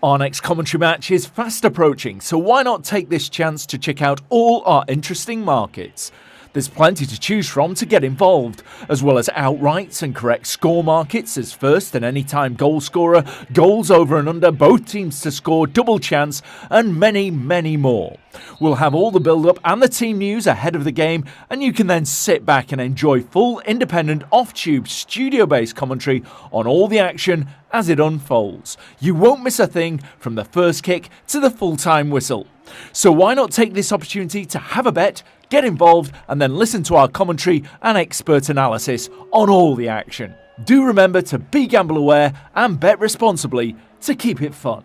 Our next commentary match is fast approaching, so why not take this chance to check out all our interesting markets? There's plenty to choose from to get involved, as well as outrights and correct score markets as first and anytime goal scorer, goals over and under, both teams to score, double chance, and many, many more. We'll have all the build-up and the team news ahead of the game, and you can then sit back and enjoy full, independent, off-tube, studio-based commentary on all the action as it unfolds. You won't miss a thing from the first kick to the full-time whistle. So why not take this opportunity to have a bet, get involved, and then listen to our commentary and expert analysis on all the action. Do remember to be gamble aware and bet responsibly to keep it fun.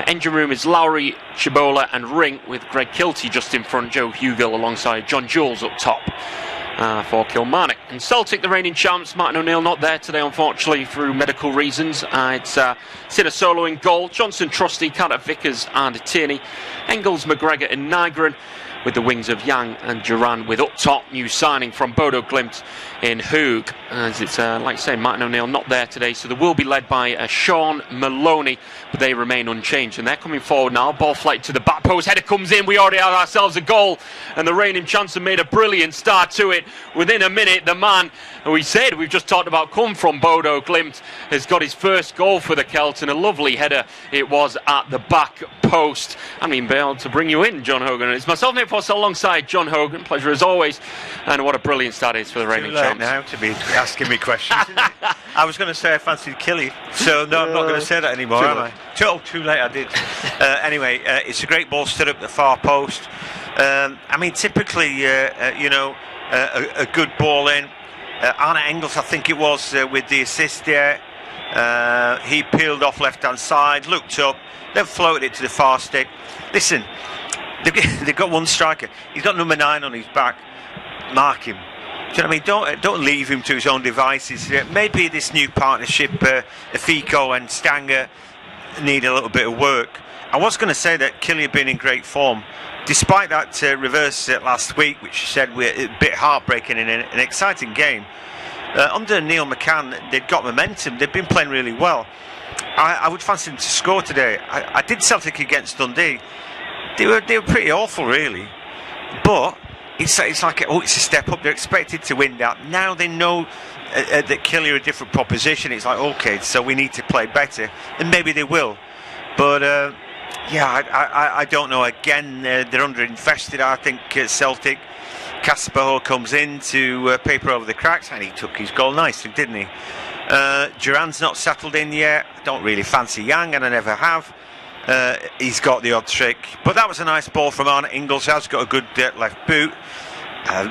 Engine room is Lowry, Chibola and Ring, with Greg Kilty just in front, Joe Hugill alongside John Jules up top for Kilmarnock. And Celtic, the reigning champs, Martin O'Neill not there today unfortunately through medical reasons. It's Sinner Solo in goal, Johnson, Trusty, Carter, Vickers and Tierney, Engels, McGregor and Nygren, with the wings of Yang and Duran, with up top new signing from Bodo Glimt in Hoog. As it's like I say, Martin O'Neill not there today, so they will be led by Sean Maloney, but they remain unchanged. And they're coming forward now, ball flight to the back post, header comes in, we already have ourselves a goal, and the reigning champs have made a brilliant start to it. Within a minute, the man we've just talked about come from Bodo Glimt has got his first goal for the Celts, and a lovely header it was at the back post. I mean, be able to bring you in, John Hogan. It's myself, Nick Foster, alongside John Hogan. Pleasure as always, and what a brilliant start it is for the reigning champs. Now to be asking me questions. I was going to say I fancied Killy, so no, I'm not going to say that anymore, am I? Too late, I did. Anyway, it's a great ball stood up the far post. I mean, typically, a good ball in. Arne Engels, I think it was, with the assist there. He peeled off left-hand side, looked up, then floated it to the far stick. Listen, they've got one striker. He's got number 9 on his back. Mark him. Do you know what I mean? Don't leave him to his own devices. Maybe this new partnership, Fico and Stanger, need a little bit of work. I was going to say that Killy had been in great form, despite that reverse last week, which you said were a bit heartbreaking in an exciting game. Under Neil McCann, they'd got momentum. They'd been playing really well. I would fancy them to score today. I did Celtic against Dundee. They were pretty awful, really. But it's like, it's a step up. They're expected to win that. Now they know that Killy are a different proposition. It's like, okay, so we need to play better, and maybe they will. But I don't know. Again, they're under-invested, I think, Celtic. Casper comes in to paper over the cracks, and he took his goal nicely, didn't he? Duran's not settled in yet. I don't really fancy Yang, and I never have. He's got the odd trick, but that was a nice ball from Arne Engels. Has got a good left boot.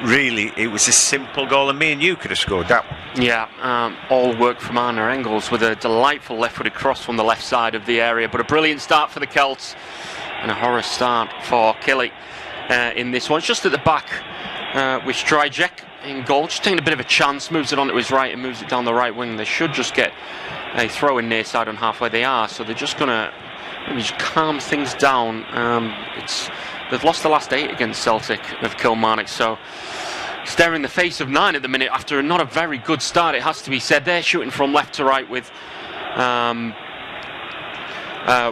Really, it was a simple goal, and me and you could have scored that one. Yeah, all work from Arne Engels with a delightful left-footed cross from the left side of the area. But a brilliant start for the Celts, and a horror start for Killy in this one. It's just at the back with Stryjek in goal, just taking a bit of a chance, moves it onto his right and moves it down the right wing. They should just get a throw in near side on halfway. They are, so they're just going to maybe just calm things down. They've lost the last 8 against Celtic of Kilmarnock, so staring in the face of 9 at the minute after not a very good start, it has to be said. They're shooting from left to right with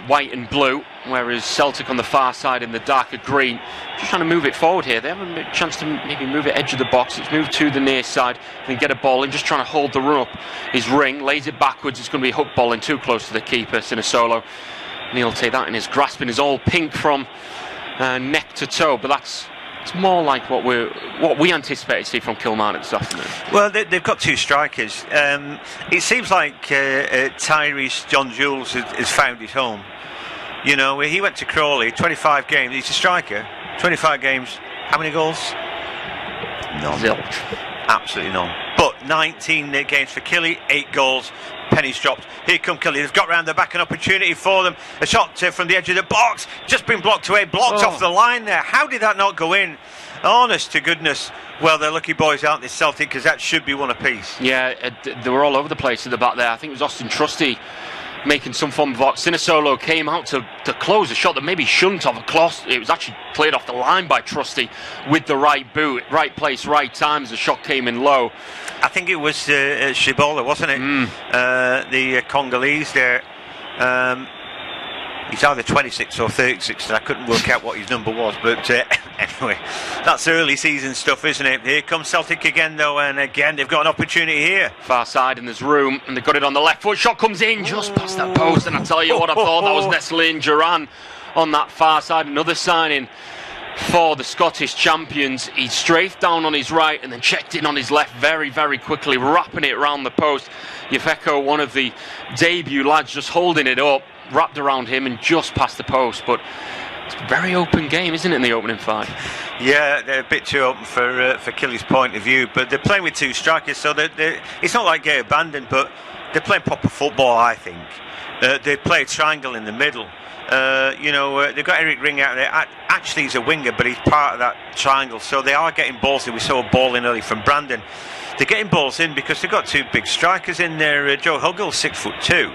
white and blue, whereas Celtic on the far side in the darker green. Just trying to move it forward here. They have a chance to maybe move it edge of the box. It's moved to the near side, then get a ball in, just trying to hold the run up. His Ring lays it backwards. It's going to be a hook ball in too close to the keeper, Sinner Solo. And he'll take that in his grasp, and is all pink from neck to toe, but it's more like what we anticipate to see from Kilmarnock this afternoon. Well, they've got 2 strikers. It seems like Tyrese John Jules has found his home. You know, he went to Crawley, 25 games. He's a striker. 25 games. How many goals? None. Zilch. Absolutely none. But 19 games for Killy, 8 goals. Pennies dropped. Here come Killy. They've got round the back, an opportunity for them. A shot from the edge of the box. Just been blocked away. Blocked off the line there. How did that not go in? Honest to goodness. Well, they're lucky boys, aren't they, Celtic? Because that should be one apiece. Yeah, they were all over the place at the back there. I think it was Austin Trusty making some form of Sinner Solo came out to close a shot that maybe shouldn't have. It was actually cleared off the line by Trusty with the right boot, right place, right time as the shot came in low. I think it was Shibola, wasn't it? The Congolese there. He's either 26 or 36, and I couldn't work out what his number was. But anyway, that's early season stuff, isn't it? Here comes Celtic again, though, and again they've got an opportunity here. Far side, and there's room, and they've got it on the left foot. Shot comes in just past that post, and I tell you what, I thought that was Nestlé Duran on that far side. Another signing for the Scottish champions. He strafed down on his right and then checked in on his left very, very quickly, wrapping it around the post. Yefeko, one of the debut lads, just holding it up, wrapped around him and just past the post. But It's a very open game, isn't it, in the opening 5? Yeah, they're a bit too open for Killy's point of view, but they're playing with 2 strikers, so it's not like they're abandoned, but they're playing proper football, I think. They play a triangle in the middle. They've got Eric Ring out there. Actually, he's a winger, but he's part of that triangle, so they are getting balls in. We saw a ball in early from Brandon. They're getting balls in because they've got 2 big strikers in there. Joe Huggle's 6'2".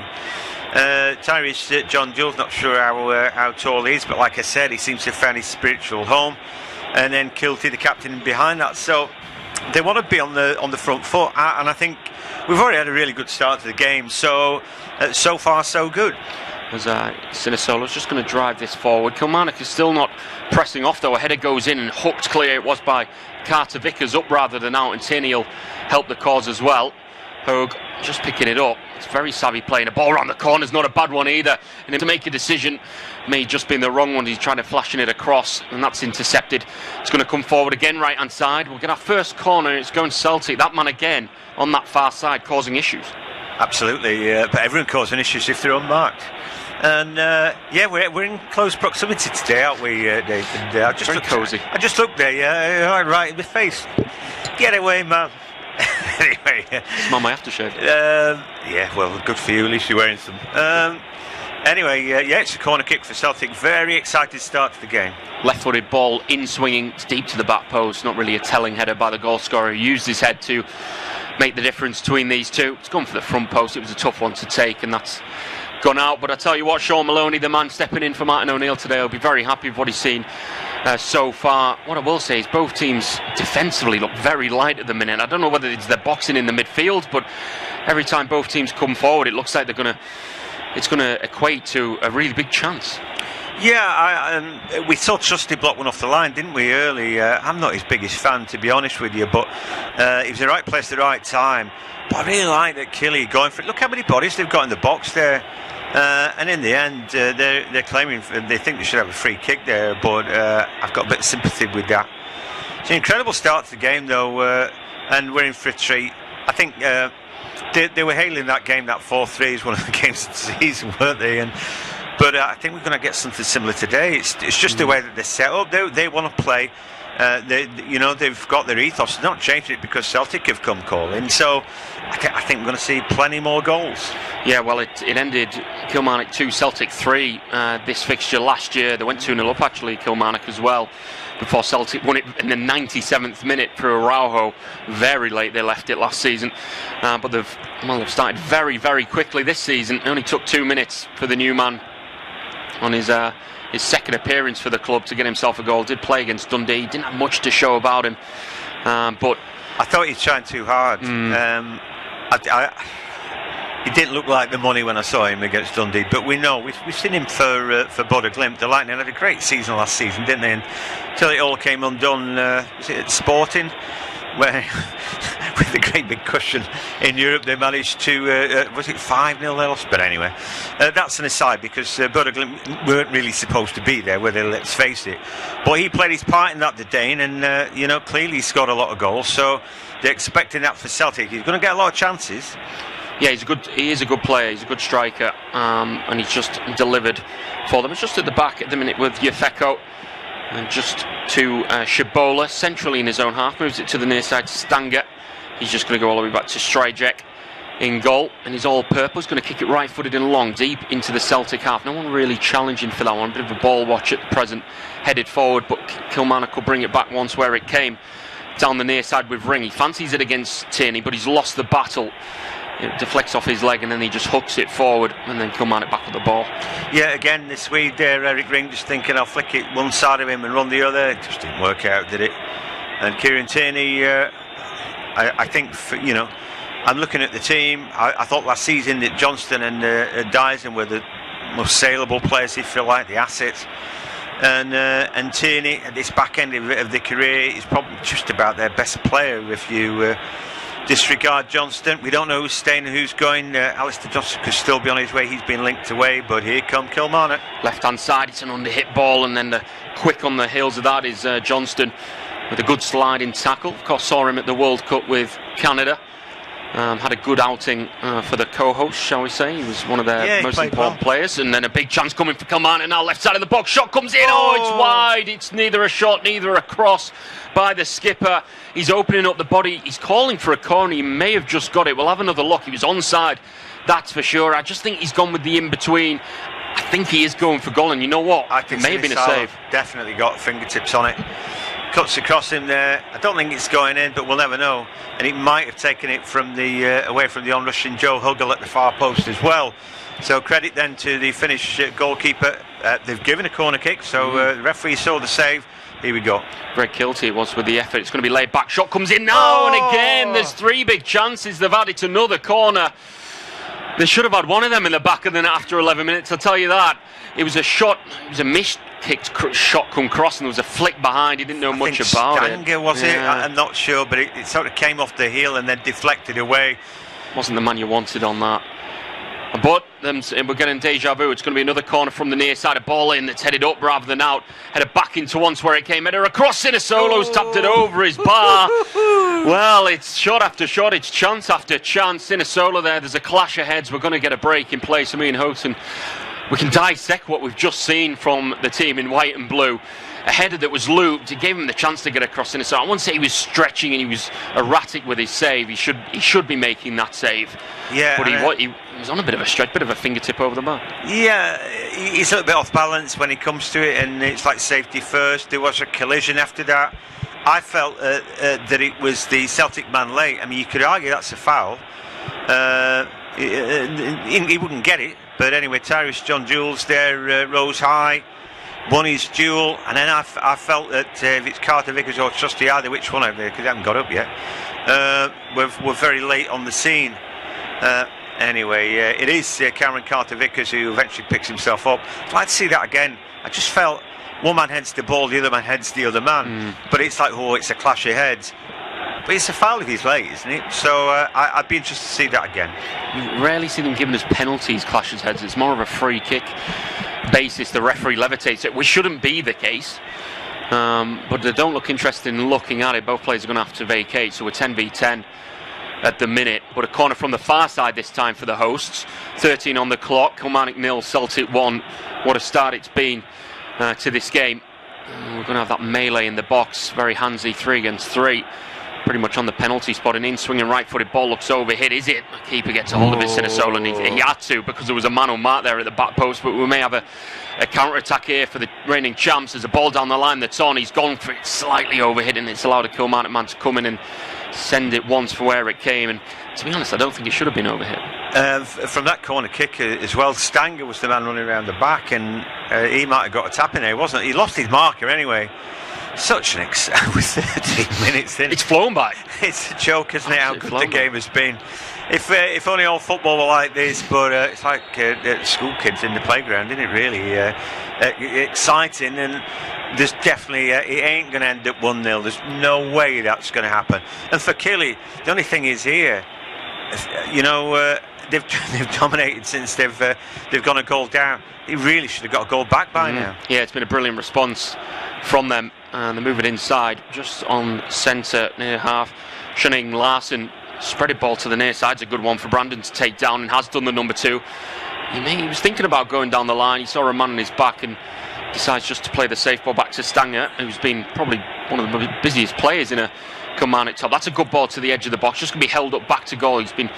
Tyrese John Jules, not sure how tall he is, but like I said, he seems to have found his spiritual home. And then Kilty, the captain, behind that. So they want to be on the front foot, and I think we've already had a really good start to the game. So far, so good. As Sinisolo's just going to drive this forward. Kilmarnock is still not pressing off, though. A header goes in and hooked clear. It was by Carter Vickers, up rather than out, and Tierney will help the cause as well. Hogue just picking it up. It's very savvy playing a ball around the corner's not a bad one either, and to make a decision may just been the wrong one. He's trying to flashing it across, and that's intercepted. It's going to come forward again, right hand side. We'll get our first corner. It's going Celtic. That man again on that far side causing issues. Absolutely, but everyone causing issues if they're unmarked. And we're in close proximity today, aren't we, Dave? And Very cosy. I just looked there, right in the face. Get away, man. Anyway, it's not my aftershave. Well, good for you. At least you're wearing some. It's a corner kick for Celtic. Very excited start to the game. Left-footed ball in swinging. It's deep to the back post. Not really a telling header by the goal scorer. He used his head to make the difference between these two. It's gone for the front post. It was a tough one to take, and that's gone out. But I tell you what, Sean Maloney, the man stepping in for Martin O'Neill today, will be very happy with what he's seen so far. What I will say is both teams defensively look very light at the minute. I don't know whether it's their boxing in the midfield, but every time both teams come forward, it looks like it's going to equate to a really big chance. Yeah, we saw Trusty block one off the line, didn't we, early? I'm not his biggest fan, to be honest with you, but he was in the right place at the right time. But I really like that Killy going for it. Look how many bodies they've got in the box there. And in the end, they're claiming they think they should have a free kick there, but I've got a bit of sympathy with that. It's an incredible start to the game, though, and we're in for a treat. I think they were hailing that game, that 4-3 is one of the games of the season, weren't they? But I think we're going to get something similar today. It's just the way that they're set up. They want to play. They've got their ethos. They're not changing it because Celtic have come calling. So I think we're going to see plenty more goals. Yeah, well, it ended Kilmarnock 2, Celtic 3 this fixture last year. They went 2-0 up, actually, Kilmarnock as well, before Celtic won it in the 97th minute through Araujo. Very late they left it last season. But they've started very, very quickly this season. It only took 2 minutes for the new man on his second appearance for the club to get himself a goal. Did play against Dundee. Didn't have much to show about him, but I thought he was trying too hard. He didn't look like the money when I saw him against Dundee, but we've seen him for Bodo Glimt. The Lightning had a great season last season, didn't they? Until it all came undone. Was it at Sporting, where with the great big cushion in Europe they managed to was it 5-0 they lost? But anyway, that's an aside, because Bodo Glimt weren't really supposed to be there, were they? Let's face it. But he played his part in that today, and clearly he scored a lot of goals, so they're expecting that for Celtic. He's going to get a lot of chances. Yeah, he is a good player. He's a good striker, and he's just delivered for them. It's just at the back at the minute with Yefeko, and just to Shibola, centrally in his own half, moves it to the near side to Stanger. He's just going to go all the way back to Stryjek in goal, and he's all-purpose, going to kick it right-footed and long, deep into the Celtic half. No one really challenging for that one. A bit of a ball watch at the present, headed forward, but Kilmarnock will bring it back once where it came, down the near side with Ring. He fancies it against Tierney, but he's lost the battle. It deflects off his leg, and then he just hooks it forward, and then Kilmarnock back with the ball. Yeah, again, the Swede there, Eric Ring, just thinking I'll flick it one side of him and run the other. It just didn't work out, did it? And Kieran Tierney, I think, I'm looking at the team. I thought last season that Johnston and Dyson were the most saleable players, if you like, the assets. And Tierney, at this back end of the career, is probably just about their best player if you disregard Johnston. We don't know who's staying and who's going. Alistair Johnston could still be on his way. He's been linked away, but here come Kilmarnock. Left hand side, it's an under-hit ball, and then the quick on the heels of that is Johnston with a good sliding tackle. Of course, saw him at the World Cup with Canada. Had a good outing for the co-host, shall we say. He was one of their most important players. And then a big chance coming for Kilmarnock now, left side of the box. Shot comes in. Oh, it's wide. It's neither a shot, neither a cross by the skipper. He's opening up the body. He's calling for a corner. He may have just got it. We'll have another look. He was onside, that's for sure. I just think he's gone with the in-between. I think he is going for goal. And you know what? I think it may have been a save. Definitely got fingertips on it. Cuts across him there. I don't think it's going in, but we'll never know. And he might have taken it from the away from the onrushing Joe Hugill at the far post as well. So credit then to the Finnish goalkeeper. They've given a corner kick, so the referee saw the save. Here we go. Greg Kilty was with the effort. It's going to be laid back. Shot comes in now, and again there's 3 big chances. They've had it another corner. They should have had one of them in the back of the net after 11 minutes, I'll tell you that. It was a shot, it was a miss-kicked shot come cross, and there was a flick behind. He didn't know much about it. Stanger, was it? I'm not sure, but it sort of came off the heel and then deflected away. Wasn't the man you wanted on that. But we're getting deja vu. It's going to be another corner from the near side. A ball in that's headed up rather than out. Headed back into once where it came. Header across. Sinisolo's tapped it over his bar. Well, it's shot after shot. It's chance after chance. Sinisolo there. There's a clash of heads. We're going to get a break in place. Me and Houghton, we can dissect what we've just seen from the team in white and blue. A header that was looped. It gave him the chance to get across in. So I wouldn't say he was stretching and he was erratic with his save. He should be making that save. Yeah, but he was on a bit of a stretch, bit of a fingertip over the bar. Yeah, he's a little bit off balance when he comes to it, and it's like safety first. There was a collision after that. I felt that it was the Celtic man late. I mean, you could argue that's a foul. He wouldn't get it, but anyway, Tyrus John Jules there rose high, won his duel, and then I felt that if it's Carter Vickers or Trusty either, which one of them, because they haven't got up yet, we're very late on the scene. Anyway, it is Cameron Carter Vickers who eventually picks himself up. I'd like to see that again. I just felt one man heads the ball, the other man heads the other man, but it's like, oh, it's a clash of heads. But it's a foul if he's late, isn't it? So I'd be interested to see that again. You rarely see them given as penalties, clashes heads. It's more of a free kick basis. The referee levitates it, which shouldn't be the case. But they don't look interested in looking at it. Both players are going to have to vacate, so we're 10v10 at the minute. But a corner from the far side this time for the hosts. 13 on the clock. Kilmarnock 0, Celtic 1. What a start it's been to this game. We're going to have that melee in the box. Very handsy, 3 against 3. Pretty much on the penalty spot. An in-swinging right-footed ball looks overhit. Is it? The keeper gets a hold of it, Sinisolo, and he had to because there was a man on mark there at the back post. But we may have a counter-attack here for the reigning champs. There's a ball down the line that's on. He's gone for it, slightly overhit, and it's allowed a Kilmarnock man to come in and send it once for where it came. And to be honest, I don't think it should have been overhit. From that corner kick as well, Stanger was the man running around the back, and he might have got a tap in there, wasn't he? He lost his marker anyway. Such an with 13 minutes in. It's flown by. It's a joke, isn't it, how good the game has been. If only all football were like this, but it's like school kids in the playground, isn't it, really? Exciting, and there's definitely, it ain't going to end up 1-0. There's no way that's going to happen. And for Killy, the only thing is here, you know, they've dominated since they've gone a goal down. He really should have got a goal back by now. Yeah, it's been a brilliant response from them, and they move it inside just on centre near half. Shunning Larson spreaded ball to the near side. It's a good one for Brandon to take down, and has done the number 2. He was thinking about going down the line. He saw a man on his back and decides just to play the safe ball back to Stanger, who's been probably one of the busiest players in a Kilmarnock top. That's a good ball to the edge of the box, just going to be held up back to goal. He's been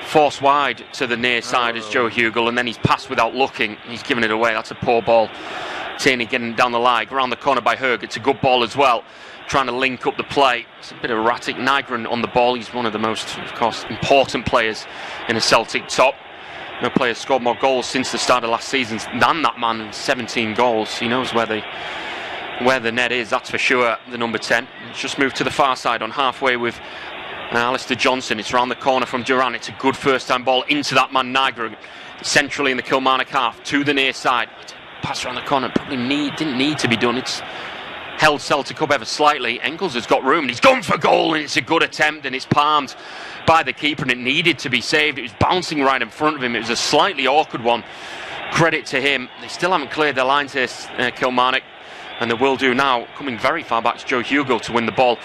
forced wide to the near side as Joe Hugill, and then he's passed without looking. He's given it away. That's a poor ball. Tierney getting down the line, around the corner by Herg. It's a good ball as well, trying to link up the play. It's a bit erratic. Nygren on the ball. He's one of the most, of course, important players in a Celtic top. No player scored more goals since the start of last season than that man. 17 goals. He knows where the net is, that's for sure. The number 10. It's just moved to the far side on halfway with Alistair Johnson. It's around the corner from Duran. It's a good first-time ball into that man Nygren, centrally in the Kilmarnock half to the near side. Pass around the corner, probably didn't need to be done. It's held Celtic up ever slightly. Engels has got room, and he's gone for goal, and it's a good attempt, and it's palmed by the keeper, and it needed to be saved. It was bouncing right in front of him. It was a slightly awkward one. Credit to him. They still haven't cleared their lines here, Kilmarnock, and they will do now. Coming very far back to Joe Hugill to win the ball.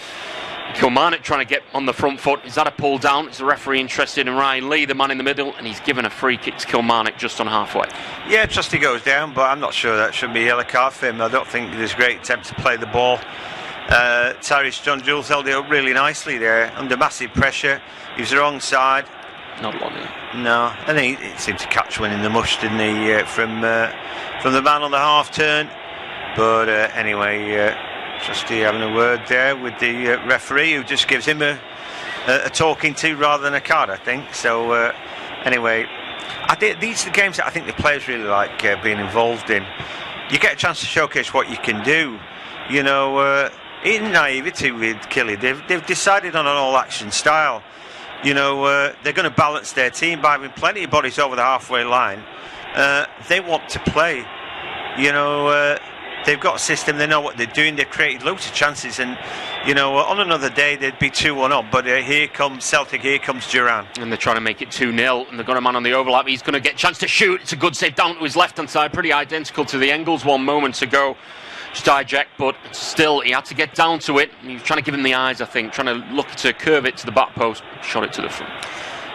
Kilmarnock trying to get on the front foot. Is that a pull down? Is the referee interested in Ryan Lee, the man in the middle? And he's given a free kick to Kilmarnock just on halfway. Yeah, Trusty goes down, but I'm not sure that should be a yellow card for him. I don't think there's a great attempt to play the ball. Tyrese John Jules held it up really nicely there, under massive pressure. He was the wrong side. Not long. No, and he seemed to catch one in the mush, didn't he, from the man on the half turn. But anyway, Trusty having a word there with the referee, who just gives him a talking to rather than a card, I think. So anyway, these are the games that I think the players really like being involved in. You get a chance to showcase what you can do. You know, in naivety with Killy, they've decided on an all-action style. You know, they're going to balance their team by having plenty of bodies over the halfway line. They want to play. You know, they've got a system, they know what they're doing, they've created loads of chances, and, you know, on another day they'd be 2-1 up, but here comes Celtic, here comes Duran. And they're trying to make it 2-0, and they've got a man on the overlap. He's going to get a chance to shoot. It's a good save down to his left-hand side, pretty identical to the Engels one moments ago. Just hijacked, but still he had to get down to it. He was trying to give him the eyes, I think, trying to look to curve it to the back post, shot it to the front.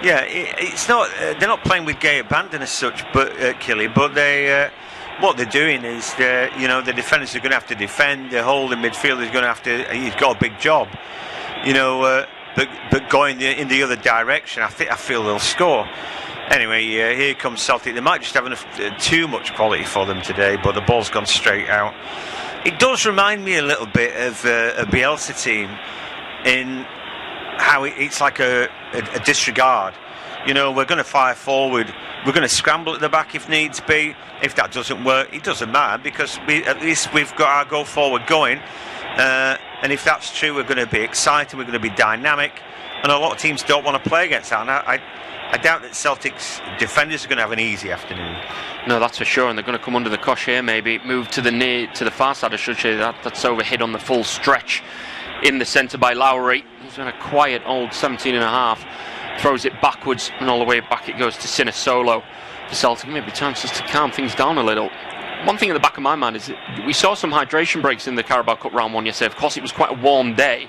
Yeah, it's not. They're not playing with gay abandon as such, but Killy. But they, what they're doing is, you know, the defenders are going to have to defend. The holding midfielder is going to have to. He's got a big job, you know. But going in the other direction, I feel they'll score. Anyway, here comes Celtic. They might just have too much quality for them today, but the ball's gone straight out. It does remind me a little bit of a Bielsa team in how it's like a disregard. You know, we're going to fire forward, we're going to scramble at the back if needs be. If that doesn't work, it doesn't matter, because at least we've got our go forward going. And if that's true, we're going to be exciting, we're going to be dynamic, and a lot of teams don't want to play against that. And I doubt that Celtic's defenders are going to have an easy afternoon. No, that's for sure, and they're going to come under the cosh here, maybe move to the far side, I should say. That's overhit on the full stretch in the centre by Lowry. He's on a quiet old 17.5, throws it backwards, and all the way back it goes to Sinisolo for Celtic. Maybe chances to calm things down a little. One thing in the back of my mind is that we saw some hydration breaks in the Carabao Cup round one yesterday. Of course, it was quite a warm day.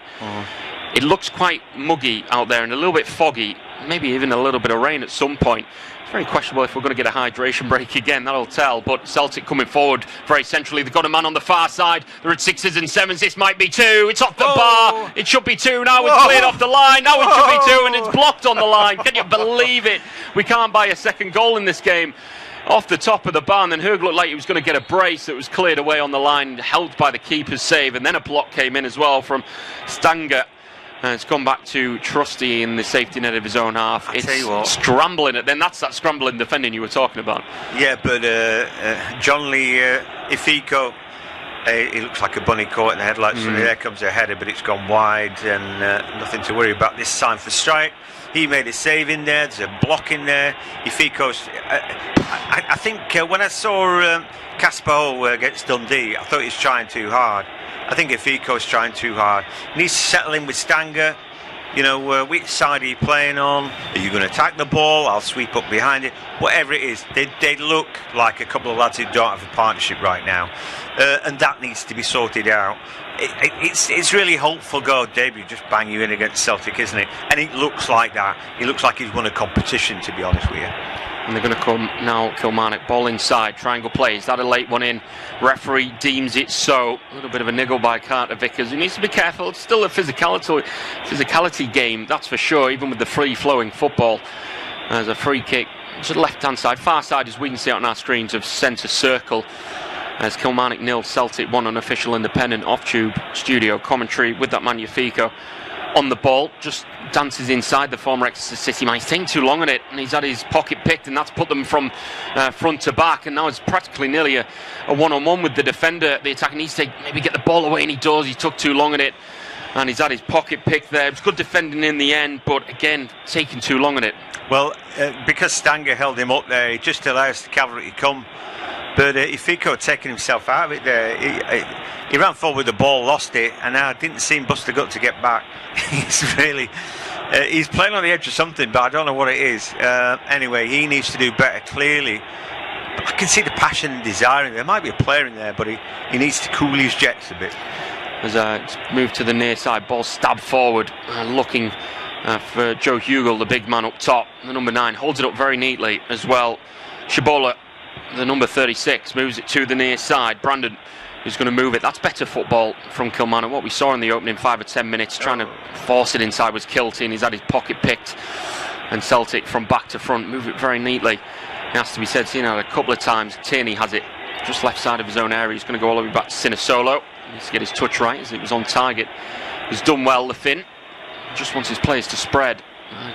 It looks quite muggy out there and a little bit foggy, maybe even a little bit of rain at some point. It's very questionable if we're going to get a hydration break again, that'll tell. But Celtic coming forward very centrally. They've got a man on the far side. They're at 6s and 7s. This might be 2. It's off the bar. It should be 2 now. It's cleared off the line. Now it should be 2, and it's blocked on the line. Can you believe it? We can't buy a second goal in this game. Off the top of the bar, and then Hurg looked like he was going to get a brace that was cleared away on the line, helped by the keeper's save, and then a block came in as well from Stanger. It's gone back to Trusty in the safety net of his own half. It's scrambling it. Then that's that scrambling defending you were talking about. Yeah, but John Lee Ifiko, he looks like a bunny caught in the headlights. So there comes a header, but it's gone wide, and nothing to worry about this time for strike. He made a save in there. There's a block in there. Ifiko's. I think when I saw Casper Ho against Dundee, I thought he was trying too hard. I think Ifiko's trying too hard. He needs to settle in with Stanger. You know, which side are you playing on? Are you going to attack the ball? I'll sweep up behind it. Whatever it is, they look like a couple of lads who don't have a partnership right now, and that needs to be sorted out. It's really hopeful goal debut, just bang you in against Celtic, isn't it? And it looks like that. It looks like he's won a competition, to be honest with you. And they're going to come now, Kilmarnock. Ball inside, triangle play. Is that a late one in? Referee deems it so. A little bit of a niggle by Carter Vickers. He needs to be careful. It's still a physicality game, that's for sure, even with the free-flowing football. There's a free kick to the left-hand side. Far side, as we can see on our screens, of centre circle. As Kilmarnock 0, Celtic 1 on official independent off-tube studio commentary with that Magnifico on the ball, just dances inside the former Exeter City man. He's taking too long on it, and he's had his pocket picked, and that's put them from front to back, and now it's practically nearly a one-on-one with the defender. The attacker needs to maybe get the ball away, and he does. He took too long on it, and he's had his pocket picked there. It was good defending in the end, but again, taking too long on it. Well, because Stanger held him up there, he just allows the cavalry to come. But Ifiko had taken himself out of it there. He ran forward with the ball, lost it, and I didn't see him bust the gut to get back. He's playing on the edge of something, but I don't know what it is. Anyway, he needs to do better, clearly. But I can see the passion and desire in there. There might be a player in there, but he needs to cool his jets a bit. As it's moved to the near side, ball stabbed forward, looking for Joe Hugel, the big man up top. The number 9 holds it up very neatly as well. Shibola, the number 36, moves it to the near side. Brandon is going to move it. That's better football from Kilmarnock. What we saw in the opening 5 or 10 minutes, trying to force it inside, was Kilty, and he's had his pocket picked. And Celtic from back to front move it very neatly. It has to be said, seen it a couple of times. Tierney has it just left side of his own area. He's going to go all the way back to Sinisolo. He needs to get his touch right, as it was on target. He's done well, the Finn. He just wants his players to spread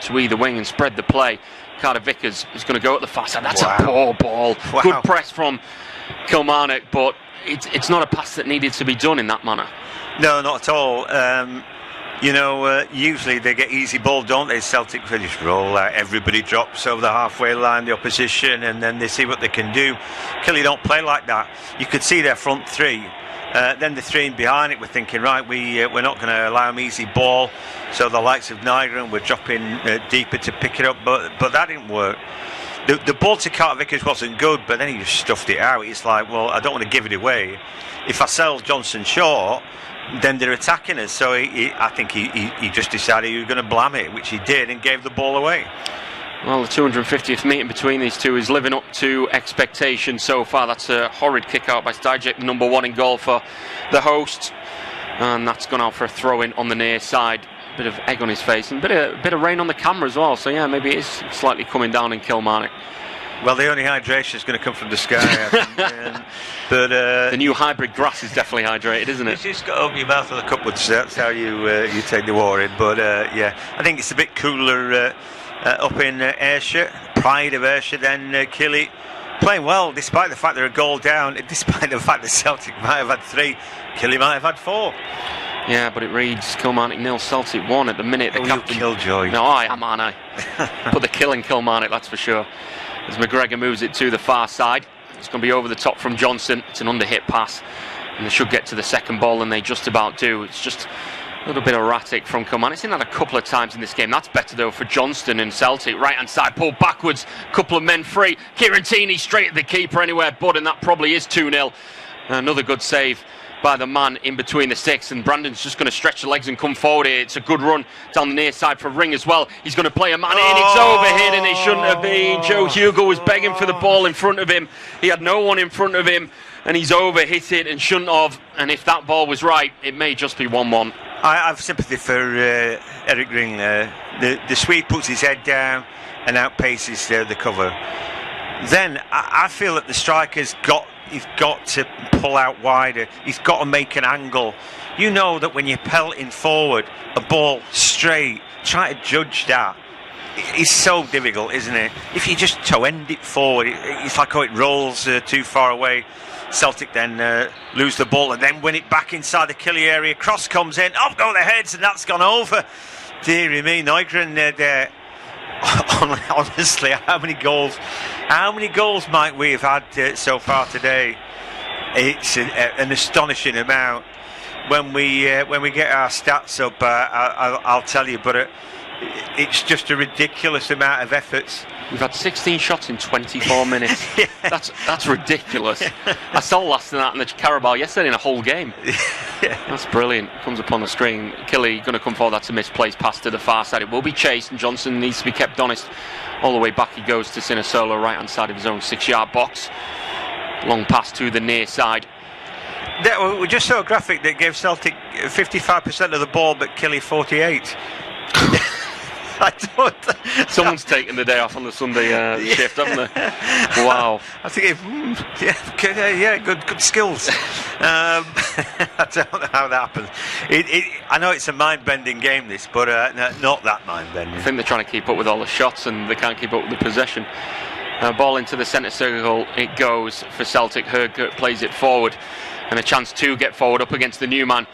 to either wing and spread the play. Carter Vickers is going to go at the far side. That's a poor ball. Wow. Good press from Kilmarnock, but it's not a pass that needed to be done in that manner. No, not at all. Usually they get easy ball, don't they? Celtic, they just roll out. Everybody drops over the halfway line, the opposition, and then they see what they can do. Killy don't play like that. You could see their front three. Then the three in behind it were thinking, right, we're not going to allow them easy ball. So the likes of Nygren were dropping deeper to pick it up, but that didn't work. The ball to Carter Vickers wasn't good, but then he just stuffed it out. It's like, well, I don't want to give it away. If I sell Johnson short, then they're attacking us. So I think he just decided he was going to blam it, which he did, and gave the ball away. Well, the 250th meeting between these two is living up to expectation so far. That's a horrid kick out by Stajek, the number 1 in goal for the hosts. And that's gone out for a throw-in on the near side. Bit of egg on his face and a bit of rain on the camera as well. So, yeah, maybe it is slightly coming down in Kilmarnock. Well, the only hydration is going to come from the sky, I think. But the new hybrid grass is definitely hydrated, isn't it? It's just got to open your mouth with a cup, that's how you take the water in. But, yeah, I think it's a bit cooler up in Ayrshire, pride of Ayrshire, then Killy playing well despite the fact they're a goal down, despite the fact that Celtic might have had 3, Killy might have had 4. Yeah, but it reads Kilmarnock 0, Celtic 1 at the minute. The captain, you killjoy. No, I am, aren't I? Put the kill in Kilmarnock, that's for sure. As McGregor moves it to the far side, it's going to be over the top from Johnson. It's an under-hit pass, and they should get to the second ball, and they just about do. It's just a little bit erratic from Kilmarnock. It's seen that a couple of times in this game. That's better though for Johnston and Celtic. Right hand side, pulled backwards, couple of men free. Kieran Tierney straight at the keeper anywhere but, and that probably is 2-0. Another good save by the man in between the sticks, and Brandon's just going to stretch the legs and come forward here. It's a good run down the near side for Ring as well. He's going to play a man in. It's overhit, and it shouldn't have been. Joe Hugel was begging for the ball in front of him. He had no one in front of him, and he's overhit it and shouldn't have. And if that ball was right, it may just be 1-1. I have sympathy for Eric Ring. The Swede puts his head down and outpaces the cover. Then I feel that the striker's he's got to pull out wider. He's got to make an angle. You know that when you're pelting forward a ball straight, try to judge that. It's so difficult, isn't it? If you just toe end it forward, it's like it rolls too far away. Celtic then lose the ball and then win it back inside the Killy area. Cross comes in, up go the heads, and that's gone over. Deary me, Nygren there. Honestly, how many goals might we have had so far today? It's an astonishing amount. When we get our stats up, I'll tell you, but it's just a ridiculous amount of efforts. We've had 16 shots in 24 minutes. Yeah. That's ridiculous. I saw less than that in the Carabao yesterday in a whole game. Yeah. That's brilliant. Comes upon the screen. Killy going to come forward. That's a misplaced pass to the far side. It will be chased, and Johnson needs to be kept honest. All the way back he goes to Sinisolo, right hand side of his own 6-yard box. Long pass to the near side. We just saw a graphic that gave Celtic 55% of the ball, but Killy 48. I don't. Someone's taken the day off on the Sunday shift, haven't they? Wow. I think, good skills. I don't know how that happens. I know it's a mind-bending game, this, but not that mind-bending. I think they're trying to keep up with all the shots, and they can't keep up with the possession. Ball into the centre circle, it goes for Celtic. Hergert plays it forward, and a chance to get forward up against the new man.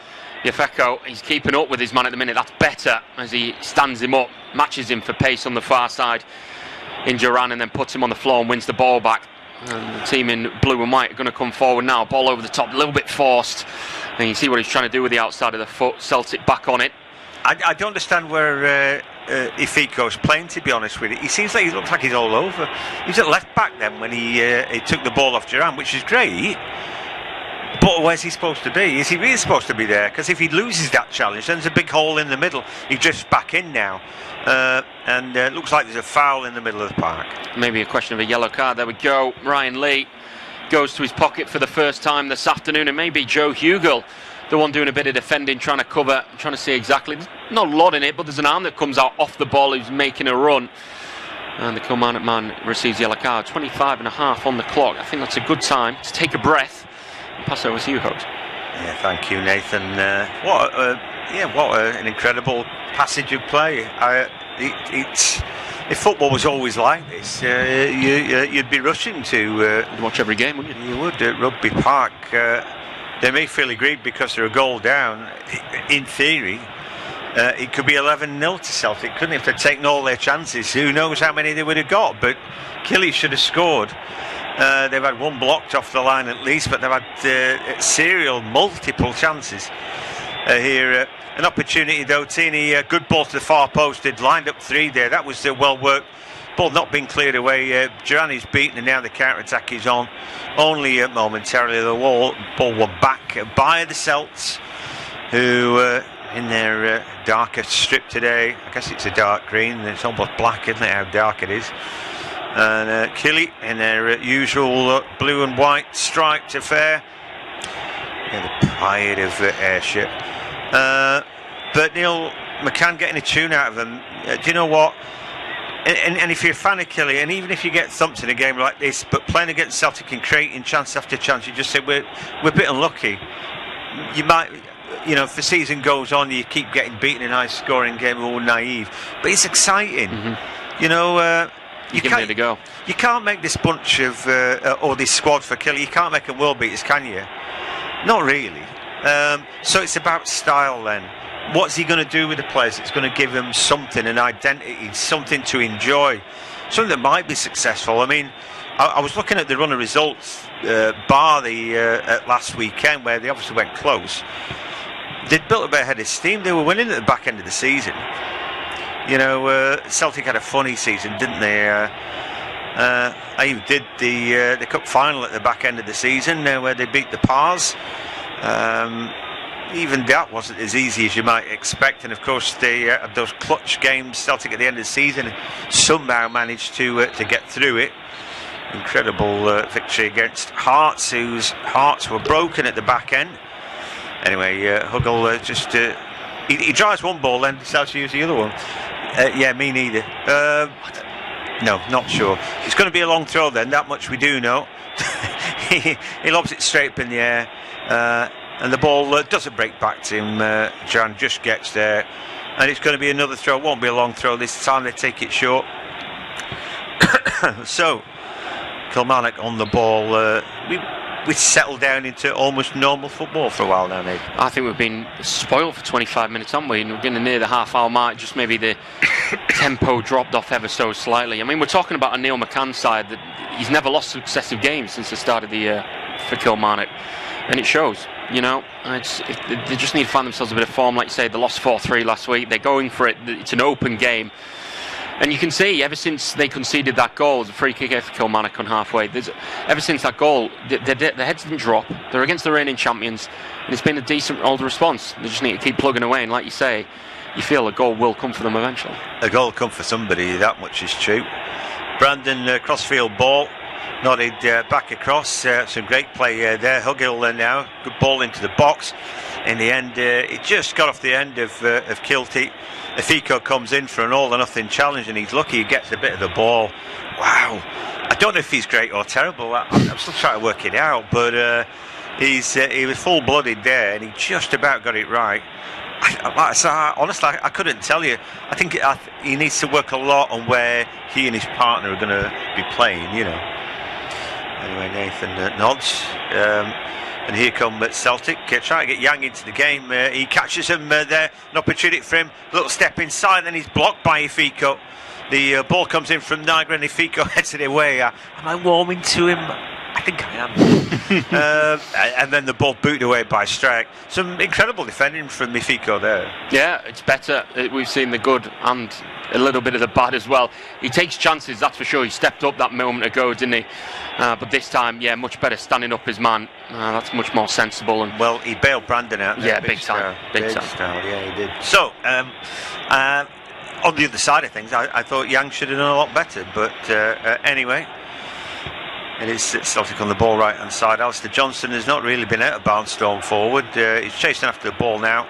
Yefeko, he's keeping up with his man at the minute. That's better as he stands him up, matches him for pace on the far side in Duran, and then puts him on the floor and wins the ball back. And the team in blue and white are going to come forward now. Ball over the top, a little bit forced. And you see what he's trying to do with the outside of the foot. Celtic back on it. I don't understand where Ifeko's playing, to be honest with you. He looks like he's all over. He's at left back then when he took the ball off Duran, which is great. But where's he supposed to be? Is he really supposed to be there? Because if he loses that challenge, then there's a big hole in the middle. He drifts back in now. And it looks like there's a foul in the middle of the park. Maybe a question of a yellow card. There we go. Ryan Lee goes to his pocket for the first time this afternoon, and maybe Joe Hugel, the one doing a bit of defending, trying to cover, trying to see exactly. There's not a lot in it, but there's an arm that comes out off the ball who's making a run. And the Kilmarnock man receives yellow card. 25 and a half on the clock. I think that's a good time to take a breath and pass over to you, Hogs. Yeah, thank you, Nathan. What an incredible passage of play. If football was always like this, you'd be rushing to watch every game, wouldn't you? You would at Rugby Park. They may feel aggrieved because they're a goal down. In theory, it could be 11-0 to Celtic, couldn't it? If they'd taken all their chances, who knows how many they would have got. But Killy should have scored. They've had one blocked off the line at least, but they've had serial multiple chances here. An opportunity though, Tini, good ball to the far post. They'd lined up three there. That was well worked. Ball not being cleared away. Girani's beaten, and now the counter-attack is on. Only momentarily the ball were back by the Celts, who in their darker strip today. I guess it's a dark green. It's almost black, isn't it, how dark it is. And Killy in their usual blue and white striped affair. Yeah, the pride of Ayrshire. But Neil McCann getting a tune out of them. Do you know what? And if you're a fan of Killy, and even if you get thumped in a game like this, but playing against Celtic and creating chance after chance, you just say we're a bit unlucky. You might, if the season goes on, you keep getting beaten in high scoring game, we're all naive. But it's exciting. Mm-hmm. You can't go. You can't make this bunch of or this squad for Killy. You can't make them world beaters, can you? Not really. So it's about style then. What's he going to do with the players? It's going to give them something, an identity, something to enjoy, something that might be successful. I mean, I was looking at the run of results bar the last weekend, where they obviously went close. They'd built a bit ahead of steam. They were winning at the back end of the season. Celtic had a funny season, didn't they? I even did the cup final at the back end of the season, where they beat the Pars. Even that wasn't as easy as you might expect, and of course they had those clutch games. Celtic at the end of the season somehow managed to get through it. Incredible victory against Hearts, whose hearts were broken at the back end. Anyway, Hugel just he drives one ball, then decides to use the other one. Me neither. No, not sure. It's going to be a long throw then, that much we do know. He lobs it straight up in the air, and the ball doesn't break back to him. Jan just gets there, and it's going to be another throw. It won't be a long throw this time, they take it short. So Kilmarnock on the ball. We've settled down into almost normal football for a while now, Nate. I think we've been spoiled for 25 minutes, haven't we? And we're getting near the half-hour mark. Just maybe the tempo dropped off ever so slightly. I mean, we're talking about a Neil McCann side that he's never lost successive games since the start of the year for Kilmarnock, and it shows. They just need to find themselves a bit of form. Like you say, they lost 4-3 last week. They're going for it. It's an open game. And you can see, ever since they conceded that goal, it was a free kick for Kilmarnock on halfway. Ever since that goal, their heads didn't drop. They're against the reigning champions, and it's been a decent old response. They just need to keep plugging away, and like you say, you feel a goal will come for them eventually. A goal will come for somebody, that much is true. Brandon, crossfield ball, nodded back across. Some great play there. Hugel now, good ball into the box. In the end, it just got off the end of Kilty. Ifiko comes in for an all-or-nothing challenge, and he's lucky he gets a bit of the ball. Wow. I don't know if he's great or terrible. I'm still trying to work it out, but he was full-blooded there, and he just about got it right. Honestly, I couldn't tell you. I think he needs to work a lot on where he and his partner are going to be playing, Anyway, Nathan nods. And here come Celtic, trying to get Yang into the game. He catches him there, an opportunity for him. Little step inside, then he's blocked by Ifiko. The ball comes in from Niagara, and Ifiko heads it away. Am I warming to him? I think I am. And then the ball booted away by Strike. Some incredible defending from Ifiko there. Yeah, it's better. We've seen the good and a little bit of the bad as well. He takes chances, that's for sure. He stepped up that moment ago, didn't he? But this time, yeah, much better standing up his man. That's much more sensible. And well, he bailed Brandon out there. Yeah, big time. Big time. Style, yeah, he did. So, on the other side of things, I thought Yang should have done a lot better. But anyway, it is Celtic on the ball right hand side. Alistair Johnson has not really been out of bounds storm forward. He's chasing after the ball now.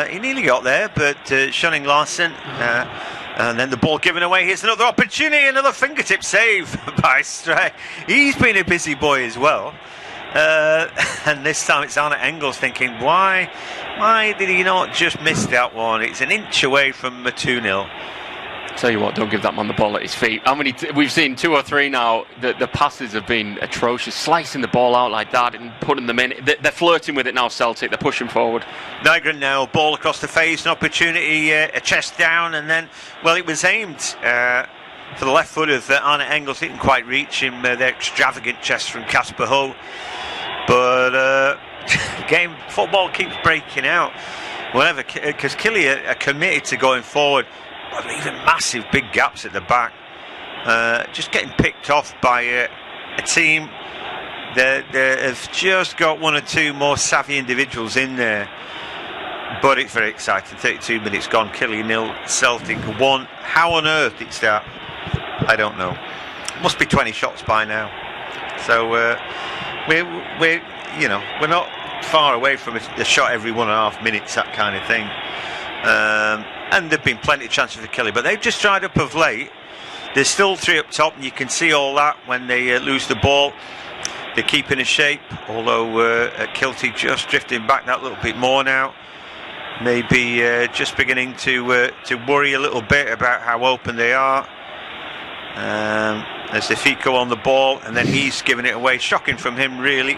He nearly got there, but Shunning Larson, and then the ball given away. Here's another opportunity, another fingertip save by Stray. He's been a busy boy as well. And this time it's Arne Engels thinking, why did he not just miss that one? It's an inch away from a 2-0. Tell you what, don't give that man the ball at his feet. How many we've seen 2 or 3 now. The passes have been atrocious, slicing the ball out like that and putting them in. They're flirting with it now, Celtic. They're pushing forward. Nygren now, ball across the face, an opportunity, a chest down, and then, well, it was aimed for the left foot of Arne Engels. Didn't quite reach him, the extravagant chest from Casper Ho. But football keeps breaking out. Whatever, because Killy are committed to going forward. But even massive big gaps at the back. Just getting picked off by a team that have just got 1 or 2 more savvy individuals in there. But it's very exciting. 32 minutes gone. Killy 0, Celtic 1. How on earth it's that? I don't know. Must be 20 shots by now. So we're not far away from a shot every 1.5 minutes, that kind of thing. And there've been plenty of chances for Killy, but they've just dried up of late. There's still 3 up top, and you can see all that when they lose the ball. They're keeping a shape, although Kilty just drifting back that little bit more now. Maybe just beginning to worry a little bit about how open they are. There's the Fico on the ball, and then he's giving it away. Shocking from him, really.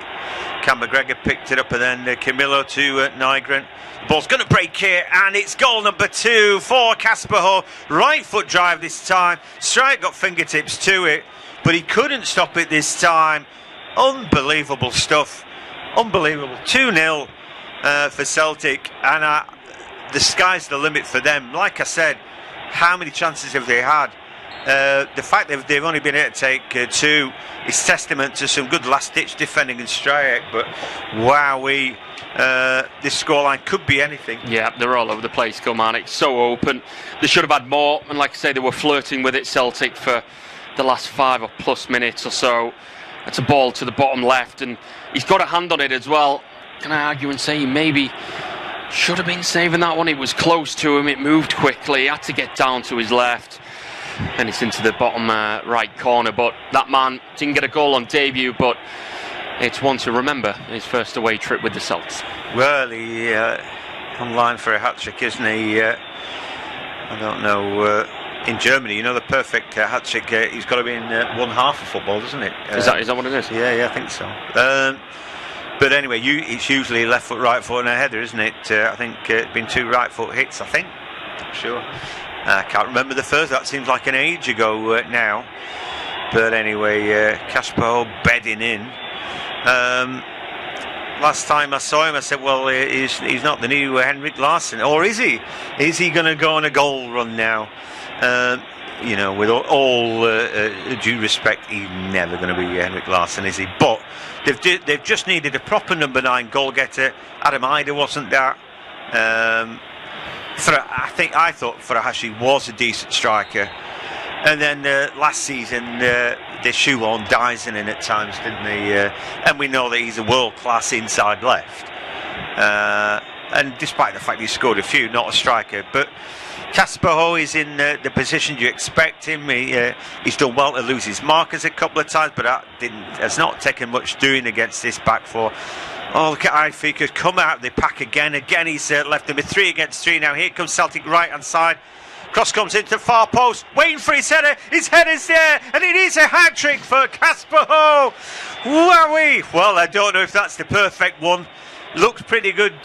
Cam McGregor picked it up, and then Camillo to Nygren. The ball's going to break here, and it's goal number 2 for Casper Ho. Right foot drive this time. Strike got fingertips to it, but he couldn't stop it this time. Unbelievable stuff. Unbelievable. 2-0 for Celtic, and the sky's the limit for them. Like I said, how many chances have they had? The fact that they've only been able to take 2 is testament to some good last-ditch defending and strike. But wowee, this scoreline could be anything. Yeah, they're all over the place, Kilmarnock. So open. They should have had more, and like I say, they were flirting with it, Celtic, for the last 5 or plus minutes or so. It's a ball to the bottom left, and he's got a hand on it as well. Can I argue and say he maybe should have been saving that one? It was close to him, it moved quickly, he had to get down to his left, and it's into the bottom right corner. But that man didn't get a goal on debut, but it's one to remember, his first away trip with the Celts. Well, he online for a hat-trick, isn't he? I don't know, in Germany, the perfect hat-trick, he's got to be in one half of football, doesn't it? Is that what it is? Yeah, I think so. But anyway, it's usually left foot, right foot and a header, isn't it? I think it's been 2 right foot hits, I think. Not sure. I can't remember the first. That seems like an age ago now. But anyway, Casper bedding in. Last time I saw him, I said, well, he's not the new Henrik Larsson. Or is he? Is he going to go on a goal run now? With all due respect, he's never going to be Henrik Larsson, is he? But they've just needed a proper number 9 goal getter. Adam Ida wasn't that. I thought Furuhashi was a decent striker, and then last season they shoehorned Dyson in at times, didn't they? And we know that he's a world-class inside left. And despite the fact he scored a few, not a striker, but Casper Ho is in the position you expect him. He's done well to lose his markers a couple of times, but has not taken much doing against this back four. Oh, look at Ifika come out of the pack again. Again, he's left them with 3 against 3 now. Here comes Celtic right hand side. Cross comes into the far post, waiting for his header. His header's there, and it is a hat trick for Casper Ho. Wowee! Well, I don't know if that's the perfect one. Looks pretty good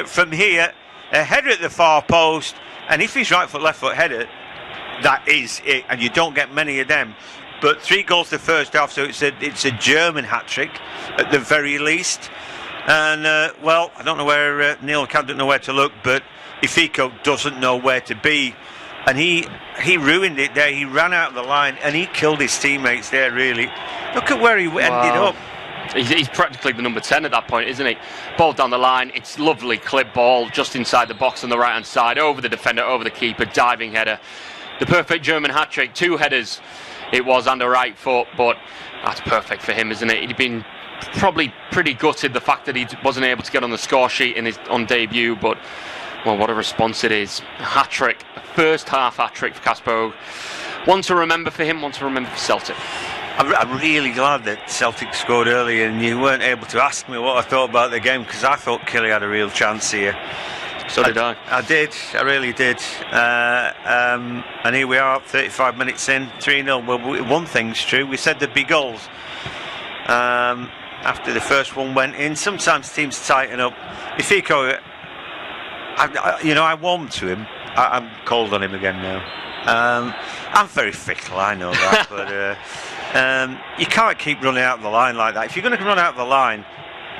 from here. A header at the far post. And if he's right foot, left foot header, that is it. And you don't get many of them. But 3 goals the first half, so it's a German hat-trick at the very least. And, I don't know where Neil Camp doesn't know where to look, but Ifiko doesn't know where to be. and he ruined it there. He ran out of the line and he killed his teammates there. Really, look at where he ended up. He's practically the number 10 at that point, isn't he? Ball down the line, it's lovely clip ball just inside the box on the right hand side, over the defender, over the keeper, diving header. The perfect German hat trick, 2 headers it was on the right foot, but that's perfect for him, isn't it? He'd been probably pretty gutted the fact that he wasn't able to get on the score sheet on debut, but well, what a response it is. A hat trick, a first half hat trick for Casper Hogue. One to remember for him, one to remember for Celtic. I'm really glad that Celtic scored early and you weren't able to ask me what I thought about the game, because I thought Killy had a real chance here. So did I. I really did. And here we are, 35 minutes in, 3-0. Well, one thing's true, we said there'd be goals. After the first one went in, sometimes teams tighten up. Ifiko, I warmed to him. I'm cold on him again now. I'm very fickle, I know that, but you can't keep running out of the line like that. If you're going to run out of the line,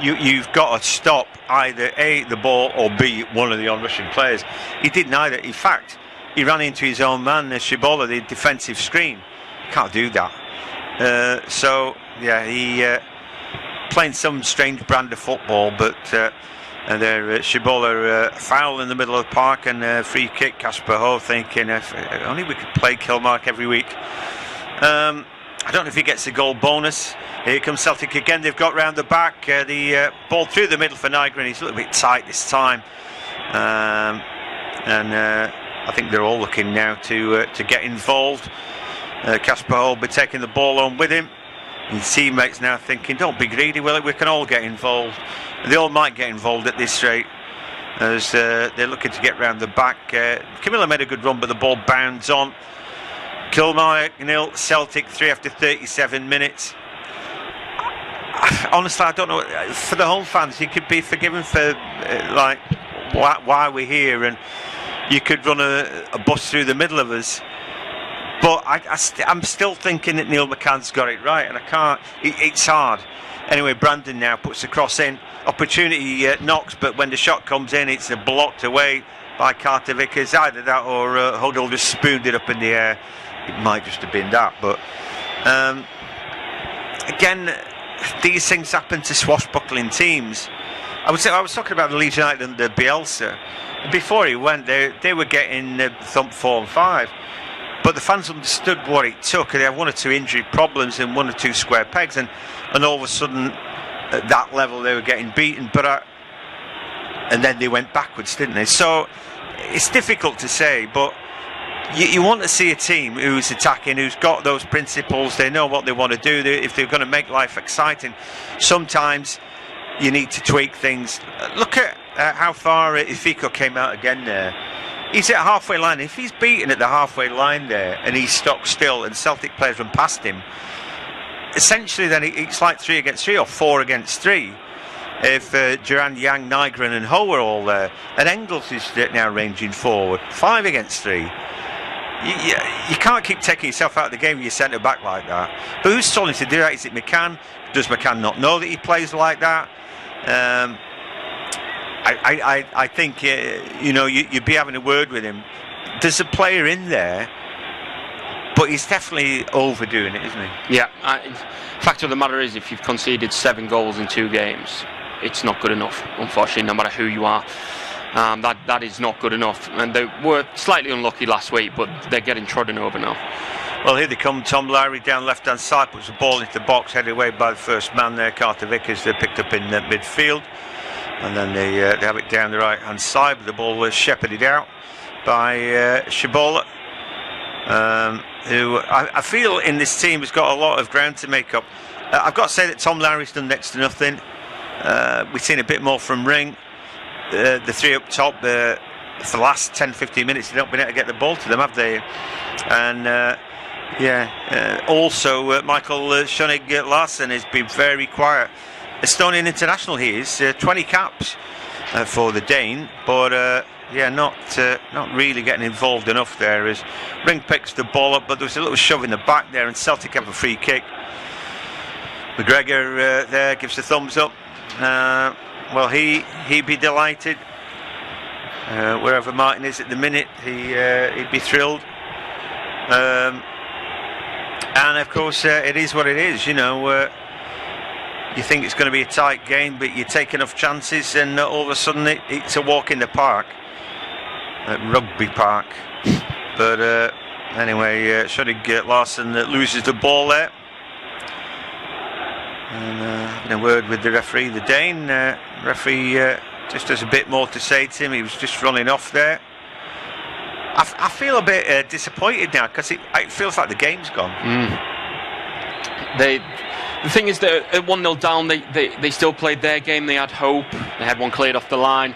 you've got to stop either A, the ball, or B, one of the on-rushing players. He did neither. In fact, he ran into his own man, Shibola, the defensive screen. Can't do that. So, yeah, he playing some strange brand of football, but there, Shibola foul in the middle of the park and free kick. Casper Hogue thinking, if only we could play Kilmarnock every week. I don't know if he gets the goal bonus. Here comes Celtic again. They've got round the back. The ball through the middle for Nygren. He's a little bit tight this time. And I think they're all looking now to get involved. Casper Hogue will be taking the ball on with him. His teammates now thinking, don't be greedy, Willie, we can all get involved. They all might get involved at this rate as they're looking to get round the back. Camilla made a good run, but the ball bounds on. Kilmarnock 0, Celtic 3 after 37 minutes. Honestly, I don't know. For the home fans, you could be forgiven for why we're here, and you could run a bus through the middle of us. But I'm still thinking that Neil McCann's got it right, and I can't. It's hard. Anyway, Brandon now puts the cross in. Opportunity knocks, but when the shot comes in, it's blocked away by Carter Vickers. Either that or Huddle just spooned it up in the air. It might just have been that, but again, these things happen to swashbuckling teams. I was talking about the Leeds United and the Bielsa. Before he went, they were getting thumped 4 and 5, but the fans understood what it took. They had 1 or 2 injury problems and 1 or 2 square pegs, and all of a sudden, at that level, they were getting beaten. But and then they went backwards, didn't they? So it's difficult to say, but you want to see a team who's attacking, who's got those principles. They know what they want to do. If they're going to make life exciting, sometimes you need to tweak things. Look at how far Ifiko came out again there. He's at halfway line. If he's beaten at the halfway line there and he's stock still and Celtic players run past him, essentially then it's like 3 against 3 or 4 against 3. If Duran, Yang, Nygren and Ho are all there, and Engels is now ranging forward, 5 against 3. You can't keep taking yourself out of the game with your centre back like that. But who's telling to do that? Is it McCann? Does McCann not know that he plays like that? I think you'd be having a word with him. There's a player in there, but he's definitely overdoing it, isn't he? Yeah. Fact of the matter is, if you've conceded 7 goals in 2 games, it's not good enough, unfortunately, no matter who you are. That is not good enough, and they were slightly unlucky last week, but they're getting trodden over now. Well, here they come. Tom Lowry down left hand side, puts the ball into the box, headed away by the first man there, Carter Vickers. They're picked up in midfield, and then they have it down the right hand side, but the ball was shepherded out by Shibola, who I feel in this team has got a lot of ground to make up. I've got to say that Tom Lowry's done next to nothing. We've seen a bit more from Ring. The 3 up top, for the last 10-15 minutes, they've not been able to get the ball to them, have they? And also Michael Schoenig Larsen has been very quiet. Estonian international he is, 20 caps for the Dane, but not really getting involved enough there as Ring picks the ball up, but there was a little shove in the back there and Celtic have a free kick. McGregor there gives the thumbs up. Well, he'd be delighted. Wherever Martin is at the minute, he'd be thrilled. And of course, it is what it is. You know, you think it's going to be a tight game, but you take enough chances, and all of a sudden it's a walk in the park, at Rugby Park. But anyway, Shudig Larsson loses the ball there. And having a word with the referee, the Dane. Referee just has a bit more to say to him. He was just running off there. I feel a bit disappointed now, because it feels like the game's gone. The thing is that at 1-0 down, they still played their game. They had hope. They had one cleared off the line.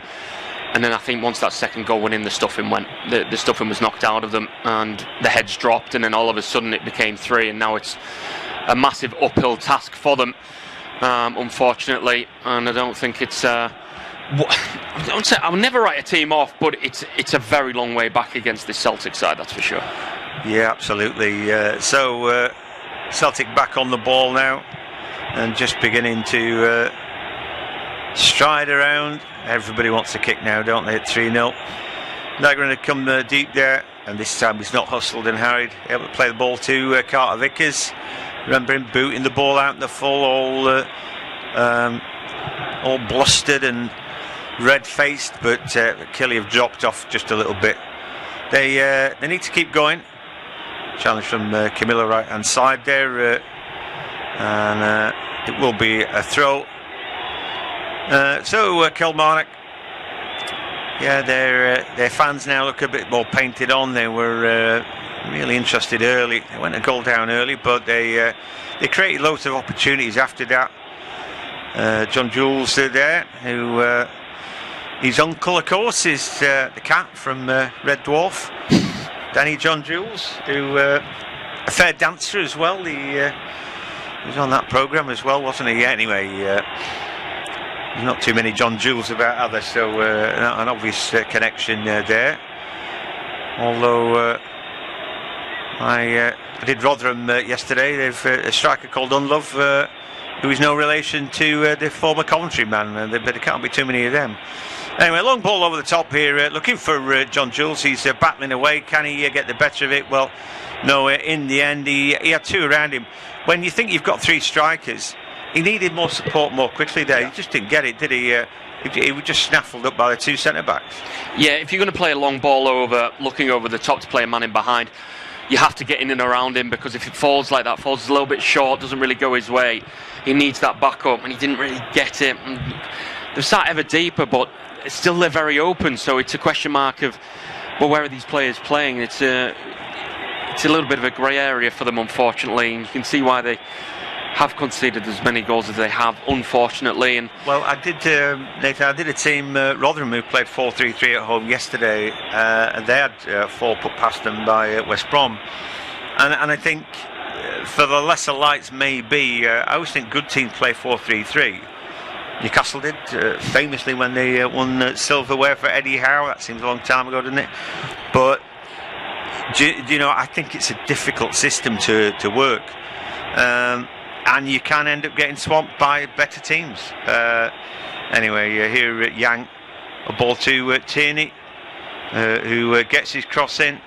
And then I think once that second goal went in, the stuffing went. The stuffing was knocked out of them, and the heads dropped, and then all of a sudden it became 3, and now it's a massive uphill task for them, unfortunately. And I don't think it's... I'll never write a team off, but it's a very long way back against this Celtic side, that's for sure. Yeah, absolutely. So Celtic back on the ball now, and just beginning to stride around. Everybody wants a kick now, don't they, at 3-0. They're going to come deep there, and this time he's not hustled and harried. Able to play the ball to Carter Vickers. Remember him booting the ball out in the full, all blustered and red-faced, but Killy have dropped off just a little bit. They need to keep going. Challenge from Camilla right hand side there, and it will be a throw. So Kilmarnock, yeah, their fans now look a bit more painted on. They were really interested early. They went a goal down early, but they created loads of opportunities after that. John Jules there, who his uncle, of course, is the cat from Red Dwarf, Danny John Jules, who a fair dancer as well. He was on that programme as well, wasn't he? Yeah, anyway, there's not too many John Jules about, are there? So an obvious connection there. Although I did Rotherham yesterday. They've a striker called Unlove, who is no relation to the former Coventry man. There can't be too many of them. Anyway, long ball over the top here, looking for John Jules. He's battling away. Can he get the better of it? Well, no, in the end, he had 2 around him. When you think you've got 3 strikers, he needed more support more quickly there. He just didn't get it, did he? He was just snaffled up by the 2 centre-backs. Yeah, if you're going to play a long ball over, looking over the top to play a man in behind, you have to get in and around him, because if it falls like that, falls a little bit short, doesn't really go his way, he needs that backup, and he didn't really get it. And they've sat ever deeper, but still they're very open, so it's a question mark of, well, where are these players playing? It's a little bit of a grey area for them, unfortunately, and you can see why they have conceded as many goals as they have, unfortunately. And well, I did, Nathan, I did a team, Rotherham, who played 4-3-3 at home yesterday, and they had 4 put past them by West Brom, and I think for the lesser lights maybe, I always think good teams play 4-3-3. Newcastle did famously when they won silverware for Eddie Howe. That seems a long time ago, doesn't it? But do you know, I think it's a difficult system to work, and you can end up getting swamped by better teams. Anyway, here at Yang, a ball to Tierney, who gets his cross in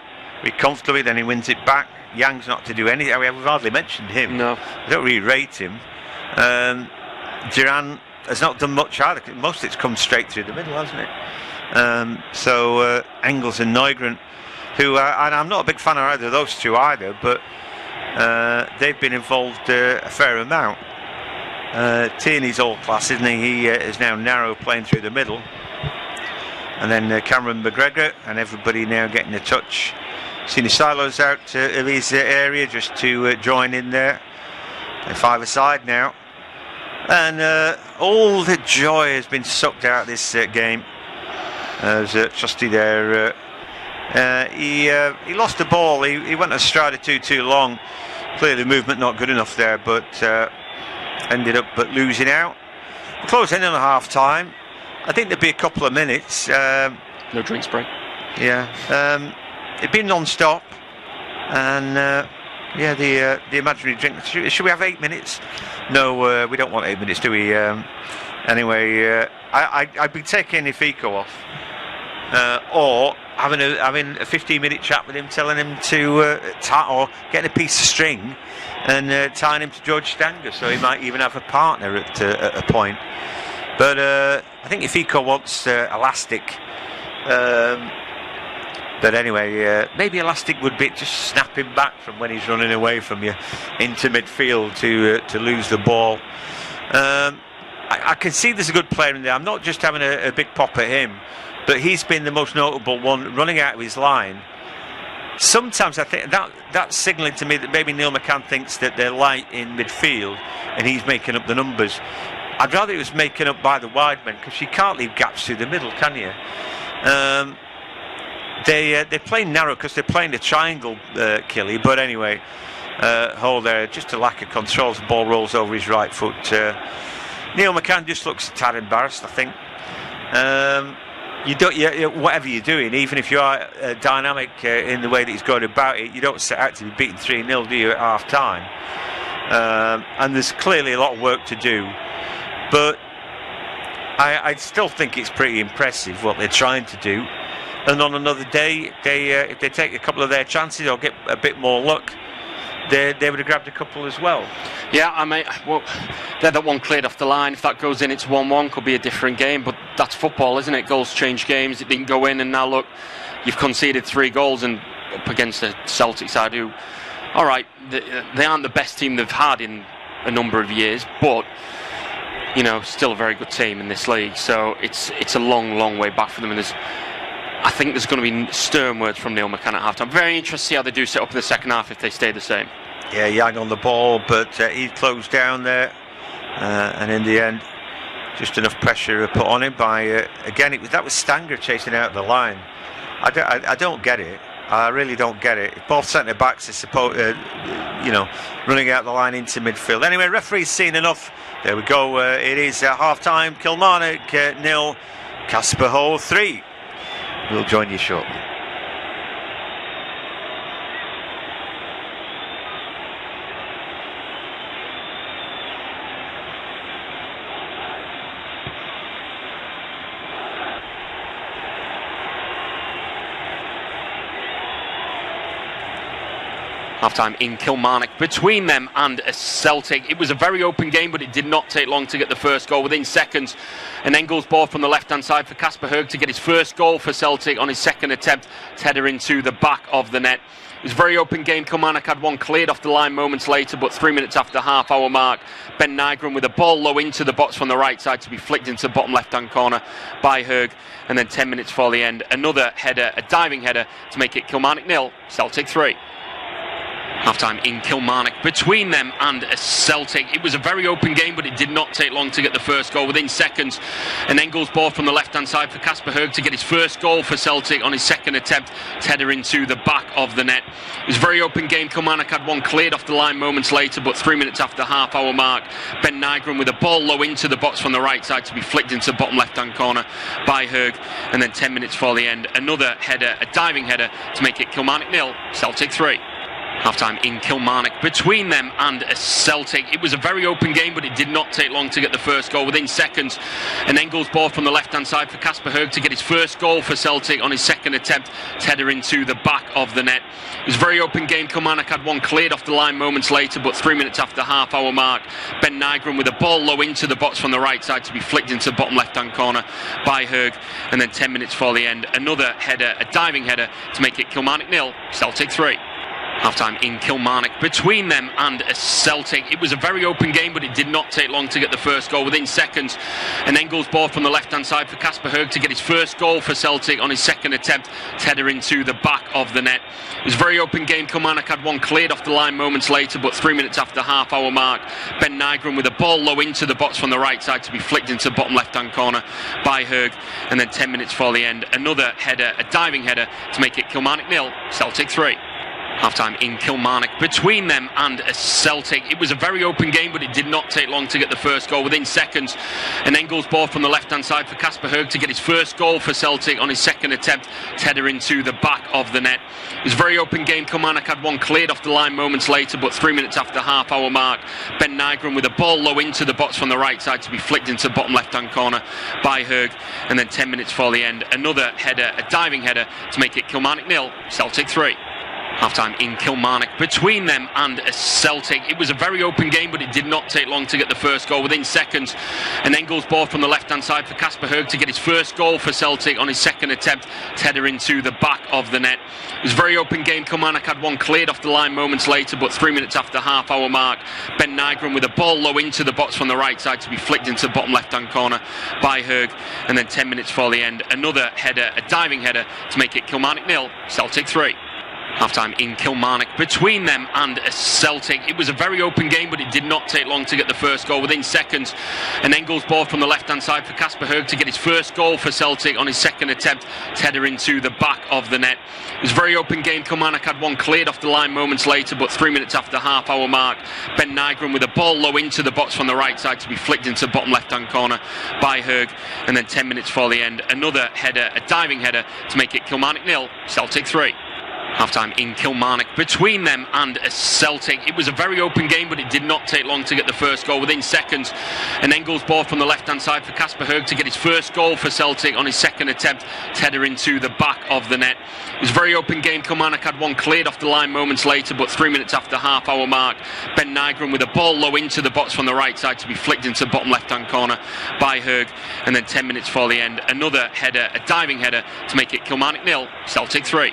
very comfortably, then he wins it back. Yang's not to do anything. We've hardly mentioned him. No, I don't really rate him. Duran has not done much either. Most of it's come straight through the middle, hasn't it? So Engels and Neugren, who and I'm not a big fan of either of those two either, but they've been involved a fair amount. Tierney's all class, isn't he? He is now narrow, playing through the middle, and then Cameron McGregor and everybody now getting a touch. Seen the silos out of his area just to join in there. They're 5-a-side now, and all the joy has been sucked out of this game. There's Trusty there. He lost the ball. He went astride of too long. Clearly, movement not good enough there, but ended up losing out. Close in on half time. I think there'd be a couple of minutes. No drinks break. Yeah. It'd been non-stop, and yeah, the imaginary drink. Should we have 8 minutes? No, we don't want 8 minutes, do we? Anyway, I'd be taking Ifiko off. or having a 15-minute chat with him, telling him to tie, or getting a piece of string and tying him to George Stanger, so he might even have a partner at a point. But I think if Iko wants elastic, but anyway, maybe elastic would be just snapping back from when he's running away from you into midfield to lose the ball. I can see there's a good player in there. I'm not just having a big pop at him, but he's been the most notable one, running out of his line. Sometimes I think that's signalling to me that maybe Neil McCann thinks that they're light in midfield and he's making up the numbers. I'd rather he was making up by the wide men, because you can't leave gaps through the middle, can you? They're playing narrow because they're playing the triangle, Killy. But anyway, Hall there, just a lack of control as the ball rolls over his right foot. Neil McCann just looks a tad embarrassed, I think. Whatever you're doing, even if you are dynamic in the way that he's going about it, you don't set out to be beaten 3-0, do you, at half time? And there's clearly a lot of work to do, but I still think it's pretty impressive what they're trying to do. And on another day, if they take a couple of their chances or get a bit more luck, they would have grabbed a couple as well. Yeah, I mean, well, that one cleared off the line. If that goes in, it's 1-1. Could be a different game, but that's football, isn't it? Goals change games. It didn't go in, and now look, you've conceded 3 goals and up against the Celtic side, who, all right, they aren't the best team they've had in a number of years, but you know, still a very good team in this league. So it's a long way back for them, and I think there's going to be stern words from Neil McCann at half-time. Very interested to see how they do set up in the second half if they stay the same. Yeah, Yang on the ball, but he closed down there, and in the end, just enough pressure put on him by again. That was Stanger chasing out the line. I don't get it. I really don't get it. Both centre backs are supposed, running out the line into midfield. Anyway, referee's seen enough. There we go. It is half-time. Kilmarnock 0, Casper Hole 3. We'll join you shortly. Half-time in Kilmarnock between them and Celtic. It was a very open game, but it did not take long to get the first goal. Within seconds, an Engels ball from the left-hand side for Casper Høeg to get his first goal for Celtic on his second attempt, to header into the back of the net. It was a very open game. Kilmarnock had one cleared off the line moments later, but 3 minutes after the half-hour mark, Ben Nygren with a ball low into the box from the right side to be flicked into the bottom left-hand corner by Høeg. And then 10 minutes before the end, another header, a diving header, to make it Kilmarnock 0, Celtic 3. Half-time in Kilmarnock between them and Celtic. It was a very open game, but it did not take long to get the first goal. Within seconds, an Engels ball from the left-hand side for Casper Høeg to get his first goal for Celtic on his second attempt, to header into the back of the net. It was a very open game. Kilmarnock had one cleared off the line moments later, but 3 minutes after the half-hour mark, Ben Nygren with a ball low into the box from the right side to be flicked into the bottom left-hand corner by Høeg. And then 10 minutes before the end, another header, a diving header, to make it Kilmarnock 0, Celtic 3. Half-time in Kilmarnock between them and Celtic. It was a very open game, but it did not take long to get the first goal. Within seconds, an Engels ball from the left-hand side for Casper Høeg to get his first goal for Celtic on his second attempt, to header into the back of the net. It was a very open game. Kilmarnock had one cleared off the line moments later, but 3 minutes after the half-hour mark, Ben Nygren with a ball low into the box from the right side to be flicked into the bottom left-hand corner by Høeg. And then 10 minutes before the end, another header, a diving header, to make it Kilmarnock 0, Celtic 3. Half-time in Kilmarnock between them and Celtic. It was a very open game, but it did not take long to get the first goal. Within seconds, an Engels ball from the left-hand side for Casper Høeg to get his first goal for Celtic on his second attempt, to header into the back of the net. It was a very open game. Kilmarnock had one cleared off the line moments later, but 3 minutes after the half-hour mark, Ben Nygren with a ball low into the box from the right side to be flicked into the bottom left-hand corner by Høeg. And then 10 minutes before the end, another header, a diving header, to make it Kilmarnock 0, Celtic 3. Half-time in Kilmarnock between them and Celtic. It was a very open game, but it did not take long to get the first goal within seconds. An Engels ball from the left-hand side for Casper Høeg to get his first goal for Celtic on his second attempt. Header into the back of the net. It was a very open game. Kilmarnock had one cleared off the line moments later, but 3 minutes after the half-hour mark, Ben Nygren with a ball low into the box from the right side to be flicked into the bottom left-hand corner by Høeg. And then 10 minutes for the end, another header, a diving header to make it Kilmarnock 0, Celtic 3. Half-time in Kilmarnock between them and Celtic. It was a very open game, but it did not take long to get the first goal within seconds. An Engels ball from the left-hand side for Casper Høeg to get his first goal for Celtic on his second attempt. Header into the back of the net. It was a very open game. Kilmarnock had one cleared off the line moments later, but 3 minutes after the half-hour mark, Ben Nygren with a ball low into the box from the right side to be flicked into the bottom left-hand corner by Høeg. And then 10 minutes for the end, another header, a diving header to make it Kilmarnock 0, Celtic 3. Half-time in Kilmarnock between them and Celtic. It was a very open game, but it did not take long to get the first goal within seconds. An Engels ball from the left-hand side for Casper Høeg to get his first goal for Celtic on his second attempt. Header into the back of the net. It was a very open game. Kilmarnock had one cleared off the line moments later, but 3 minutes after the half-hour mark, Ben Nygren with a ball low into the box from the right side to be flicked into the bottom left-hand corner by Høeg. And then 10 minutes for the end, another header, a diving header to make it Kilmarnock 0, Celtic 3. Half-time in Kilmarnock between them and Celtic. It was a very open game, but it did not take long to get the first goal within seconds. An Engels ball from the left-hand side for Casper Høeg to get his first goal for Celtic on his second attempt. Header into the back of the net. It was a very open game. Kilmarnock had one cleared off the line moments later, but 3 minutes after the half-hour mark, Ben Nygren with a ball low into the box from the right side to be flicked into the bottom left-hand corner by Høeg. And then 10 minutes for the end, another header, a diving header to make it Kilmarnock 0, Celtic 3.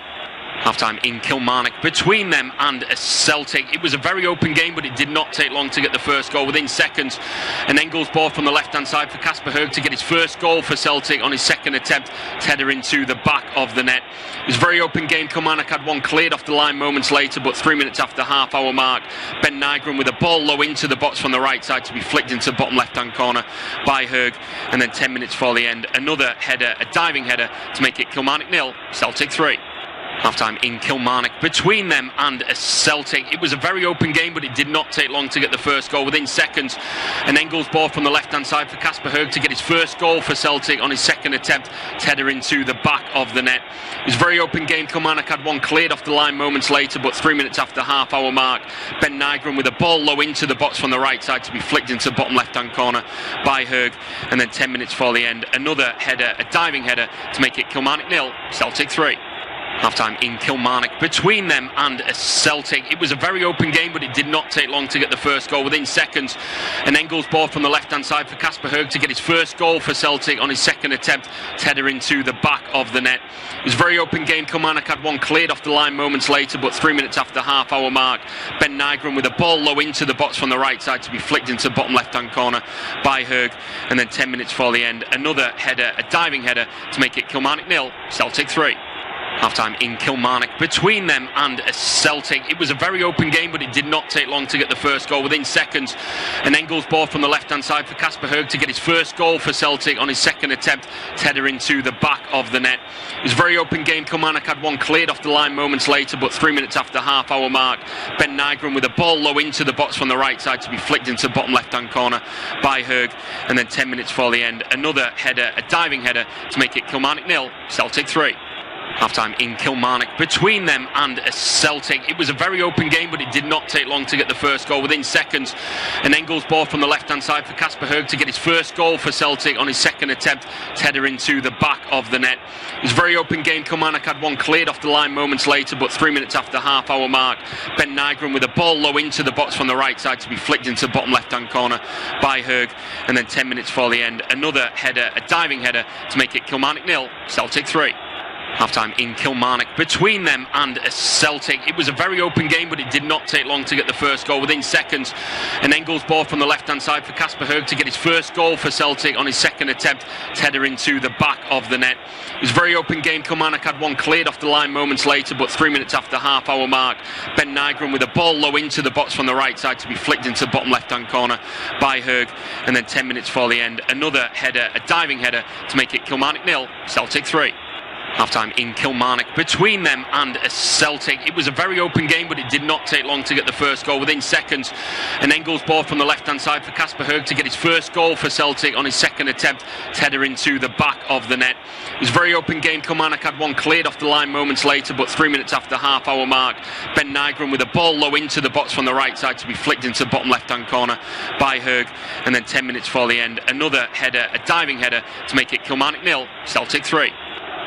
Half-time in Kilmarnock between them and Celtic. It was a very open game, but it did not take long to get the first goal within seconds. An Engels ball from the left-hand side for Casper Høeg to get his first goal for Celtic on his second attempt. Header into the back of the net. It was a very open game. Kilmarnock had one cleared off the line moments later, but 3 minutes after the half-hour mark, Ben Nygren with a ball low into the box from the right side to be flicked into the bottom left-hand corner by Høeg. And then 10 minutes for the end, another header, a diving header to make it Kilmarnock 0, Celtic 3. Half-time in Kilmarnock between them and Celtic. It was a very open game, but it did not take long to get the first goal within seconds. An Engels ball from the left-hand side for Casper Høeg to get his first goal for Celtic on his second attempt. Header into the back of the net. It was a very open game. Kilmarnock had one cleared off the line moments later, but 3 minutes after the half-hour mark, Ben Nygren with a ball low into the box from the right side to be flicked into the bottom left-hand corner by Høeg. And then 10 minutes for the end, another header, a diving header to make it Kilmarnock 0, Celtic 3. Half-time in Kilmarnock between them and Celtic. It was a very open game, but it did not take long to get the first goal within seconds. An Engels ball from the left-hand side for Casper Høeg to get his first goal for Celtic on his second attempt. Header into the back of the net. It was a very open game. Kilmarnock had one cleared off the line moments later, but 3 minutes after the half-hour mark, Ben Nygren with a ball low into the box from the right side to be flicked into the bottom left-hand corner by Høeg. And then 10 minutes for the end, another header, a diving header to make it Kilmarnock 0, Celtic 3. Half-time in Kilmarnock between them and Celtic. It was a very open game, but it did not take long to get the first goal within seconds. An Engels ball from the left-hand side for Casper Høeg to get his first goal for Celtic on his second attempt. Header into the back of the net. It was a very open game. Kilmarnock had one cleared off the line moments later, but 3 minutes after the half-hour mark, Ben Nygren with a ball low into the box from the right side to be flicked into the bottom left-hand corner by Høeg. And then 10 minutes for the end, another header, a diving header to make it Kilmarnock 0, Celtic 3. Half-time in Kilmarnock between them and Celtic. It was a very open game, but it did not take long to get the first goal within seconds. An Engels ball from the left-hand side for Casper Høeg to get his first goal for Celtic on his second attempt. Header into the back of the net. It was a very open game. Kilmarnock had one cleared off the line moments later, but 3 minutes after the half-hour mark, Ben Nygren with a ball low into the box from the right side to be flicked into the bottom left-hand corner by Høeg. And then 10 minutes for the end, another header, a diving header to make it Kilmarnock 0, Celtic 3. Half-time in Kilmarnock between them and Celtic. It was a very open game, but it did not take long to get the first goal within seconds. An Engels ball from the left-hand side for Casper Høeg to get his first goal for Celtic on his second attempt. Header into the back of the net. It was a very open game. Kilmarnock had one cleared off the line moments later, but 3 minutes after the half-hour mark, Ben Nygren with a ball low into the box from the right side to be flicked into the bottom left-hand corner by Høeg. And then 10 minutes for the end, another header, a diving header to make it Kilmarnock 0, Celtic 3. Half-time in Kilmarnock between them and Celtic. It was a very open game, but it did not take long to get the first goal within seconds. An Engels ball from the left-hand side for Casper Høeg to get his first goal for Celtic on his second attempt. Header into the back of the net. It was a very open game. Kilmarnock had one cleared off the line moments later, but 3 minutes after the half-hour mark, Ben Nygren with a ball low into the box from the right side to be flicked into the bottom left-hand corner by Høeg. And then 10 minutes before the end, another header, a diving header to make it Kilmarnock 0, Celtic 3.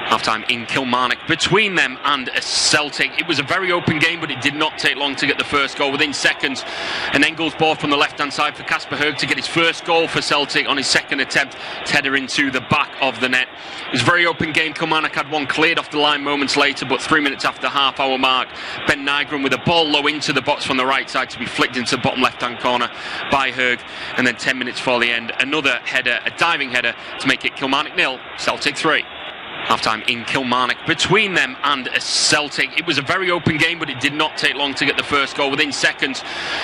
Half-time in Kilmarnock between them and Celtic. It was a very open game, but it did not take long to get the first goal within seconds. An Engels ball from the left-hand side for Casper Høeg to get his first goal for Celtic on his second attempt. Header into the back of the net. It was a very open game. Kilmarnock had one cleared off the line moments later, but 3 minutes after the half-hour mark, Ben Nygren with a ball low into the box from the right side to be flicked into the bottom left-hand corner by Høeg. And then 10 minutes before the end, another header, a diving header to make it Kilmarnock 0, Celtic 3. Half-time in Kilmarnock between them and Celtic. It was a very open game, but it did not take long to get the first goal within seconds.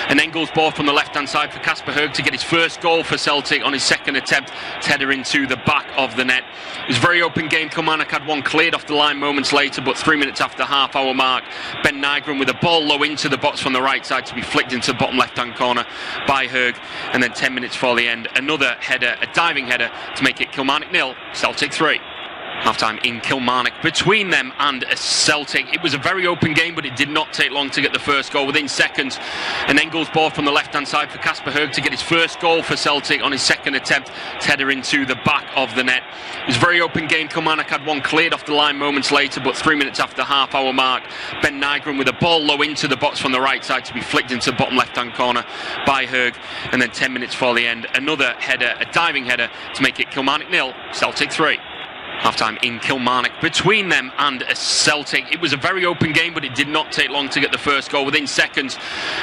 An Engels ball from the left-hand side for Casper Høeg to get his first goal for Celtic on his second attempt. Header into the back of the net. It was a very open game. Kilmarnock had one cleared off the line moments later, but 3 minutes after the half-hour mark, Ben Nygren with a ball low into the box from the right side to be flicked into the bottom left-hand corner by Høeg. And then 10 minutes before the end, another header, a diving header to make it Kilmarnock 0, Celtic 3. Half-time in Kilmarnock between them and Celtic. It was a very open game, but it did not take long to get the first goal within seconds. An Engels ball from the left-hand side for Casper Høeg to get his first goal for Celtic on his second attempt. Header into the back of the net. It was a very open game. Kilmarnock had one cleared off the line moments later, but 3 minutes after the half-hour mark, Ben Nygren with a ball low into the box from the right side to be flicked into the bottom left-hand corner by Høeg. And then 10 minutes before the end, another header, a diving header to make it Kilmarnock 0, Celtic 3. Half-time in Kilmarnock between them and Celtic. It was a very open game, but it did not take long to get the first goal within seconds.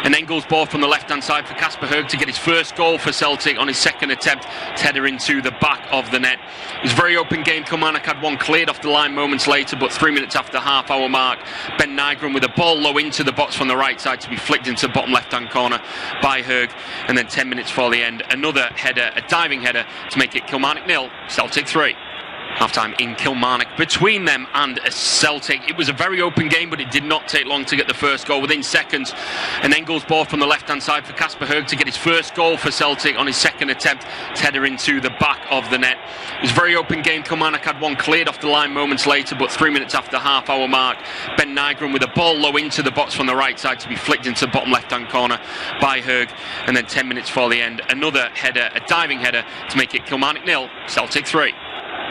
An Engels ball from the left-hand side for Casper Høeg to get his first goal for Celtic on his second attempt. Header into the back of the net. It was a very open game. Kilmarnock had one cleared off the line moments later, but 3 minutes after the half-hour mark, Ben Nygren with a ball low into the box from the right side to be flicked into the bottom left-hand corner by Høeg. And then 10 minutes before the end, another header, a diving header to make it Kilmarnock 0, Celtic 3. Half-time in Kilmarnock between them and Celtic. It was a very open game, but it did not take long to get the first goal within seconds. An Engels ball from the left-hand side for Casper Høeg to get his first goal for Celtic on his second attempt. Header into the back of the net. It was a very open game. Kilmarnock had one cleared off the line moments later, but 3 minutes after the half-hour mark, Ben Nygren with a ball low into the box from the right side to be flicked into the bottom left-hand corner by Høeg. And then 10 minutes before the end, another header, a diving header to make it Kilmarnock 0, Celtic 3.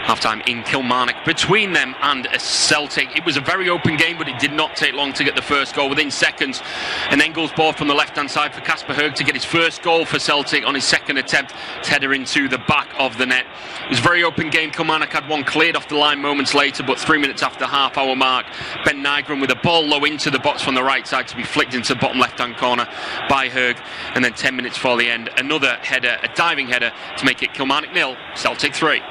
Half-time in Kilmarnock between them and Celtic. It was a very open game, but it did not take long to get the first goal within seconds. An Engels ball from the left-hand side for Casper Høeg to get his first goal for Celtic on his second attempt. Header into the back of the net. It was a very open game. Kilmarnock had one cleared off the line moments later, but 3 minutes after the half-hour mark, Ben Nygren with a ball low into the box from the right side to be flicked into the bottom left-hand corner by Høeg. And then 10 minutes before the end, another header, a diving header to make it Kilmarnock 0, Celtic 3.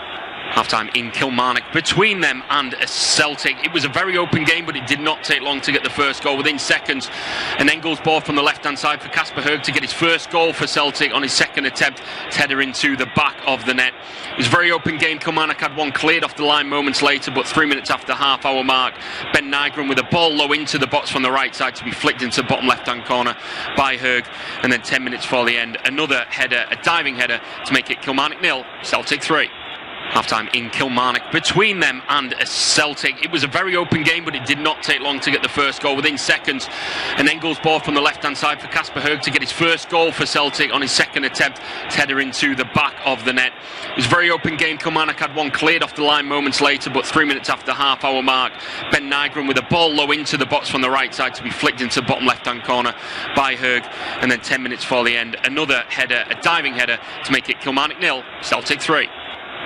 Half-time in Kilmarnock between them and Celtic. It was a very open game, but it did not take long to get the first goal within seconds. An Engels ball from the left-hand side for Casper Høeg to get his first goal for Celtic on his second attempt. Header into the back of the net. It was a very open game. Kilmarnock had one cleared off the line moments later, but 3 minutes after the half-hour mark, Ben Nygren with a ball low into the box from the right side to be flicked into the bottom left-hand corner by Høeg. And then 10 minutes before the end, another header, a diving header to make it Kilmarnock 0, Celtic 3. Half-time in Kilmarnock between them and Celtic. It was a very open game, but it did not take long to get the first goal within seconds. An Engels ball from the left-hand side for Casper Høeg to get his first goal for Celtic on his second attempt. Header into the back of the net. It was a very open game. Kilmarnock had one cleared off the line moments later, but 3 minutes after the half-hour mark, Ben Nygren with a ball low into the box from the right side to be flicked into the bottom left-hand corner by Høeg. And then 10 minutes before the end, another header, a diving header to make it Kilmarnock 0, Celtic 3.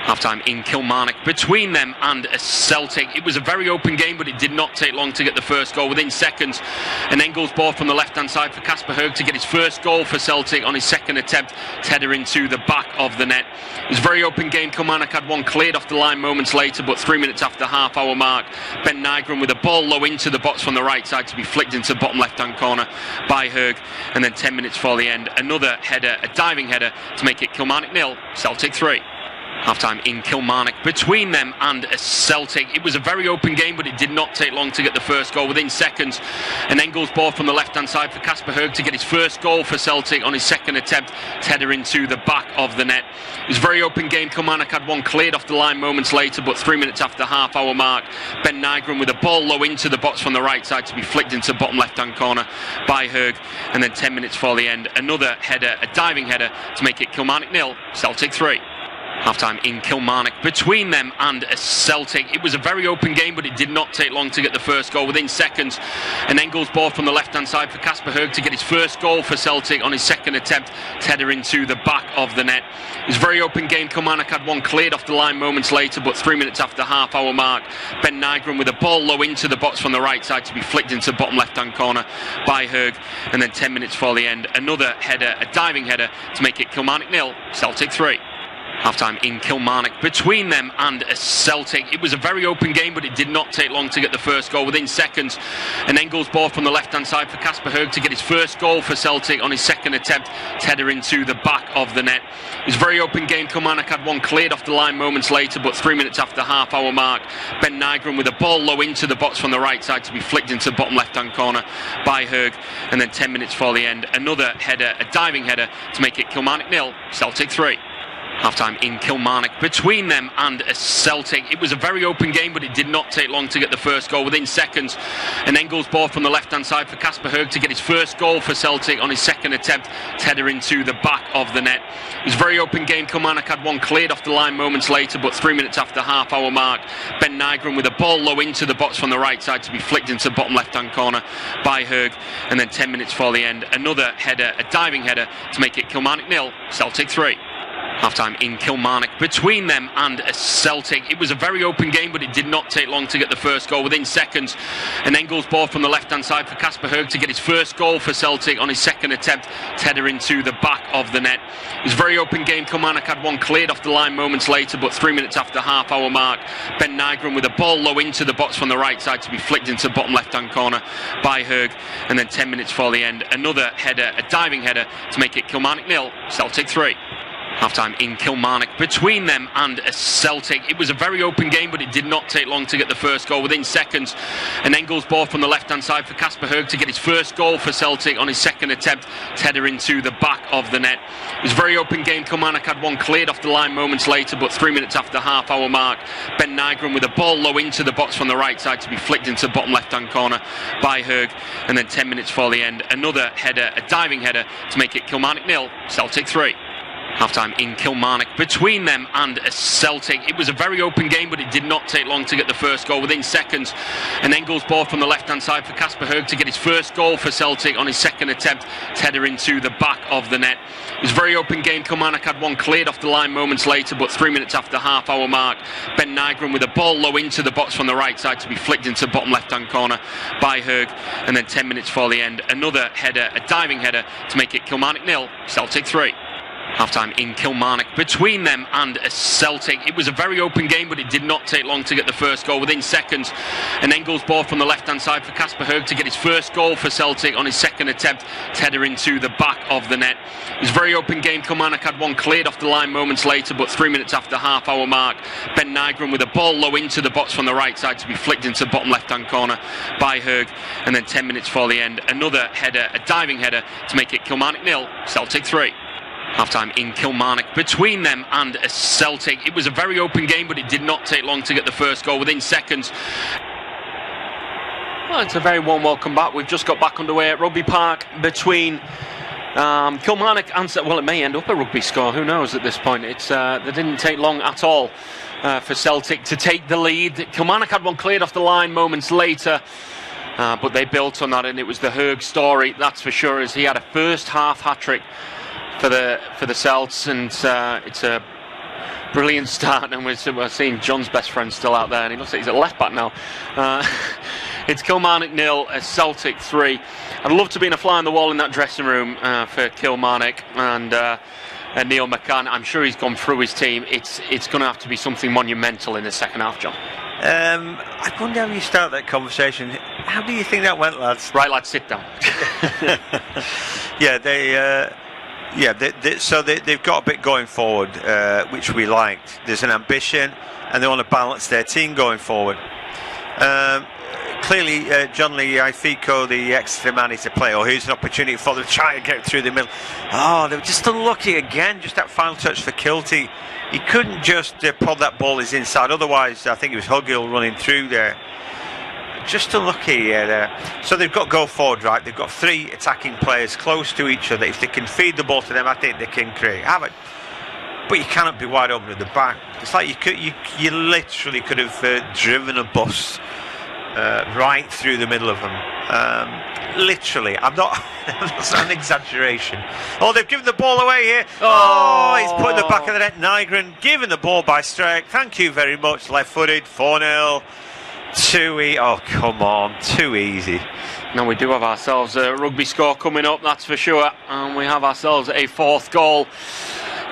Half-time in Kilmarnock between them and Celtic. It was a very open game, but it did not take long to get the first goal within seconds. An Engels ball from the left-hand side for Casper Høeg to get his first goal for Celtic on his second attempt. Header into the back of the net. It was a very open game. Kilmarnock had one cleared off the line moments later, but 3 minutes after the half-hour mark, Ben Nygren with a ball low into the box from the right side to be flicked into the bottom left-hand corner by Høeg. And then 10 minutes before the end, another header, a diving header to make it Kilmarnock 0, Celtic 3. Half-time in Kilmarnock between them and Celtic. It was a very open game, but it did not take long to get the first goal within seconds. An Engels ball from the left-hand side for Kasper Høeg to get his first goal for Celtic on his second attempt. Header into the back of the net. It was a very open game. Kilmarnock had one cleared off the line moments later, but 3 minutes after half-hour mark, Ben Nygren with a ball low into the box from the right side to be flicked into bottom left-hand corner by Høeg. And then 10 minutes for the end, another header, a diving header to make it Kilmarnock 0, Celtic 3. Half-time in Kilmarnock between them and Celtic. It was a very open game, but it did not take long to get the first goal within seconds. An Engels ball from the left-hand side for Kasper Høeg to get his first goal for Celtic on his second attempt. Header into the back of the net. It was a very open game. Kilmarnock had one cleared off the line moments later, but 3 minutes after half-hour mark, Ben Nygren with a ball low into the box from the right side to be flicked into bottom left-hand corner by Høeg. And then 10 minutes for the end, another header, a diving header to make it Kilmarnock 0, Celtic 3. Half-time in Kilmarnock between them and Celtic. It was a very open game, but it did not take long to get the first goal within seconds. An Engels ball from the left-hand side for Kasper Høeg to get his first goal for Celtic on his second attempt. Header into the back of the net. It was a very open game. Kilmarnock had one cleared off the line moments later, but 3 minutes after half-hour mark, Ben Nygren with a ball low into the box from the right side to be flicked into bottom left-hand corner by Høeg. And then 10 minutes for the end, another header, a diving header to make it Kilmarnock 0, Celtic 3. Half-time in Kilmarnock between them and Celtic. It was a very open game, but it did not take long to get the first goal within seconds. An Engels ball from the left-hand side for Kasper Høeg to get his first goal for Celtic on his second attempt. Header into the back of the net. It was a very open game. Kilmarnock had one cleared off the line moments later, but 3 minutes after half-hour mark, Ben Nygren with a ball low into the box from the right side to be flicked into bottom left-hand corner by Høeg. And then 10 minutes for the end, another header, a diving header to make it Kilmarnock 0, Celtic 3. Half-time in Kilmarnock between them and Celtic. It was a very open game, but it did not take long to get the first goal within seconds. An Engels ball from the left-hand side for Kasper Høeg to get his first goal for Celtic on his second attempt. Header into the back of the net. It was a very open game. Kilmarnock had one cleared off the line moments later, but 3 minutes after half-hour mark, Ben Nygren with a ball low into the box from the right side to be flicked into bottom left-hand corner by Høeg. And then 10 minutes for the end, another header, a diving header to make it Kilmarnock 0, Celtic 3. Half-time in Kilmarnock between them and Celtic. It was a very open game, but it did not take long to get the first goal within seconds. An Engels ball from the left-hand side for Kasper Høeg to get his first goal for Celtic on his second attempt. Header into the back of the net. It was a very open game. Kilmarnock had one cleared off the line moments later, but 3 minutes after half-hour mark, Ben Nygren with a ball low into the box from the right side to be flicked into bottom left-hand corner by Høeg. And then 10 minutes for the end, another header, a diving header to make it Kilmarnock 0, Celtic 3. Half-time in Kilmarnock between them and Celtic. It was a very open game, but it did not take long to get the first goal within seconds. An Engels ball from the left-hand side for Kasper Høeg to get his first goal for Celtic on his second attempt. Header into the back of the net. It was a very open game. Kilmarnock had one cleared off the line moments later, but 3 minutes after half-hour mark, Ben Nygren with a ball low into the box from the right side to be flicked into bottom left-hand corner by Høeg. And then 10 minutes for the end, another header, a diving header to make it Kilmarnock 0, Celtic 3. Half-time in Kilmarnock between them and Celtic. It was a very open game, but it did not take long to get the first goal within seconds. An Engels ball from the left-hand side for Kasper Høeg to get his first goal for Celtic on his second attempt. Header into the back of the net. It was a very open game. Kilmarnock had one cleared off the line moments later, but 3 minutes after half-hour mark, Ben Nygren with a ball low into the box from the right side to be flicked into bottom left-hand corner by Høeg. And then 10 minutes for the end, another header, a diving header to make it Kilmarnock 0, Celtic 3. Half-time in Kilmarnock between them and Celtic. It was a very open game, but it did not take long to get the first goal within seconds. Well, it's a very warm welcome back. We've just got back underway at Rugby Park between Kilmarnock and... Well, it may end up a rugby score. Who knows at this point? They didn't take long at all for Celtic to take the lead. Kilmarnock had one cleared off the line moments later. But they built on that, and it was the Høeg story, that's for sure, as he had a first-half hat-trick for the Celts, and it's a brilliant start. And we're seeing John's best friend still out there, and he looks like he's at left back now. It's Kilmarnock 0, Celtic 3. I'd love to be in a fly on the wall in that dressing room for Kilmarnock and Neil McCann. I'm sure he's gone through his team. It's going to have to be something monumental in the second half, John. I wonder how you start that conversation. How do you think that went, lads? Right, lads, sit down. Yeah, they Yeah, they've got a bit going forward, which we liked. There's an ambition, and they want to balance their team going forward. Clearly, John Lee Ifico, the extra man, is to play. Oh, here's an opportunity for them to try and get through the middle. Oh, they were just unlucky again. Just that final touch for Kilty. He couldn't just pull that ball his inside. Otherwise, I think it was Huggill running through there. Just unlucky there. So they've got to go forward, right? They've got 3 attacking players close to each other. If they can feed the ball to them, I think they can create havoc. But you cannot be wide open at the back. It's like you literally could have driven a bus right through the middle of them. Literally, that's not an exaggeration. Oh, they've given the ball away here. Oh, he's put in the back of the net. Nygren given the ball by Strike. Thank you very much. Left-footed, 4-0. Too easy. Oh, come on, too easy. Now we do have ourselves a rugby score coming up, that's for sure. And we have ourselves a 4th goal.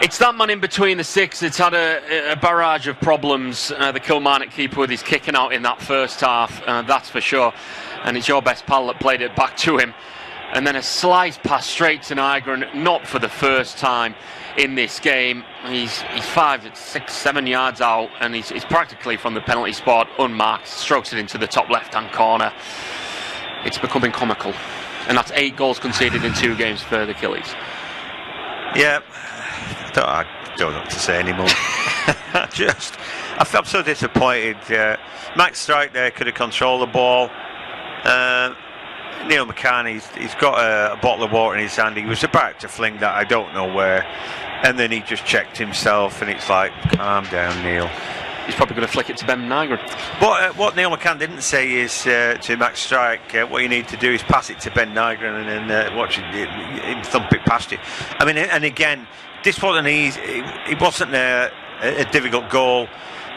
It's that man in between the 6. It's had a barrage of problems. The Kilmarnock keeper with his kicking out in that first half, that's for sure. And it's your best pal that played it back to him. And then a slice pass straight to Nygren, not for the first time in this game. He's 5, 6, 7 yards out, and he's practically from the penalty spot, unmarked, strokes it into the top left-hand corner. It's becoming comical. And that's 8 goals conceded in 2 games for the Killies. Yeah. I don't know what to say anymore. I felt so disappointed. Max Strike there could have controlled the ball. Neil McCann, he's got a bottle of water in his hand. He was about to fling that, I don't know where, and then he just checked himself, and it's like, calm down, Neil. He's probably going to flick it to Ben Nygren. What Neil McCann didn't say is to Max Strike, what you need to do is pass it to Ben Nygren and then watch him thump it past you. I mean, and again, this wasn't easy. It wasn't a difficult goal.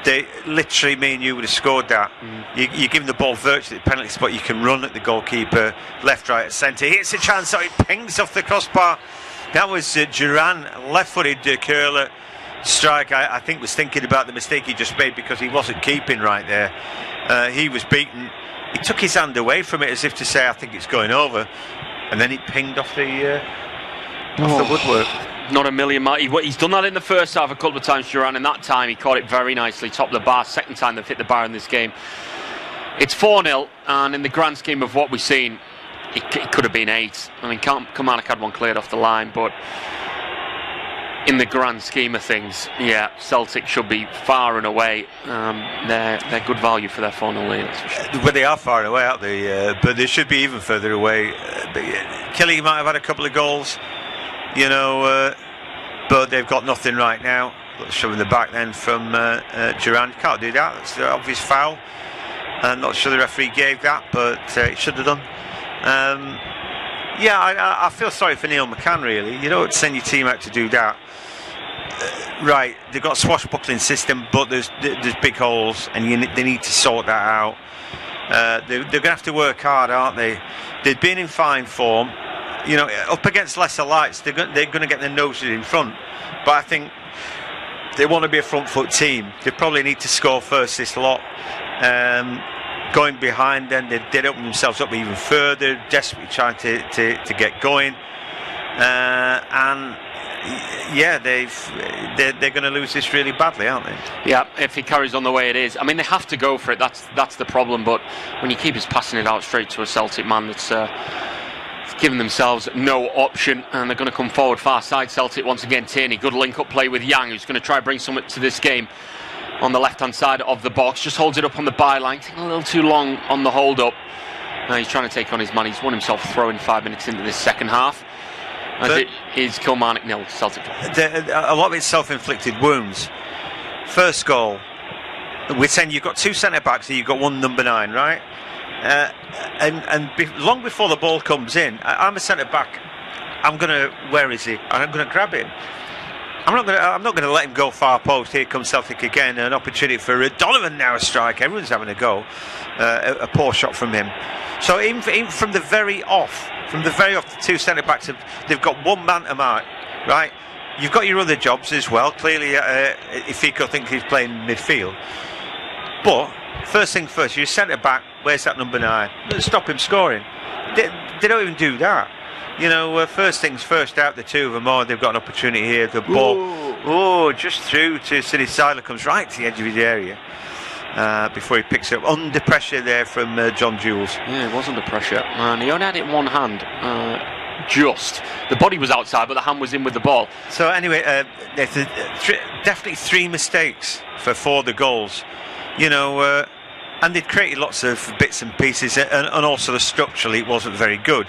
They literally, me and you would have scored that. You give him the ball virtually at the penalty spot. You can run at the goalkeeper, left, right, centre. It's a chance, so it pings off the crossbar. That was Duran, left-footed curler. Strike, I think, was thinking about the mistake he just made because he wasn't keeping right there. He was beaten. He took his hand away from it as if to say, I think it's going over, and then it pinged off the woodwork. Not a million miles. He's done that in the first half a couple of times, Duran, and that time he caught it very nicely, top of the bar. Second time they've hit the bar in this game. It's 4-0, and in the grand scheme of what we've seen, it could have been 8. I mean, Kilmarnock had one cleared off the line, but in the grand scheme of things, yeah, Celtic should be far and away. They're good value for their 4-0 lead, that's for sure. Well, they are far away, aren't they? But they should be even further away. Kelly might have had a couple of goals, you know, but they've got nothing right now. Showing the back then from Duran. Can't do that. That's an obvious foul. I'm not sure the referee gave that, but it should have done. Yeah, I feel sorry for Neil McCann, really. You don't send your team out to do that. Right, they've got a swashbuckling system, but there's big holes, and they need to sort that out. They're going to have to work hard, aren't they? They've been in fine form. You know, up against lesser lights, they're going to get their noses in front. But I think they want to be a front foot team. They probably need to score first this lot. Going behind, then they'd open themselves up even further, desperately trying to get going. And yeah, they're going to lose this really badly, aren't they? Yeah, if it carries on the way it is. I mean, they have to go for it. That's the problem. But when you keep us passing it out straight to a Celtic man that's giving themselves no option, and they're going to come forward far side Celtic once again. Tierney, good link-up play with Yang, who's going to try and bring something to this game on the left-hand side of the box. Just holds it up on the byline, taking a little too long on the hold-up. He's trying to take on his man. He's won himself a throw in 5 minutes into this second half. As it is Kilmarnock 0, Celtic. A lot of it's self-inflicted wounds. First goal, we're saying you've got 2 centre-backs and you've got 1 number 9, right? Long before the ball comes in, I'm a centre-back. Where is he? And I'm going to grab him. I'm not going to let him go far post. Here comes Celtic again, an opportunity for Donovan now, a strike. Everyone's having a go. A poor shot from him. So even from the very off, the 2 centre backs they've got 1 man to mark, right? You've got your other jobs as well. Clearly, Ifico thinks he's playing midfield. But first thing first, you're centre back. Where's that number 9? Stop him scoring. They don't even do that. first things first out the two of them. They've got an opportunity here. The ball, just through to City Siler, comes right to the edge of his area before he picks it up. Under pressure there from John Jules. Yeah, he was under pressure, and he only had it in one hand. The body was outside, but the hand was in with the ball. So anyway, definitely 3 mistakes for 4 of the goals. And they'd created lots of bits and pieces, and also structurally it wasn't very good.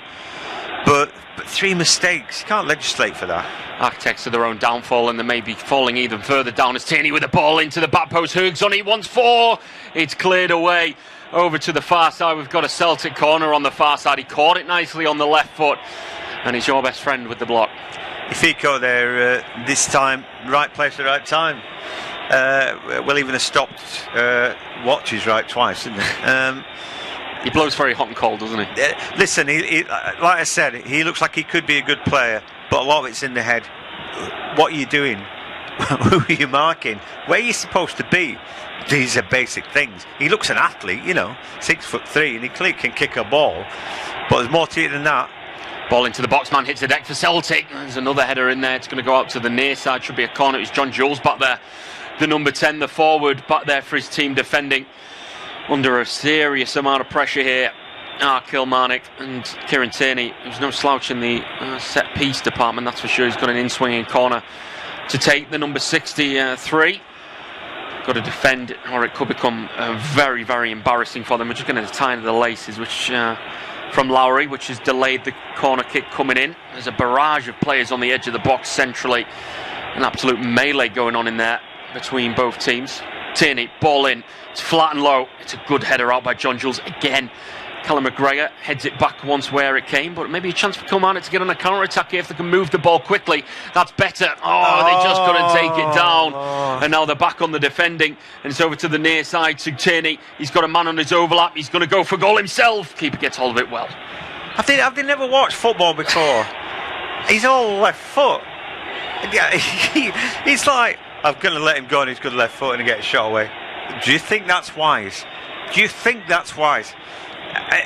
But 3 mistakes, you can't legislate for that. Architects of their own downfall, and they may be falling even further down as Tierney with the ball into the back post. Hughes on it, wants 4. It's cleared away over to the far side. We've got a Celtic corner on the far side. He caught it nicely on the left foot, and he's your best friend with the block. Ifiko there this time, right place at the right time. Well, even have stopped watches right twice, didn't he? He blows very hot and cold, doesn't he? Listen, he, like I said, he looks like he could be a good player, but a lot of it's in the head. What are you doing? Who are you marking? Where are you supposed to be? These are basic things. He looks an athlete, 6'3", and he clearly can kick a ball, but there's more to it than that. Ball into the box, man hits the deck for Celtic. There's another header in there. It's going to go out to the near side. Should be a corner. It's John Jules back there. The number 10, the forward, back there for his team defending. Under a serious amount of pressure here. Kilmarnock and Kieran Tierney. There's no slouch in the set piece department, that's for sure. He's got an in-swinging corner to take the number 63. Got to defend, or it could become very, very embarrassing for them. We're just going to tie into the laces, which from Lowry, which has delayed the corner kick coming in. There's a barrage of players on the edge of the box centrally. An absolute melee going on in there between both teams. Tierney, ball in. It's flat and low. It's a good header out by John Jules again. Callum McGregor heads it back once where it came, but maybe a chance for Kilmarnock to get on a counter-attack here if they can move the ball quickly. That's better. They just couldn't take it down. And now they're back on the defending, and it's over to the near side to Tierney. He's got a man on his overlap. He's going to go for goal himself. Keeper gets hold of it well. Have they never watched football before? He's all left foot. Yeah, he's like, I'm going to let him go on his good left foot and get a shot away. Do you think that's wise?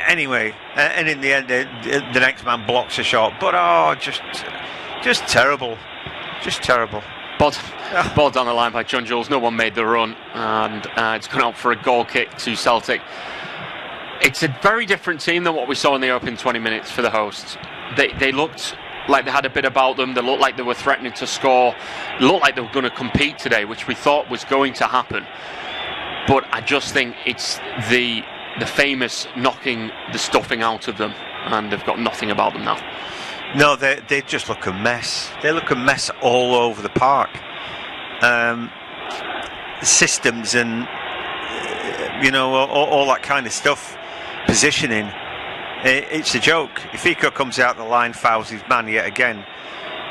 Anyway, and in the end, the next man blocks a shot. But just terrible, Ball down the line by John Jules. No one made the run, and it's gone out for a goal kick to Celtic. It's a very different team than what we saw in the opening 20 minutes for the hosts. They looked like they had a bit about them. They looked like they were threatening to score. It looked like they were going to compete today, which we thought was going to happen. But I just think it's the famous knocking the stuffing out of them, and they've got nothing about them now. No, they just look a mess. They look a mess all over the park. Systems and all that kind of stuff. Positioning, it's a joke. If Ifiko comes out the line, fouls his man yet again.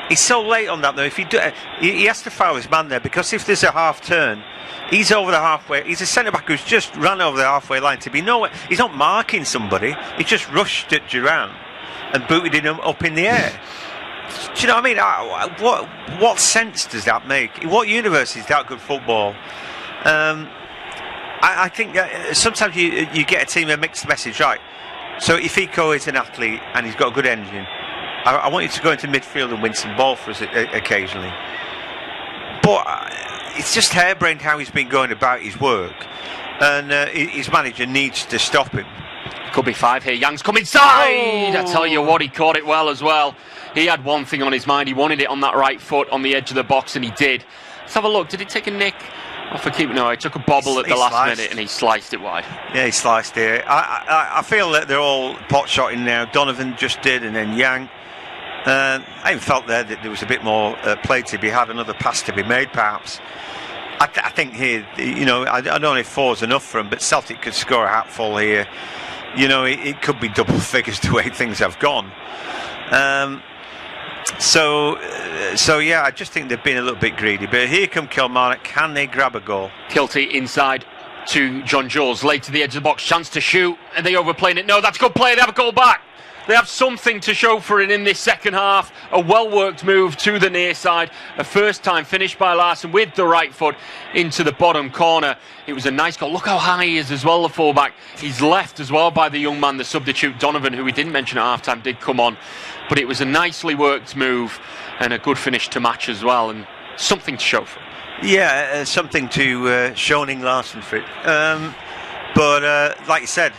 He's so late on that though. If he has to foul his man there, because if there's a half turn, he's over the halfway. He's a centre back who's just run over the halfway line to be nowhere. He's not marking somebody. He just rushed at Duran and booted him up in the air. Do you know what I mean? What sense does that make? In what universe is that good football? I think sometimes you get a team a mixed message, right? So if Ifiko is an athlete and he's got a good engine, I want you to go into midfield and win some ball for us occasionally. But it's just harebrained how he's been going about his work, and his manager needs to stop him. Could be 5 here. Young's come inside. I tell you what, he caught it well as well. He had one thing on his mind. He wanted it on that right foot on the edge of the box, and he did. Let's have a look. Did he take a nick off a keeper? No, he took a bobble at the last minute and he sliced it wide. Yeah, he sliced it. I feel that they're all pot shotting now. Donovan just did, and then Yang. I even felt there that there was a bit more play to be had, another pass to be made perhaps. I think here, I don't know if 4's enough for him, but Celtic could score a hatful here. It could be double figures the way things have gone. So yeah, I just think they've been a little bit greedy. But here come Kilmarnock. Can they grab a goal? Kilty inside to John Jules, late to the edge of the box, chance to shoot, and they overplaying it. No, that's good play. They have a goal back. they have something to show for it in this second half. A well-worked move to the near side, a first-time finish by Larsson with the right foot into the bottom corner. It was a nice goal. Look how high he is as well, the fullback. He's left as well by the young man, the substitute Donovan, who we didn't mention at half-time, did come on. But it was a nicely worked move and a good finish to match as well, and something to show for it. Yeah, something to Schoening Larsson for it. But like you said,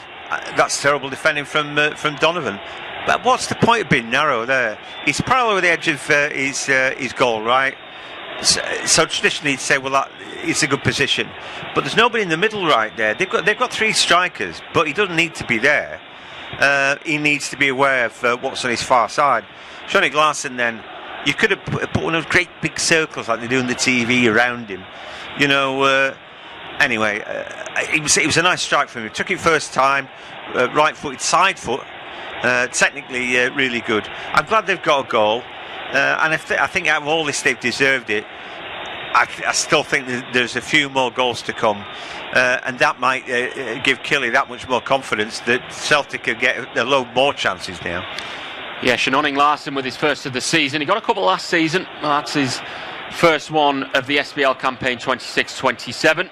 that's terrible defending from Donovan. But what's the point of being narrow there? He's parallel with the edge of his goal, right? So traditionally you'd say, well, that it's a good position. But there's nobody in the middle right there. They've got three strikers, but he doesn't need to be there. He needs to be aware of what's on his far side. Schoening Larsson, then, you could have put one of those great big circles like they do on the TV around him. You know, anyway, it was a nice strike from him. He took it first time, right-footed, side foot. Technically really good. I'm glad they've got a goal. And I think out of all this they've deserved it. I still think there's a few more goals to come. And that might give Killy that much more confidence that Celtic could get a load more chances now. Yeah, Schoening Larsson with his first of the season. He got a couple last season. Well, that's his first one of the SBL campaign 26-27.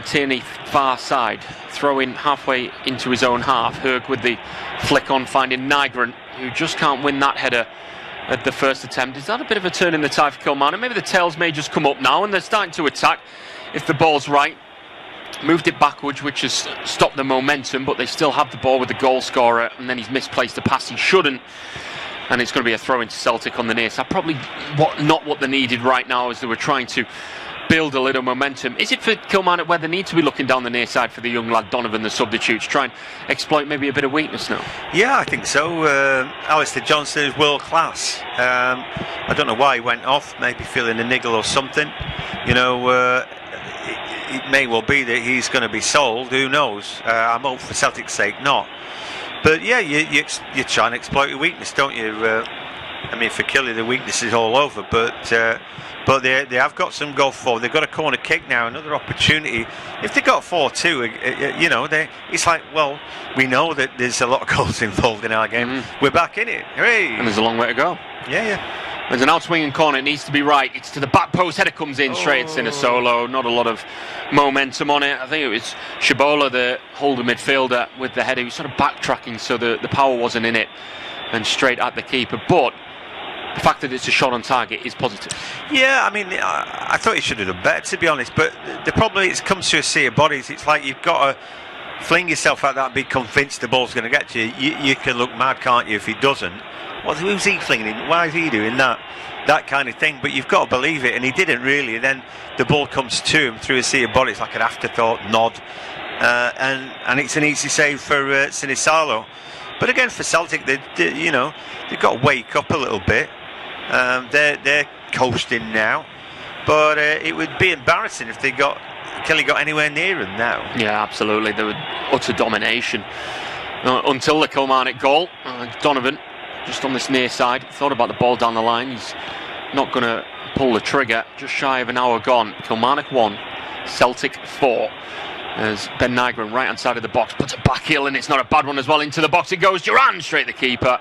Tierney far side, throwing halfway into his own half. Herg with the flick on, finding Nygren, who just can't win that header at the first attempt. Is that a bit of a turn in the tide for Kilmarnock? Maybe the tails may just come up now and they're starting to attack if the ball's right. Moved it backwards, which has stopped the momentum, but they still have the ball with the goal scorer, and then he's misplaced a pass he shouldn't, and it's going to be a throw into Celtic on the near side. Probably not what they needed right now, as they were trying to build a little momentum. Is it for Kilmarnock where they need to be looking down the near side for the young lad Donovan, the substitute, to try and exploit maybe a bit of weakness now? Yeah, I think so. Alistair Johnston is world class. I don't know why he went off, maybe feeling a niggle or something. You know, it may well be that he's going to be sold, who knows. I'm hoping for Celtic's sake not. But yeah, you try and exploit your weakness, don't you? I mean, for Killy the weakness is all over, but they have got some goal forward. They've got a corner kick now, another opportunity. If they got 4-2, you know, it's like, well, we know that there's a lot of goals involved in our game. We're back in it. Hooray! And there's a long way to go. Yeah. There's an out-swinging corner, it needs to be right. It's to the back post, header comes in straight, it's in a solo. Not a lot of momentum on it. I think it was Shabola, the holder midfielder, with the header. He was sort of backtracking, so the power wasn't in it, and straight at the keeper. But the fact that it's a shot on target is positive. Yeah, I mean, I thought he should have done better, to be honest. But the problem is, it comes to a sea of bodies. It's like you've got to fling yourself at that and be convinced the ball's going to get to you. You can look mad, can't you, if he doesn't? Well, who's he flinging him? Why is he doing that kind of thing? But you've got to believe it, and he didn't really. And then the ball comes to him through a sea of bodies, like an afterthought nod, and it's an easy save for Sinisalo. But again, for Celtic, they've got to wake up a little bit. They're coasting now, but it would be embarrassing if Kelly got anywhere near him now. Yeah, absolutely. There was utter domination until the Kilmarnock goal. Donovan, just on this near side, thought about the ball down the line. He's not going to pull the trigger. Just shy of an hour gone. Kilmarnock 1, Celtic 4. As Ben Nygren, right hand side of the box, puts a back heel, and it's not a bad one as well. Into the box it goes. Duran straight the keeper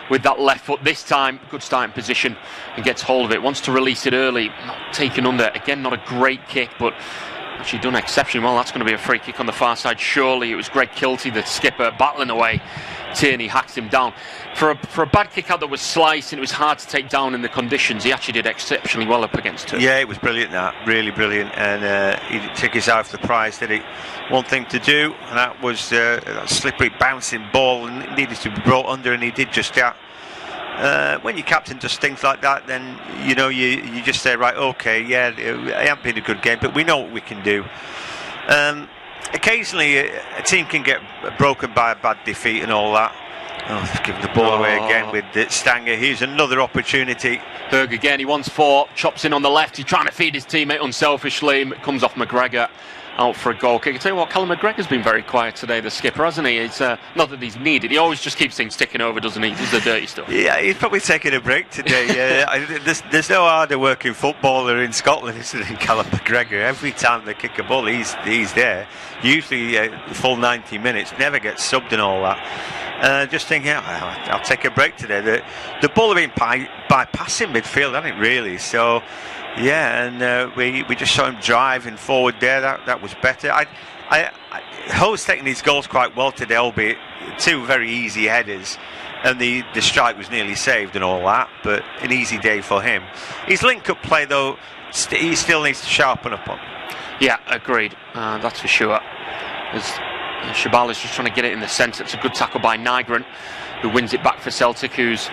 with that left foot this time. Good starting position and gets hold of it. Wants to release it early, not taken under. Again, not a great kick, but actually done exceptionally well. That's going to be a free kick on the far side. Surely it was Greg Kilty, the skipper, battling away. Tierney hacks him down. For a bad kick out that was sliced and it was hard to take down in the conditions, he actually did exceptionally well up against it. Yeah, it was brilliant, that. Really brilliant. And he took his eye off the prize, did he? One thing to do, and that was that slippery bouncing ball, and it needed to be brought under, and he did just that. When your captain does things like that, then you know you just say, right, okay, yeah, it hasn't been a good game, but we know what we can do. Occasionally a team can get broken by a bad defeat and all that. Oh, they've given the ball away again with Stanger. Here's another opportunity. Berg again, he wants 4, chops in on the left, he's trying to feed his teammate unselfishly, comes off McGregor, out for a goal kick. I tell you what, Callum McGregor's been very quiet today, the skipper, hasn't he? It's not that he's needed, he always just keeps things ticking over, doesn't he? Does the dirty stuff. Yeah, he's probably taking a break today. There's no harder working footballer in Scotland than Callum McGregor. Every time they kick a ball, he's there. Usually full 90 minutes, never gets subbed and all that. Just thinking, I'll take a break today. The ball had been bypassing midfield, hasn't it, really? So, yeah, and we just saw him driving forward there. That was better. Hull's taking these goals quite well today, albeit 2 very easy headers, and the strike was nearly saved and all that, but an easy day for him. His link-up play, though, he still needs to sharpen up on. Yeah, agreed. That's for sure. As Shabala's just trying to get it in the centre. It's a good tackle by Nygren, who wins it back for Celtic, whose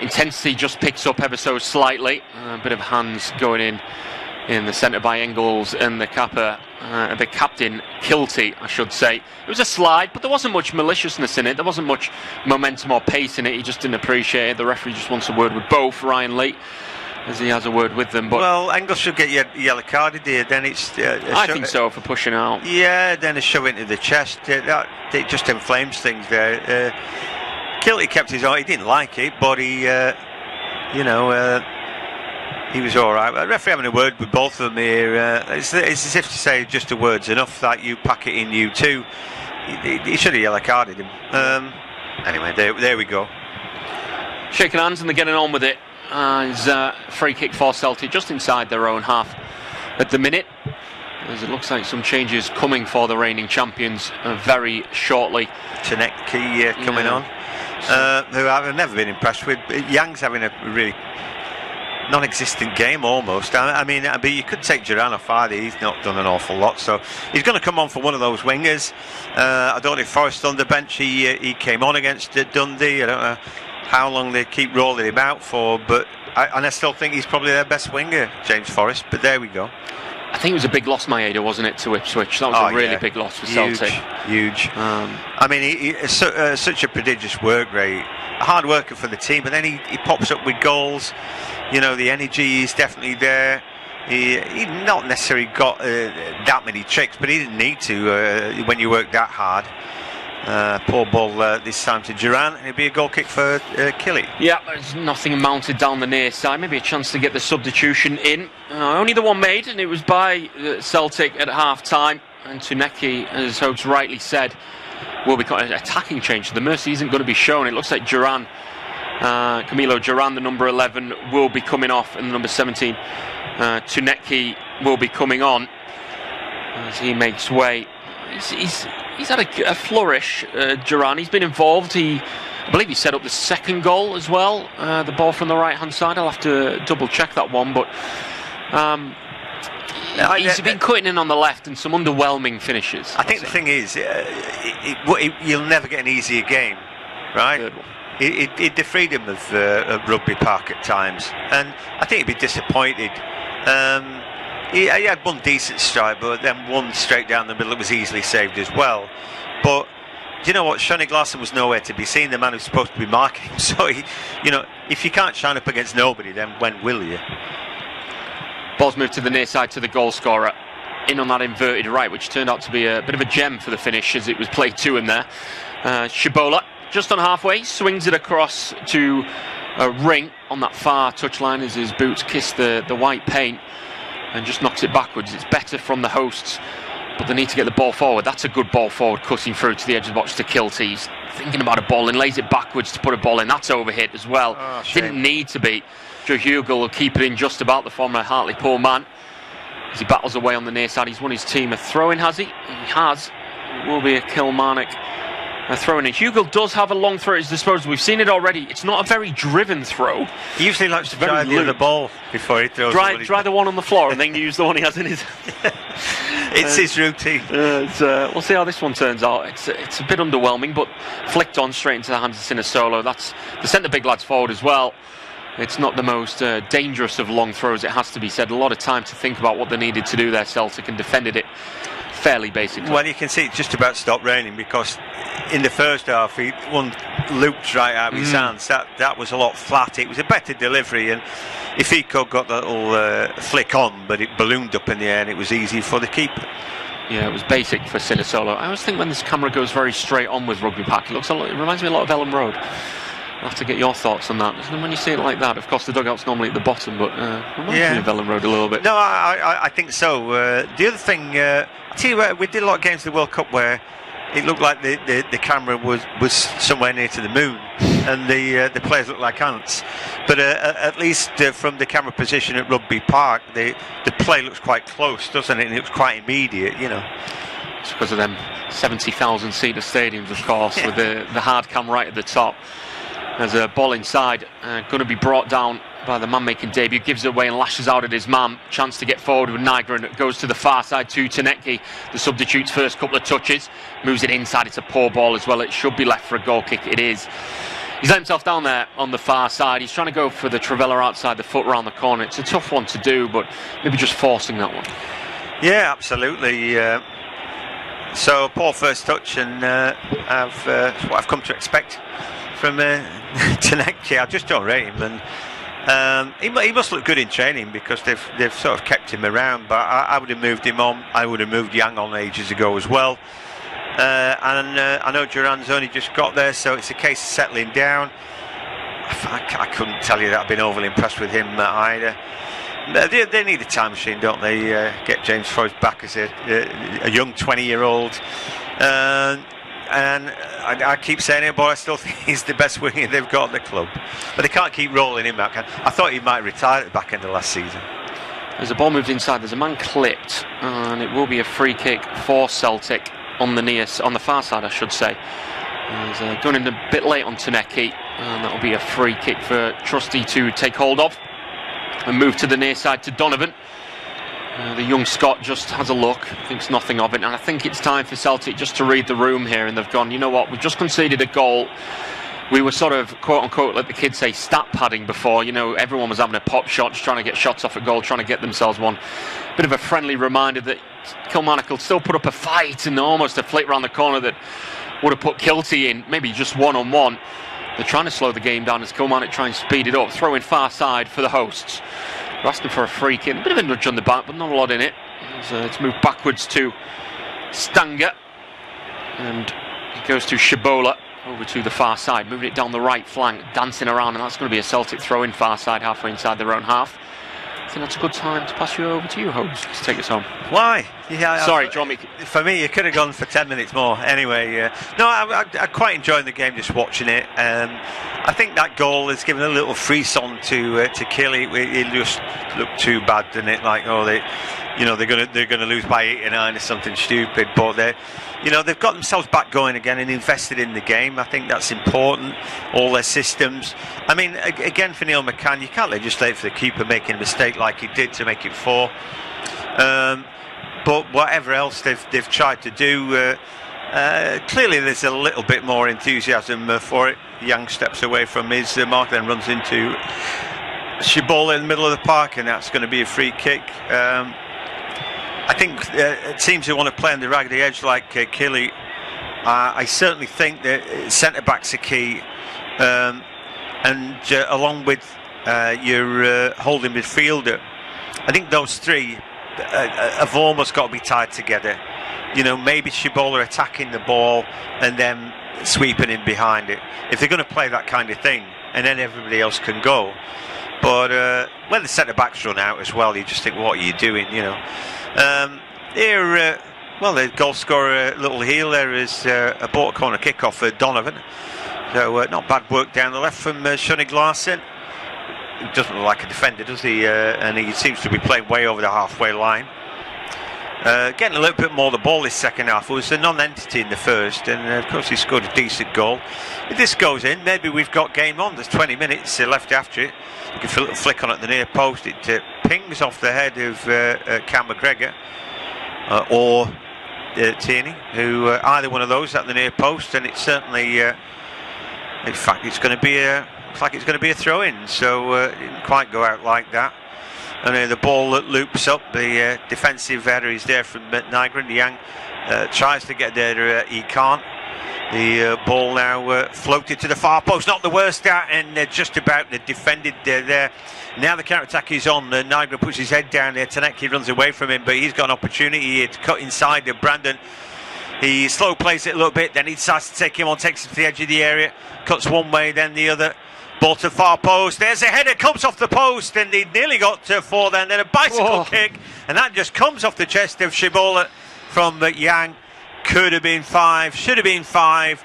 intensity just picks up ever so slightly. A bit of hands going in the centre by Engels and the captain Kilty, I should say. It was a slide, but there wasn't much maliciousness in it. There wasn't much momentum or pace in it. He just didn't appreciate it. The referee just wants a word with both, Ryan Lee, as he has a word with them. But well, Engels should get yellow carded here. Then it's I think so, for pushing out. Yeah, then a shove into the chest. It just inflames things there. Kilty kept his eye. He didn't like it, but he was all right. The referee having a word with both of them here. It's as if to say just a word's enough, that you pack it in you too. He should have yellow carded him. Anyway, there we go. Shaking hands and they're getting on with it. It's a free kick for Celtic just inside their own half at the minute, as it looks like some changes coming for the reigning champions very shortly. Tanecki coming on, who I've never been impressed with. Young's having a really non-existent game almost. I mean, but you could take Duran off either. He's not done an awful lot, so he's going to come on for one of those wingers. I don't know if Forrest on the bench. He came on against Dundee. I don't know how long they keep rolling him out for, but I still think he's probably their best winger, James Forrest. But there we go. I think it was a big loss, Maeda, wasn't it, to Ipswich? That was a really big loss for Celtic. Huge. I mean, he's such a prodigious work rate, a hard worker for the team, but then he pops up with goals. You know, the energy is definitely there. He not necessarily got that many tricks, but he didn't need to when you work that hard. Poor ball this time to Duran, and it'll be a goal kick for Killy. Yeah, there's nothing mounted down the near side. Maybe a chance to get the substitution in. Only the one made, and it was by Celtic at half-time. And Tanecki, as Hope's rightly said, will be an attacking change. The mercy isn't going to be shown. It looks like Duran, Camilo Duran, the number 11, will be coming off, and the number 17, Tanecki, will be coming on as he makes way. He's had a flourish, Duran. He's been involved. I believe he set up the second goal as well. The ball from the right-hand side. I'll have to double-check that one, but he's been cutting in on the left and some underwhelming finishes. I think the thing is, you'll never get an easier game, right? He'd the freedom of Rugby Park at times, and I think he'd be disappointed. He had one decent strike, but then one straight down the middle that was easily saved as well. But do you know what? Shani Glasson was nowhere to be seen, the man who's supposed to be marking him. So, if you can't shine up against nobody, then when will you? Ball's moved to the near side to the goal scorer. In on that inverted right, which turned out to be a bit of a gem for the finish as it was played to him there. Shibola, just on halfway, swings it across to a Ring on that far touchline as his boots kiss the white paint, and just knocks it backwards. It's better from the hosts, but they need to get the ball forward. That's a good ball forward, cutting through to the edge of the box to Kilty. He's thinking about a ball and lays it backwards to put a ball in. That's overhit as well. Didn't need to be. Joe Hugel will keep it in just about, the former Hartley poor man, as he battles away on the near side. He's won his team a throw-in, has he? He has. It will be a Kilmarnock throw-in. And Hugel does have a long throw at his disposal. We've seen it already. It's not a very driven throw. He usually likes to dry the ball before he throws it. Dry the one on the floor and then use the one he has in his... It's his routine. We'll see how this one turns out. It's a bit underwhelming, but flicked on straight into the hands of Sinisolo. That's the centre big lads forward as well. It's not the most dangerous of long throws, it has to be said. A lot of time to think about what they needed to do there, Celtic, and defended it fairly basically. Well, you can see it just about stopped raining, because in the first half, one looped right out of his hands. That was a lot flatter. It was a better delivery, and if Eco got that little flick on, but it ballooned up in the air, and it was easy for the keeper. Yeah, it was basic for Sinisolo. I always think when this camera goes very straight on with Rugby Park, it reminds me a lot of Ellen Road. I'll have to get your thoughts on that. When you see it like that, of course the dugout's normally at the bottom, but reminds me of Ellen Road a little bit. No, I think so. The other thing, I tell you what, we did a lot of games in the World Cup where it looked like the camera was somewhere near to the moon, and the players looked like ants. But at least from the camera position at Rugby Park, the play looks quite close, doesn't it? And it was quite immediate, you know. It's because of them 70,000 seater stadiums, of course, with the hard cam right at the top. There's a ball inside, going to be brought down by the man making debut, gives it away and lashes out at his man. Chance to get forward with Niagara, and it goes to the far side to Tanecki. The substitute's first couple of touches, moves it inside. It's a poor ball as well. It should be left for a goal kick. It is. He's let himself down there on the far side. He's trying to go for the Trivela outside the foot around the corner. It's a tough one to do, but maybe just forcing that one. Yeah, absolutely. So poor first touch, and that's what I've come to expect from Tanecki. I just don't rate him, and he must look good in training because they've sort of kept him around. But I would have moved him on. I would have moved Yang on ages ago as well. And I know Duran's only just got there, so it's a case of settling down. I couldn't tell you that I've been overly impressed with him either. They need a time machine, don't they? Get James Forrest back as a young 20-year-old. And I keep saying it, but I still think he's the best winger they've got at the club. But they can't keep rolling him back. I thought he might retire at the back end of last season. As the ball moved inside, there's a man clipped, and it will be a free kick for Celtic on the far side, I should say. He's gone in a bit late on Tanecki, and that'll be a free kick for Trusty to take hold of and move to the near side to Donovan. The young Scot just has a look, thinks nothing of it, and I think it's time for Celtic just to read the room here, and they've gone, you know what, we've just conceded a goal. We were sort of, quote-unquote, like the kids say, stat padding before. You know, everyone was having a pop shot, just trying to get shots off at goal, trying to get themselves one. Bit of a friendly reminder that Kilmarnock will still put up a fight, and almost a flick around the corner that would have put Kilty in, maybe just one-on-one. They're trying to slow the game down as Kilmarnock try and speed it up, throw in far side for the hosts. They're asking for a free kick, a bit of a nudge on the back, but not a lot in it. It's moved backwards to Stanger, and it goes to Shibola over to the far side, moving it down the right flank, dancing around, and that's going to be a Celtic throw in far side, halfway inside their own half. I think that's a good time to pass you over to you, host, to take us home. Why? Yeah, sorry, do you want me? For me, you could have gone for 10 minutes more. Anyway, no, I quite enjoyed the game, just watching it. I think that goal has given a little frisson to Kelly. It just looked too bad, didn't it? Like, oh, they're going to lose by 8 or 9 or something stupid. But they've got themselves back going again and invested in the game. I think that's important. All their systems. I mean, again, for Neil McCann, you can't legislate for the keeper making a mistake like he did to make it 4. But whatever else they've tried to do, clearly there's a little bit more enthusiasm for it. Young steps away from his mark, then runs into Shibola in the middle of the park, and that's going to be a free kick. I think teams who want to play on the ragged edge like Killy, I certainly think that centre-backs are key, and along with your holding midfielder, I think those three have almost got to be tied together. Maybe Shibola attacking the ball and then sweeping in behind it, if they're going to play that kind of thing, and then everybody else can go. But when the centre-backs run out as well, you just think, what are you doing, the goal scorer, little heel there, is a bought corner kick-off for Donovan. So not bad work down the left from Shunnig Larson. He doesn't look like a defender, does he? And he seems to be playing way over the halfway line. Getting a little bit more the ball this second half. It was a non-entity in the first, and of course he scored a decent goal. If this goes in, maybe we've got game on. There's 20 minutes left after it. You can feel a flick on at the near post. It pings off the head of Cam McGregor or Tierney, who either one of those at the near post, and it's certainly, in fact, it's going to be looks like it's going to be a throw-in. So it didn't quite go out like that. And the ball that loops up, the defensive error is there from Niagara. Yang tries to get there, he can't. The ball now floated to the far post, not the worst out, and just about defended there. Now the counter-attack is on. Nygren puts his head down there. Tanecki runs away from him, but he's got an opportunity here to cut inside Brandon. He slow plays it a little bit, then he decides to take him on, takes it to the edge of the area, cuts one way, then the other. Ball to far post. There's a header, comes off the post, and he nearly got to 4 then a bicycle kick, and that just comes off the chest of Shibola from Yang. Could have been 5, should have been 5,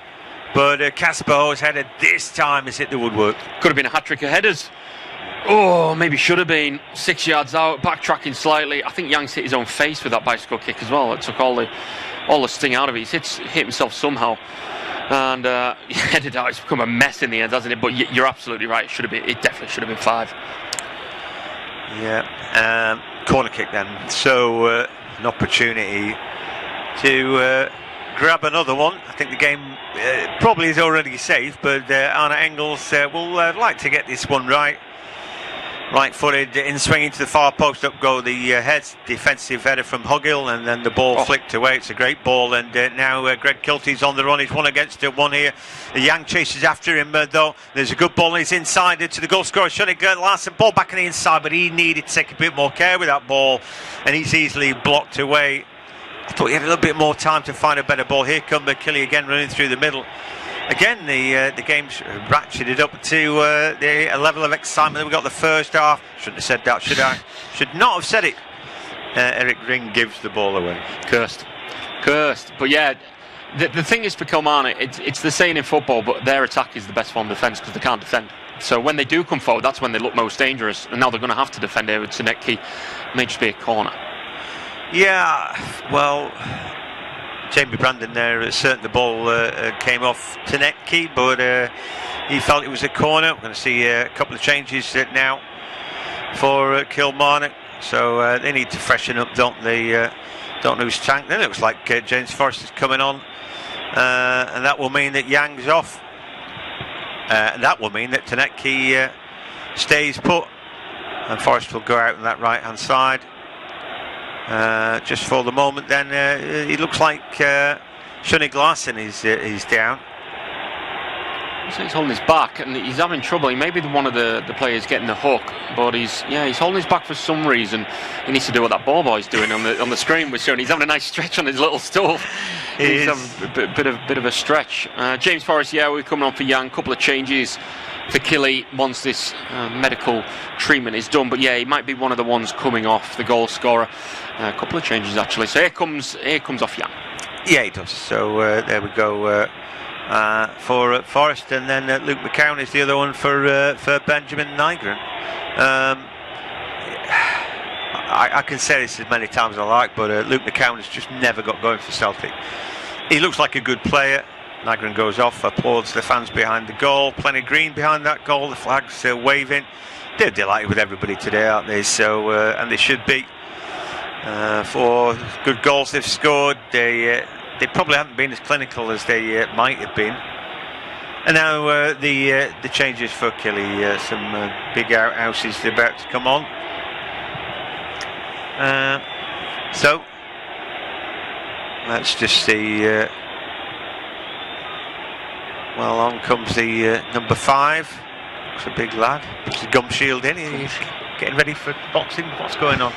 but Casper's header this time has hit the woodwork. Could have been a hat-trick of headers. Oh, maybe should have been. 6 yards out, backtracking slightly. I think Yang's hit his own face with that bicycle kick as well. It took all the sting out of it. He's hit himself somehow, and he headed out. It's become a mess in the end, hasn't it? But you're absolutely right. It definitely should have been 5. Yeah, corner kick then. So an opportunity to grab another one. I think the game probably is already safe, but Arne Engels will like to get this one right. Right-footed, in swinging to the far post, up go the heads, defensive header from Hugill, and then the ball flicked away. It's a great ball, and now Greg Kilty's on the run. He's 1 against 1 here. Yang chases after him, though. There's a good ball, and he's inside to the goal scorer, Shunnig Larsen. Ball back on the inside, but he needed to take a bit more care with that ball, and he's easily blocked away. I thought he had a little bit more time to find a better ball. Here come Killy again running through the middle. Again, the game's ratcheted up to a level of excitement. We got the first half. Shouldn't have said that, should I? Should not have said it. Eric Ring gives the ball away. Cursed. But yeah, the thing is for Kilmarnock, it's the saying in football, but their attack is the best form of defence because they can't defend. So when they do come forward, that's when they look most dangerous. And now they're going to have to defend here with Tanecki. May just be a corner. Yeah, well, Jamie Brandon there, certain the ball came off Tanecki, but he felt it was a corner. We're going to see a couple of changes now for Kilmarnock, so they need to freshen up, don't they? Don't lose tank. Then it looks like James Forrest is coming on, and that will mean that Yang's off. And that will mean that Tanecki stays put, and Forrest will go out on that right hand side. Just for the moment, then it looks like Shunnig Larsen is down. So he's holding his back, and he's having trouble. He may be one of the players getting the hook, but he's holding his back for some reason. He needs to do what that ball boy's doing on the screen we're showing. He's having a nice stretch on his little stool. He's having a bit of a stretch. James Forrest, we're coming on for Yang. Couple of changes for Killy once this medical treatment is done, but he might be one of the ones coming off, the goal scorer. A couple of changes actually. So here comes off Yang. Yeah, he does. So there we go for Forrest, and then Luke McCown is the other one for Benjamin Nygren. I can say this as many times as I like, but Luke McCown has just never got going for Celtic. He looks like a good player. Nygren goes off, applauds the fans behind the goal. Plenty green behind that goal. The flags waving. They're delighted with everybody today, aren't they? So and they should be. For good goals they've scored. They probably haven't been as clinical as they might have been. And now the changes for Killy. Some big outhouses are about to come on. So let's just see. Well, on comes the number 5. Looks a big lad. Puts his gum shield in. He's getting ready for boxing. What's going on?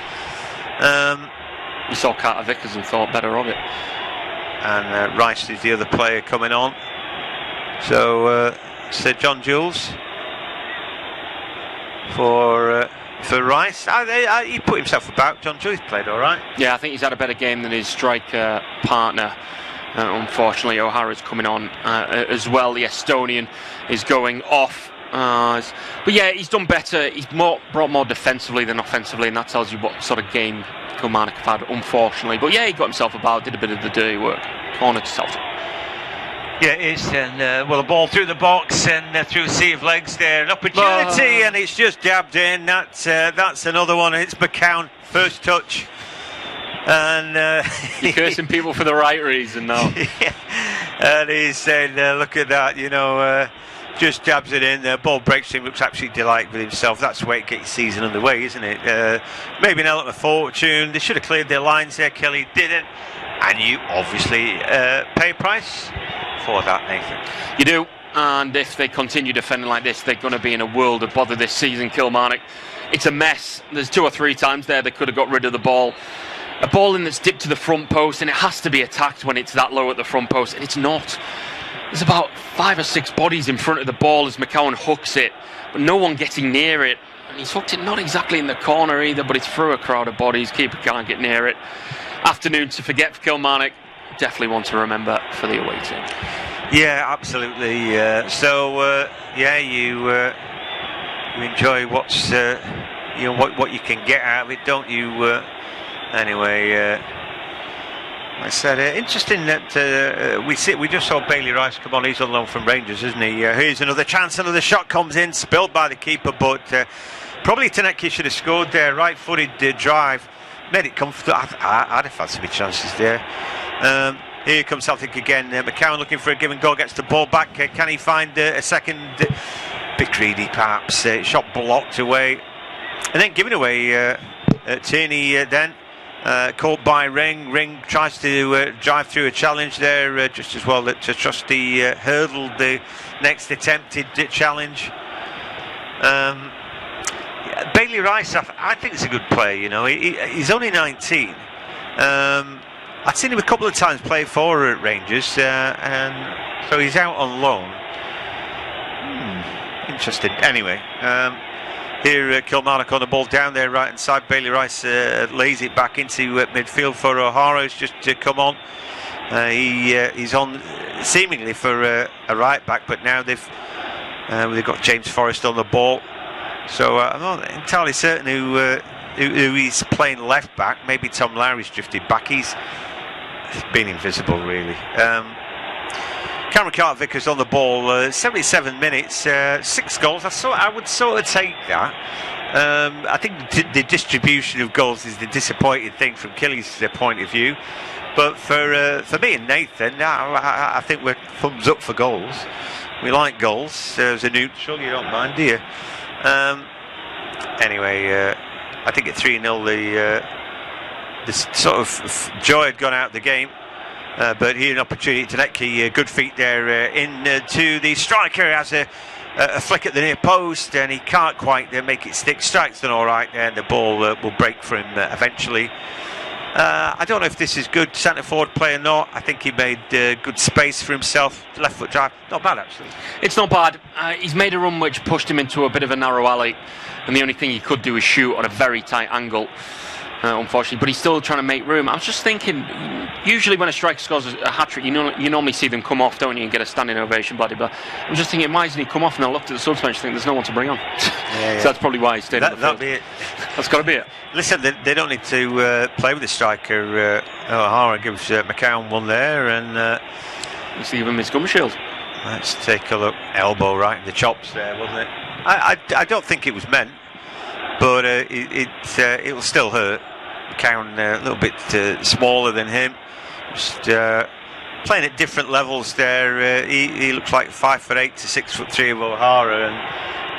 We saw Carter Vickers and thought better of it. And Rice is the other player coming on. So Sir John Jules for Rice. He put himself about. John Jules played all right. Yeah, I think he's had a better game than his striker partner. Unfortunately, O'Hara's coming on as well. The Estonian is going off. But yeah, he's done better. He's brought more defensively than offensively, and that tells you what sort of game Kilmarnock have had, unfortunately. But yeah, he got himself about, did a bit of the dirty work. Corner to Celtic. Yeah, it is. And well, the ball through the box and through a sea of legs there. An opportunity, and it's just dabbed in. That's another one. It's McCown, first touch. And you're cursing people for the right reason now. Yeah. And he's saying, look at that, just jabs it in. The ball breaks him, looks absolutely delighted with himself. That's the way to get your season underway, isn't it? Maybe an element of fortune. They should have cleared their lines there. Kelly didn't. And you obviously pay a price for that, Nathan. You do, and if they continue defending like this, they're going to be in a world of bother this season, Kilmarnock. It's a mess. There's 2 or 3 times there they could have got rid of the ball. A ball in that's dipped to the front post, and it has to be attacked when it's that low at the front post, and it's not. There's about 5 or 6 bodies in front of the ball as McCowan hooks it, but no one getting near it. And he's hooked it not exactly in the corner either, but it's through a crowd of bodies. Keeper can't get near it. Afternoon to forget for Kilmarnock. Definitely one to remember for the away team. Yeah, absolutely. You enjoy what's what you can get out of it, don't you? Anyway, I said interesting that we just saw Bailey Rice come on. He's on loan from Rangers, isn't he? Here's another chance. Another shot comes in, spilled by the keeper, but probably Tanecki should have scored there. Right-footed drive, made it comfortable. I'd have fancied my chances there. Here comes Celtic again. McCowan looking for a give and go, gets the ball back. Can he find a second? Bit greedy, perhaps. Shot blocked away, and then given away. Tierney then caught by Ring. Ring tries to drive through a challenge there, just as well that Trusty hurdled the next attempted challenge. Bailey Rice, I think is a good player. You know, he's only 19. I'd seen him a couple of times play for Rangers, and so he's out on loan. Interesting. Anyway, here Kilmarnock on the ball down there right hand side. Bailey Rice lays it back into midfield for O'Hara, who's just come on. He's on seemingly for a right back, but now they've got James Forrest on the ball. So I'm not entirely certain who he's playing left back. Maybe Tom Lowry's drifted back. He's been invisible, really. Cameron Carter-Vickers on the ball. 77 minutes, 6 goals. I would sort of take that. I think the distribution of goals is the disappointing thing from Killy's point of view. But for me and Nathan, I think we're thumbs up for goals. We like goals. As a neutral, you don't mind, do you? Anyway, I think at 3-0 the sort of joy had gone out of the game, but here an opportunity to Tanecki, good feet there into the striker, has a flick at the near post, and he can't quite make it stick. Strike's done all right there, and the ball will break for him eventually. I don't know if this is good centre forward play or not. I think he made good space for himself. Left foot drive, not bad actually. It's not bad. He's made a run which pushed him into a bit of a narrow alley, and the only thing he could do is shoot on a very tight angle, unfortunately. But he's still trying to make room. I was just thinking, usually when a striker scores a hat-trick, you normally see them come off, don't you, and get a standing ovation, blah, blah, blah. I'm just thinking, why hasn't he come off? And I looked at the subs bench and think there's no one to bring on. Yeah. So that's probably why he stayed on the field. That'll be it. That's got to be it. Listen, they don't need to play with the striker. O'Hara gives McCowan one there, and let's give him his gum shield. Let's take a look. Elbow right in the chops there, wasn't it? I don't think it was meant, but it'll still hurt. McCowan a little bit smaller than him, just playing at different levels there. He looks like 5'8" to 6'3" of O'Hara, and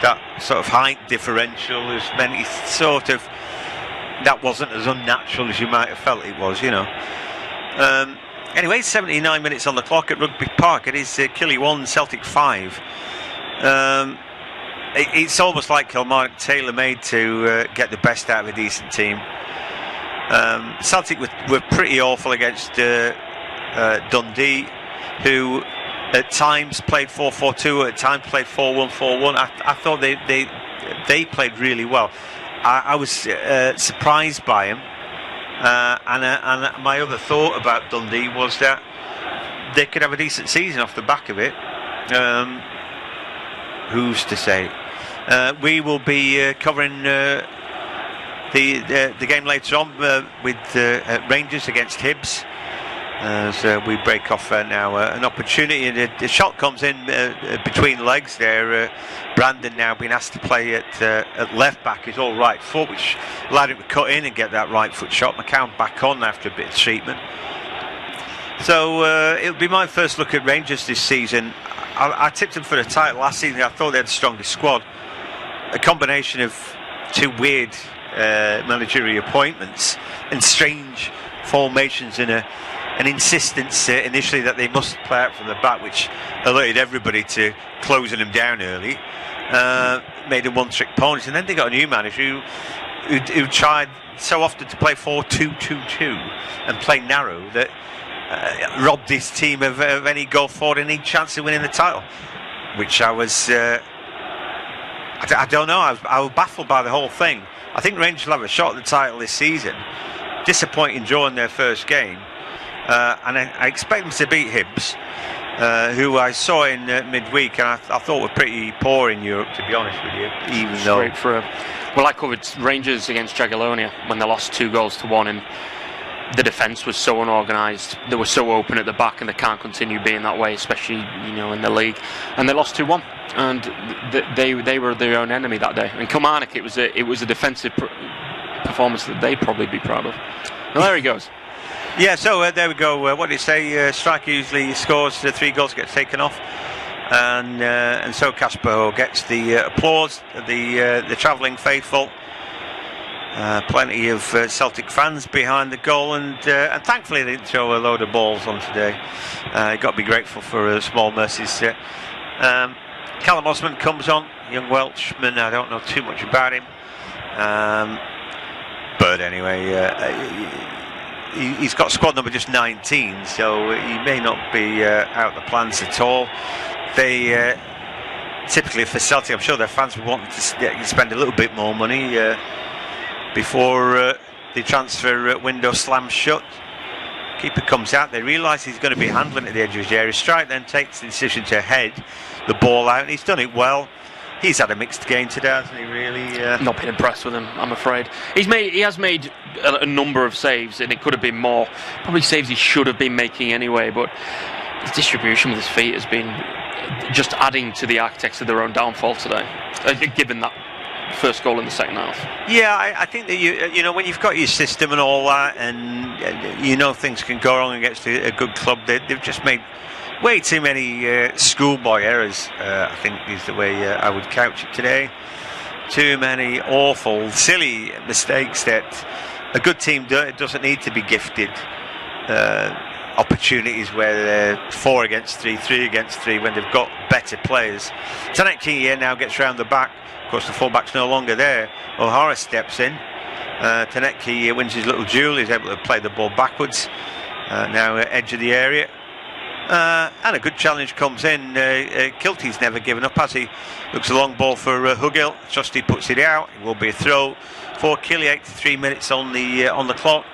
that sort of height differential has meant he sort of, that wasn't as unnatural as you might have felt it was, you know. Anyway, 79 minutes on the clock at Rugby Park. It is Killy 1, Celtic 5. It's almost like Kilmarnock tailor-made to get the best out of a decent team. Celtic were pretty awful against Dundee, who at times played 4-4-2, at times played 4-1-4-1. I thought they played really well. I was surprised by him, and my other thought about Dundee was that they could have a decent season off the back of it. Who's to say? We will be covering the game later on with Rangers against Hibs. As we break off now, an opportunity, and the shot comes in between legs there. Brandon now being asked to play at left back, his all right foot, which allowed him to cut in and get that right foot shot. McCowan back on after a bit of treatment. So it'll be my first look at Rangers this season. I tipped them for the title last season. I thought they had the strongest squad. A combination of two weird managerial appointments and strange formations in a an insistence initially that they must play out from the back, which alerted everybody to closing them down early. Made them one-trick ponies, and then they got a new manager who tried so often to play 4-2-2-2 and play narrow that robbed his team of any goal forward and any chance of winning the title, which I was I don't know, I was baffled by the whole thing. I think Rangers will have a shot at the title this season. Disappointing draw in their first game, and I expect them to beat Hibs, who I saw in midweek, and I thought were pretty poor in Europe, to be honest with you. Even though, well, I covered Rangers against Jagiellonia when they lost 2-1, and the defence was so unorganised. They were so open at the back, and they can't continue being that way, especially in the league. And they lost 2-1, and they were their own enemy that day. And Kilmarnock, it was a defensive performance that they'd probably be proud of. Well, there he goes. Yeah, so there we go. What did you say? Striker usually scores 3 goals, gets taken off, and so Casper gets the applause of the travelling faithful. Plenty of Celtic fans behind the goal, and thankfully they didn't throw a load of balls on today. You've got to be grateful for small mercies. Callum Osman comes on, young Welshman. I don't know too much about him, but anyway. He's got squad number just 19, so he may not be out the plans at all. They typically for Celtic, I'm sure their fans would want to spend a little bit more money before the transfer window slams shut. Keeper comes out, they realise he's going to be handling at the edge of his area. Strike then takes the decision to head the ball out, and he's done it well. He's had a mixed game today, hasn't he, really? Not been impressed with him, I'm afraid. He has made a number of saves, and it could have been more. Probably saves he should have been making anyway, but his distribution with his feet has been just adding to the architects of their own downfall today, given that first goal in the second half. Yeah, I think that you know when you've got your system and all that, and things can go wrong against a good club, they've just made way too many schoolboy errors, I think is the way I would couch it today. Too many awful, silly mistakes that a good team doesn't need to be gifted opportunities where they're 4 against 3, 3 against 3 when they've got better players. Taneki here now gets round the back. Of course, the fullback's no longer there. O'Hara steps in. Taneki wins his little duel. He's able to play the ball backwards. Now edge of the area. And a good challenge comes in. Kilty's never given up, has he? Looks a long ball for Hugill. Trusty puts it out. It will be a throw for Killy. 83 minutes on the clock.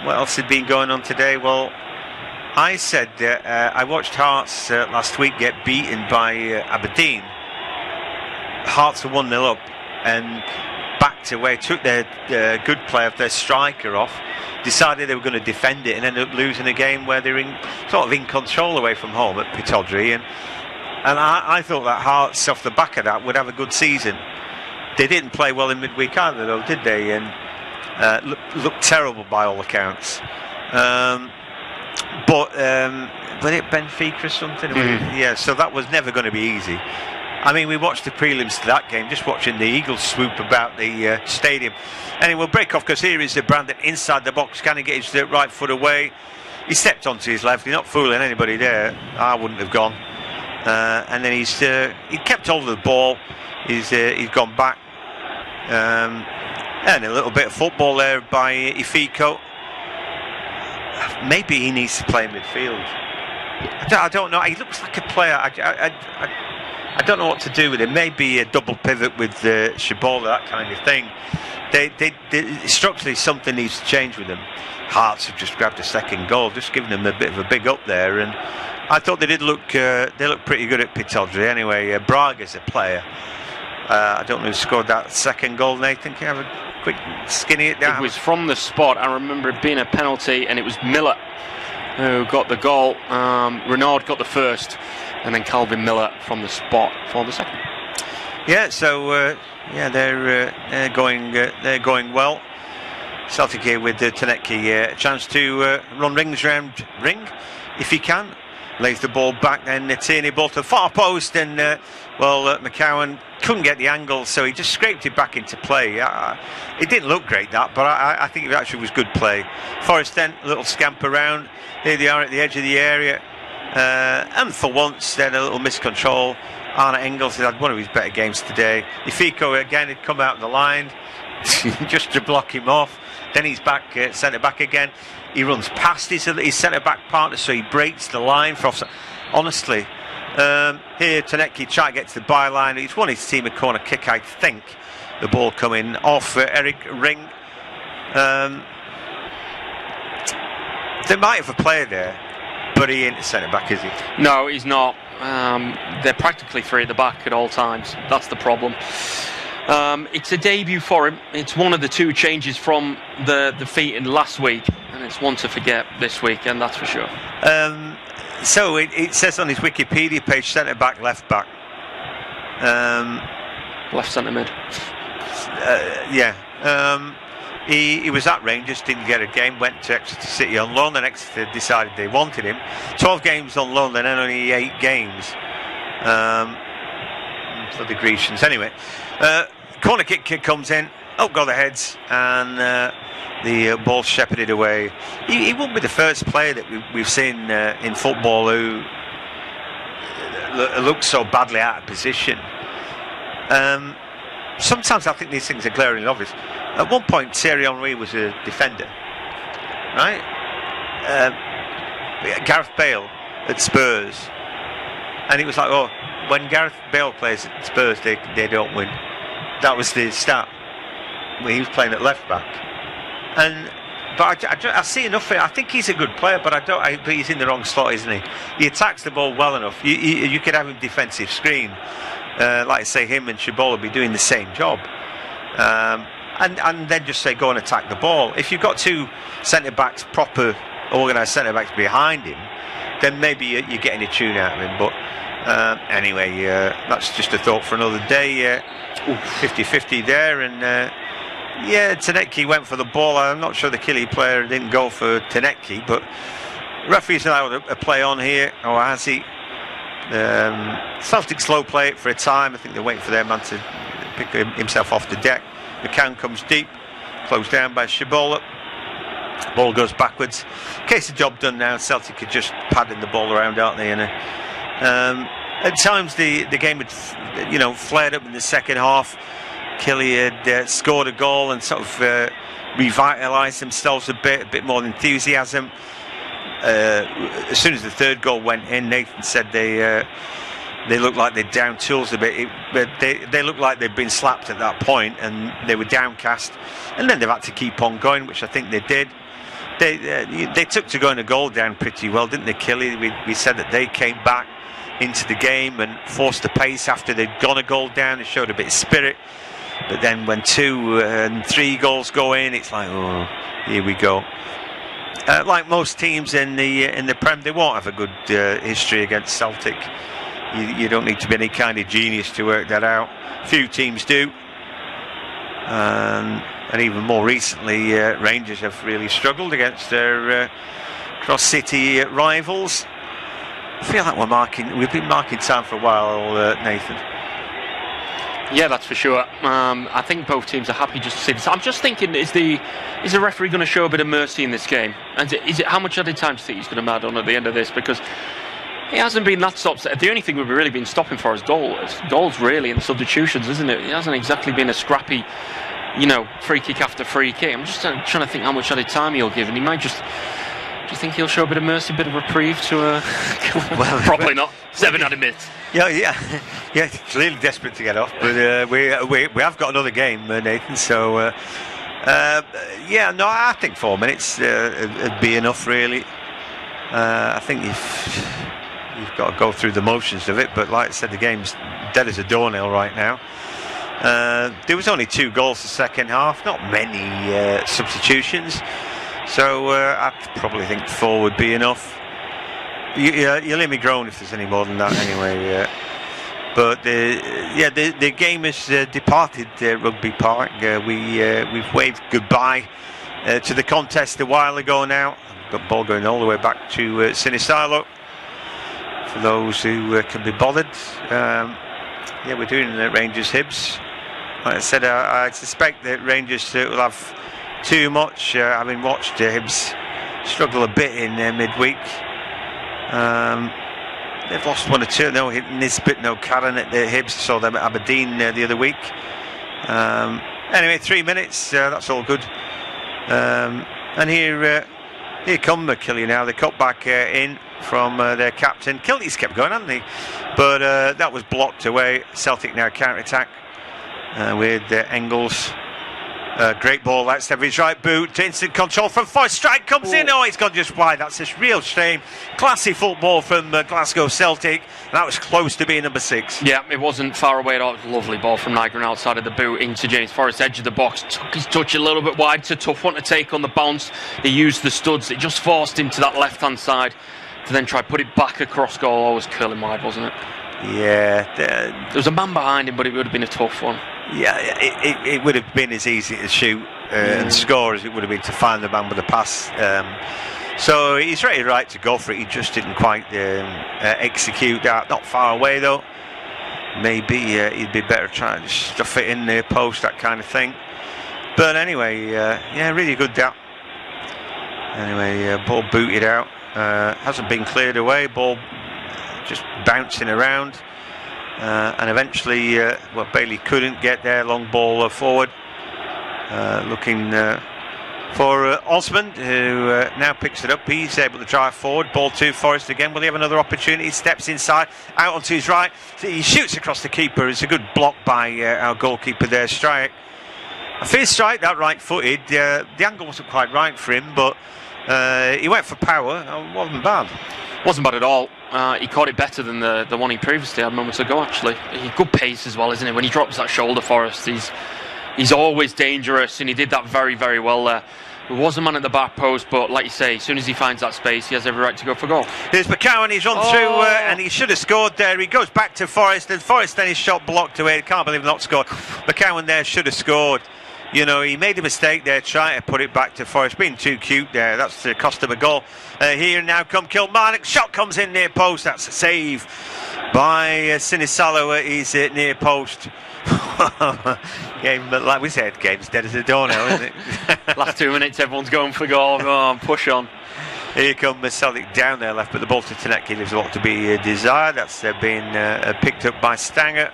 What else had been going on today? Well, I said I watched Hearts last week get beaten by Aberdeen. Hearts are 1-0 up and backed away. Took their good player, their striker off. Decided they were going to defend it and ended up losing a game where they're sort of in control away from home at Pittodrie, and I thought that Hearts off the back of that would have a good season. They didn't play well in midweek either though, did they? And looked terrible by all accounts. But it Benfica or something? Yeah, so that was never going to be easy. I mean, we watched the prelims to that game, just watching the Eagles swoop about the stadium. Anyway, we'll break off because here is Brandon inside the box. Can he get his right foot away? He stepped onto his left. He's not fooling anybody there. I wouldn't have gone. And then he kept hold of the ball. He's gone back. And a little bit of football there by Ifiko. Maybe he needs to play midfield. I don't know. He looks like a player. I don't know what to do with him. Maybe a double pivot with Shibola, that kind of thing. Structurally, something needs to change with them. Hearts have just grabbed a second goal, just giving them a bit of a big up there. And I thought they did look. They looked pretty good at Pittodrie anyway. Braga's a player. I don't know who scored that second goal. Nathan, can you have a quick skinny it down? It was from the spot. I remember it being a penalty, and it was Miller who got the goal. Renaud got the first, and then Calvin Miller from the spot for the second. Yeah, so they're going well. Celtic here with Taneki, a chance to run rings around ring if he can. lays the ball back, then Tierney ball to the far post, and McCowan couldn't get the angle, so he just scraped it back into play. It didn't look great, that, but I think it actually was good play. Forrest then, a little scamp around. Here they are at the edge of the area, and for once, then a little miscontrol. Arne Engels had one of his better games today. Ifiko again had come out of the line just to block him off. Then he's back, centre back again. He runs past his centre back partner, so he breaks the line for offside. Honestly, here Tanecki trying to get to the byline. He's won his team a corner kick, I think. The ball coming off Eric Ring. They might have a player there, but he ain't a centre back, is he? No, he's not. They're practically three at the back at all times. That's the problem. It's a debut for him. It's one of the two changes from the defeat in last week, and it's one to forget this weekend, that's for sure. So it says on his Wikipedia page, centre back, left back. Left centre mid. He was at Rangers, didn't get a game, went to Exeter City on loan, and Exeter decided they wanted him. 12 games on loan, then only 8 games for the Grecians. Anyway, corner kick comes in, up go the heads, and the ball shepherded away. He won't be the first player that we've seen in football who looks so badly out of position. Sometimes I think these things are glaringly obvious. At one point, Thierry Henry was a defender, right? Gareth Bale at Spurs, and it was like, oh, when Gareth Bale plays at Spurs, they don't win. That was the start when he was playing at left back. But I see enough of it. I think he's a good player, but but he's in the wrong slot, isn't he? He attacks the ball well enough. You could have him defensive screen. Like I say, him and Cibola be doing the same job, and then just say go and attack the ball. If you've got two centre backs, proper organised centre backs behind him, then maybe you're getting a tune out of him. But anyway, that's just a thought for another day. 50-50 there, and Tanecki went for the ball. I'm not sure the Killie player didn't go for Tanecki, but referee's allowed a play on here, or has he? Celtic slow play it for a time. I think they're waiting for their man to pick himself off the deck. McCown comes deep, closed down by Cibola. Ball goes backwards. Case the job done now. Celtic are just padding the ball around, aren't they? And at times the game had flared up in the second half. Killie had scored a goal and sort of revitalised themselves a bit more enthusiasm. As soon as the third goal went in, Nathan said they looked like they'd down tools a bit. They looked like they'd been slapped at that point, and they were downcast. And then they've had to keep on going, which I think they did. They took to going a goal down pretty well, didn't they, Killie? We said that they came back into the game and forced the pace after they'd gone a goal down. They showed a bit of spirit. But then when 2 and 3 goals go in, it's like, oh, here we go. Like most teams in the Prem, they won't have a good history against Celtic. You don't need to be any kind of genius to work that out. Few teams do, and even more recently, Rangers have really struggled against their cross-city rivals. I feel like we've been marking time for a while, Nathan. Yeah, that's for sure. I think both teams are happy just to see this. I'm just thinking, is the referee going to show a bit of mercy in this game? And how much added time do you think he's going to add on at the end of this? Because he hasn't been that stopped. The only thing we've really been stopping for is goals really, and substitutions, isn't it? It hasn't exactly been a scrappy, free kick after free kick. I'm just trying to think how much added time he'll give, and he might just. Do you think he'll show a bit of mercy, a bit of reprieve to? Well, probably not. 7 added minutes. Yeah. Clearly desperate to get off, but we have got another game, Nathan. So I think 4 minutes would be enough, really. I think you've got to go through the motions of it, but like I said, the game's dead as a doornail right now. There was only 2 goals the second half, not many substitutions. So I probably think 4 would be enough. You'll hear me groan if there's any more than that anyway. But the game has departed Rugby Park. We've waved goodbye to the contest a while ago now. Got the ball going all the way back to Sinisalo. for those who can be bothered. Yeah, we're doing Rangers Hibs. Like I said, I suspect that Rangers will have too much, having watched Hibs struggle a bit in midweek. They've lost 1 or 2. No Nisbet, no Karen at the Hibs. Saw them at Aberdeen the other week. Anyway, 3 minutes. That's all good. And here come Killie now. They cut back in from their captain. Kiltie's kept going, haven't they? But that was blocked away. Celtic now counter-attack with Engels. Great ball, that's Stevi's right boot to instant control from Forrest. Strike comes in. Oh, it's gone just wide. That's a real shame. Classy football from Glasgow Celtic. That was close to being number 6. Yeah, it wasn't far away at all. It was a lovely ball from Nygren outside of the boot into James Forrest, edge of the box. Took his touch a little bit wide. It's a tough one to take on the bounce. He used the studs. It just forced him to that left-hand side to then try put it back across goal. Always curling wide, wasn't it? Yeah. There was a man behind him, but it would have been a tough one. Yeah, it would have been as easy to shoot and score as it would have been to find the man with the pass. So he's ready right to go for it. He just didn't quite execute that. Not far away though. Maybe he'd be better trying to stuff it in the post, that kind of thing. But anyway, yeah, really good that. Anyway, ball booted out. Hasn't been cleared away. Ball just bouncing around. And eventually, Bailey couldn't get there. Long ball forward. Looking for Osmond, who now picks it up. He's able to drive forward. Ball to Forrest again. Will he have another opportunity? Steps inside, out onto his right. He shoots across the keeper. It's a good block by our goalkeeper there. Strike. A fierce strike, that right-footed. The angle wasn't quite right for him, but he went for power. Wasn't bad. Wasn't bad at all. He caught it better than the one he previously had moments ago, actually. Good pace as well, isn't it? When he drops that shoulder, Forrest, he's always dangerous, and he did that very, very well there. There was a man at the back post, but like you say, as soon as he finds that space, he has every right to go for goal. Here's McCowan, he's run through, and he should have scored there. He goes back to Forrest, and Forrest then his shot blocked away. I can't believe not scored. McCowan there should have scored. You know, he made a mistake there trying to put it back to Forrest. Being too cute there. That's the cost him a goal. Here now come Kilmarnock. Shot comes in near post. That's a save by Sinisalo at his near post. Game, like we said, game's dead as a door now, isn't it? Last 2 minutes, everyone's going for goal. Go on, push on. Here comes Celtic down there left, but the ball to Tanecki leaves a lot to be desired. That's been picked up by Stanger.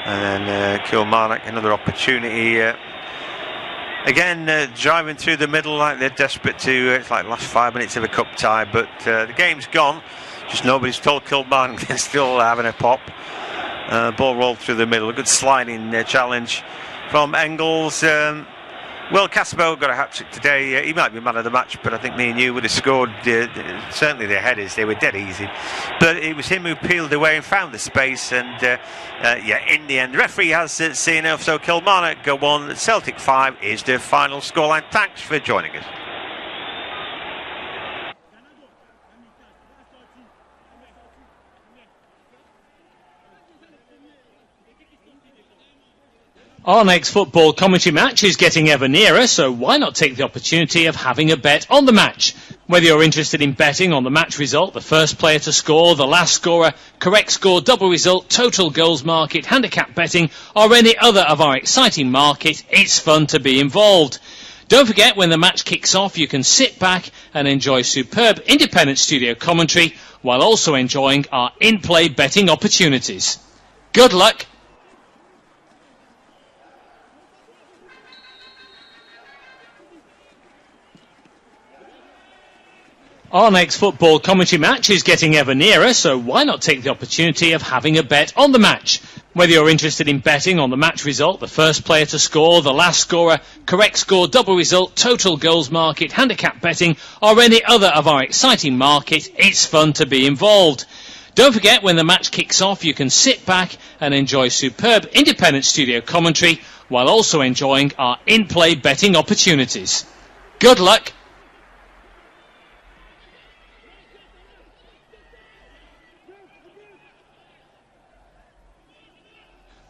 And then Kilmarnock, another opportunity. Again, driving through the middle like they're desperate to. It's like the last 5 minutes of a cup tie, but the game's gone. Just nobody's told Kilmarnock they're still having a pop. Ball rolled through the middle. A good sliding challenge from Engels. Will Casabo got a hat-trick today. He might be man of the match, but I think me and you would have scored. Certainly the headers, they were dead easy. But it was him who peeled away and found the space. And yeah, in the end, the referee has seen enough. So Kilmarnock go on. Celtic 5 is the final scoreline. Thanks for joining us. Our next football commentary match is getting ever nearer, so why not take the opportunity of having a bet on the match? Whether you're interested in betting on the match result, the first player to score, the last scorer, correct score, double result, total goals market, handicap betting, or any other of our exciting market, it's fun to be involved. Don't forget, when the match kicks off, you can sit back and enjoy superb independent studio commentary while also enjoying our in-play betting opportunities. Good luck. Our next football commentary match is getting ever nearer, so why not take the opportunity of having a bet on the match? Whether you're interested in betting on the match result, the first player to score, the last scorer, correct score, double result, total goals market, handicap betting, or any other of our exciting market, it's fun to be involved. Don't forget, when the match kicks off, you can sit back and enjoy superb independent studio commentary while also enjoying our in-play betting opportunities. Good luck.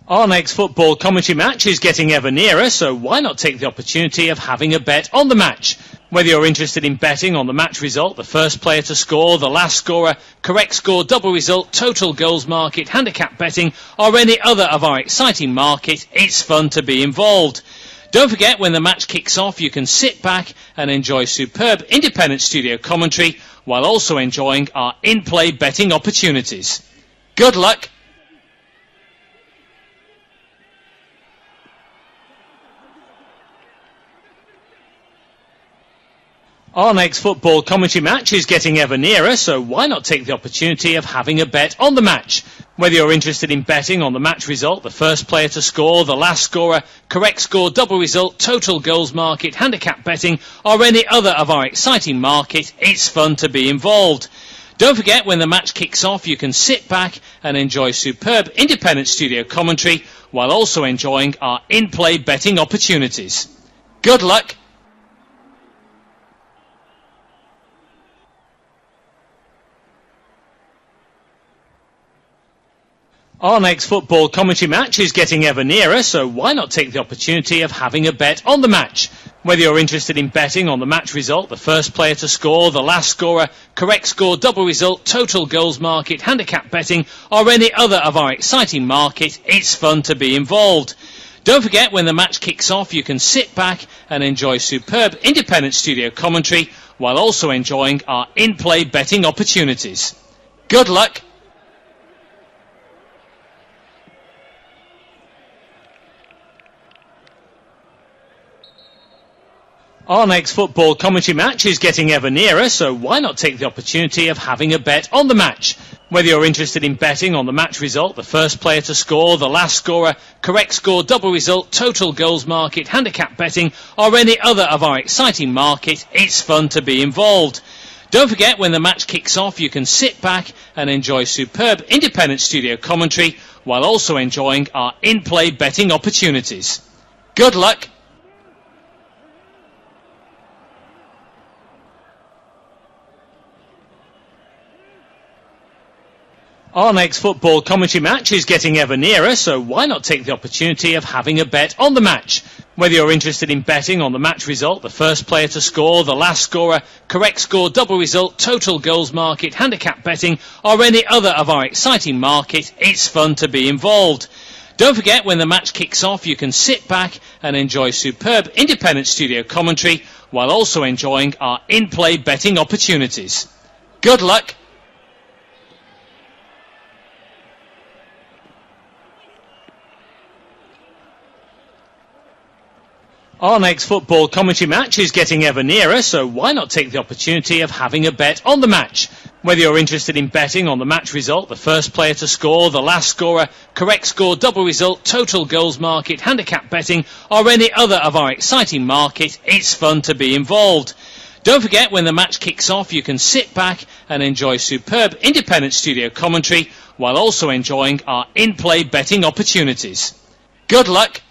Our next football commentary match is getting ever nearer, so why not take the opportunity of having a bet on the match? Whether you're interested in betting on the match result, the first player to score, the last scorer, correct score, double result, total goals market, handicap betting, or any other of our exciting market, it's fun to be involved. Don't forget, when the match kicks off, you can sit back and enjoy superb independent studio commentary while also enjoying our in-play betting opportunities. Good luck. Our next football commentary match is getting ever nearer, so why not take the opportunity of having a bet on the match? Whether you're interested in betting on the match result, the first player to score, the last scorer, correct score, double result, total goals market, handicap betting, or any other of our exciting market, it's fun to be involved. Don't forget, when the match kicks off, you can sit back and enjoy superb independent studio commentary while also enjoying our in-play betting opportunities. Good luck. Our next football commentary match is getting ever nearer, so why not take the opportunity of having a bet on the match? Whether you're interested in betting on the match result, the first player to score, the last scorer, correct score, double result, total goals market, handicap betting, or any other of our exciting market, it's fun to be involved. Don't forget, when the match kicks off, you can sit back and enjoy superb independent studio commentary while also enjoying our in-play betting opportunities. Good luck. Our next football commentary match is getting ever nearer, so why not take the opportunity of having a bet on the match? Whether you're interested in betting on the match result, the first player to score, the last scorer, correct score, double result, total goals market, handicap betting, or any other of our exciting market, it's fun to be involved. Don't forget, when the match kicks off, you can sit back and enjoy superb independent studio commentary while also enjoying our in-play betting opportunities. Good luck. Our next football commentary match is getting ever nearer, so why not take the opportunity of having a bet on the match? Whether you're interested in betting on the match result, the first player to score, the last scorer, correct score, double result, total goals market, handicap betting, or any other of our exciting market, it's fun to be involved. Don't forget, when the match kicks off, you can sit back and enjoy superb independent studio commentary while also enjoying our in-play betting opportunities. Good luck. Our next football commentary match is getting ever nearer, so why not take the opportunity of having a bet on the match? Whether you're interested in betting on the match result, the first player to score, the last scorer, correct score, double result, total goals market, handicap betting, or any other of our exciting market, it's fun to be involved. Don't forget, when the match kicks off, you can sit back and enjoy superb independent studio commentary while also enjoying our in-play betting opportunities. Good luck.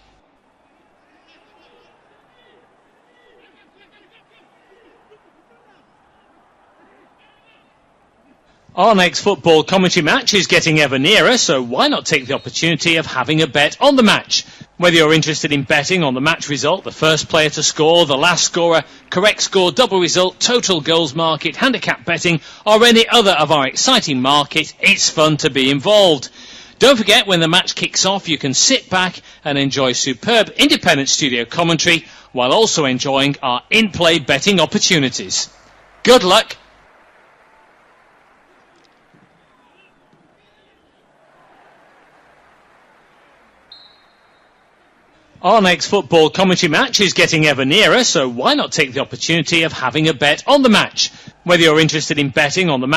Our next football commentary match is getting ever nearer, so why not take the opportunity of having a bet on the match? Whether you're interested in betting on the match result, the first player to score, the last scorer, correct score, double result, total goals market, handicap betting, or any other of our exciting market, it's fun to be involved. Don't forget, when the match kicks off, you can sit back and enjoy superb independent studio commentary while also enjoying our in-play betting opportunities. Good luck. Our next football commentary match is getting ever nearer, so why not take the opportunity of having a bet on the match? Whether you're interested in betting on the match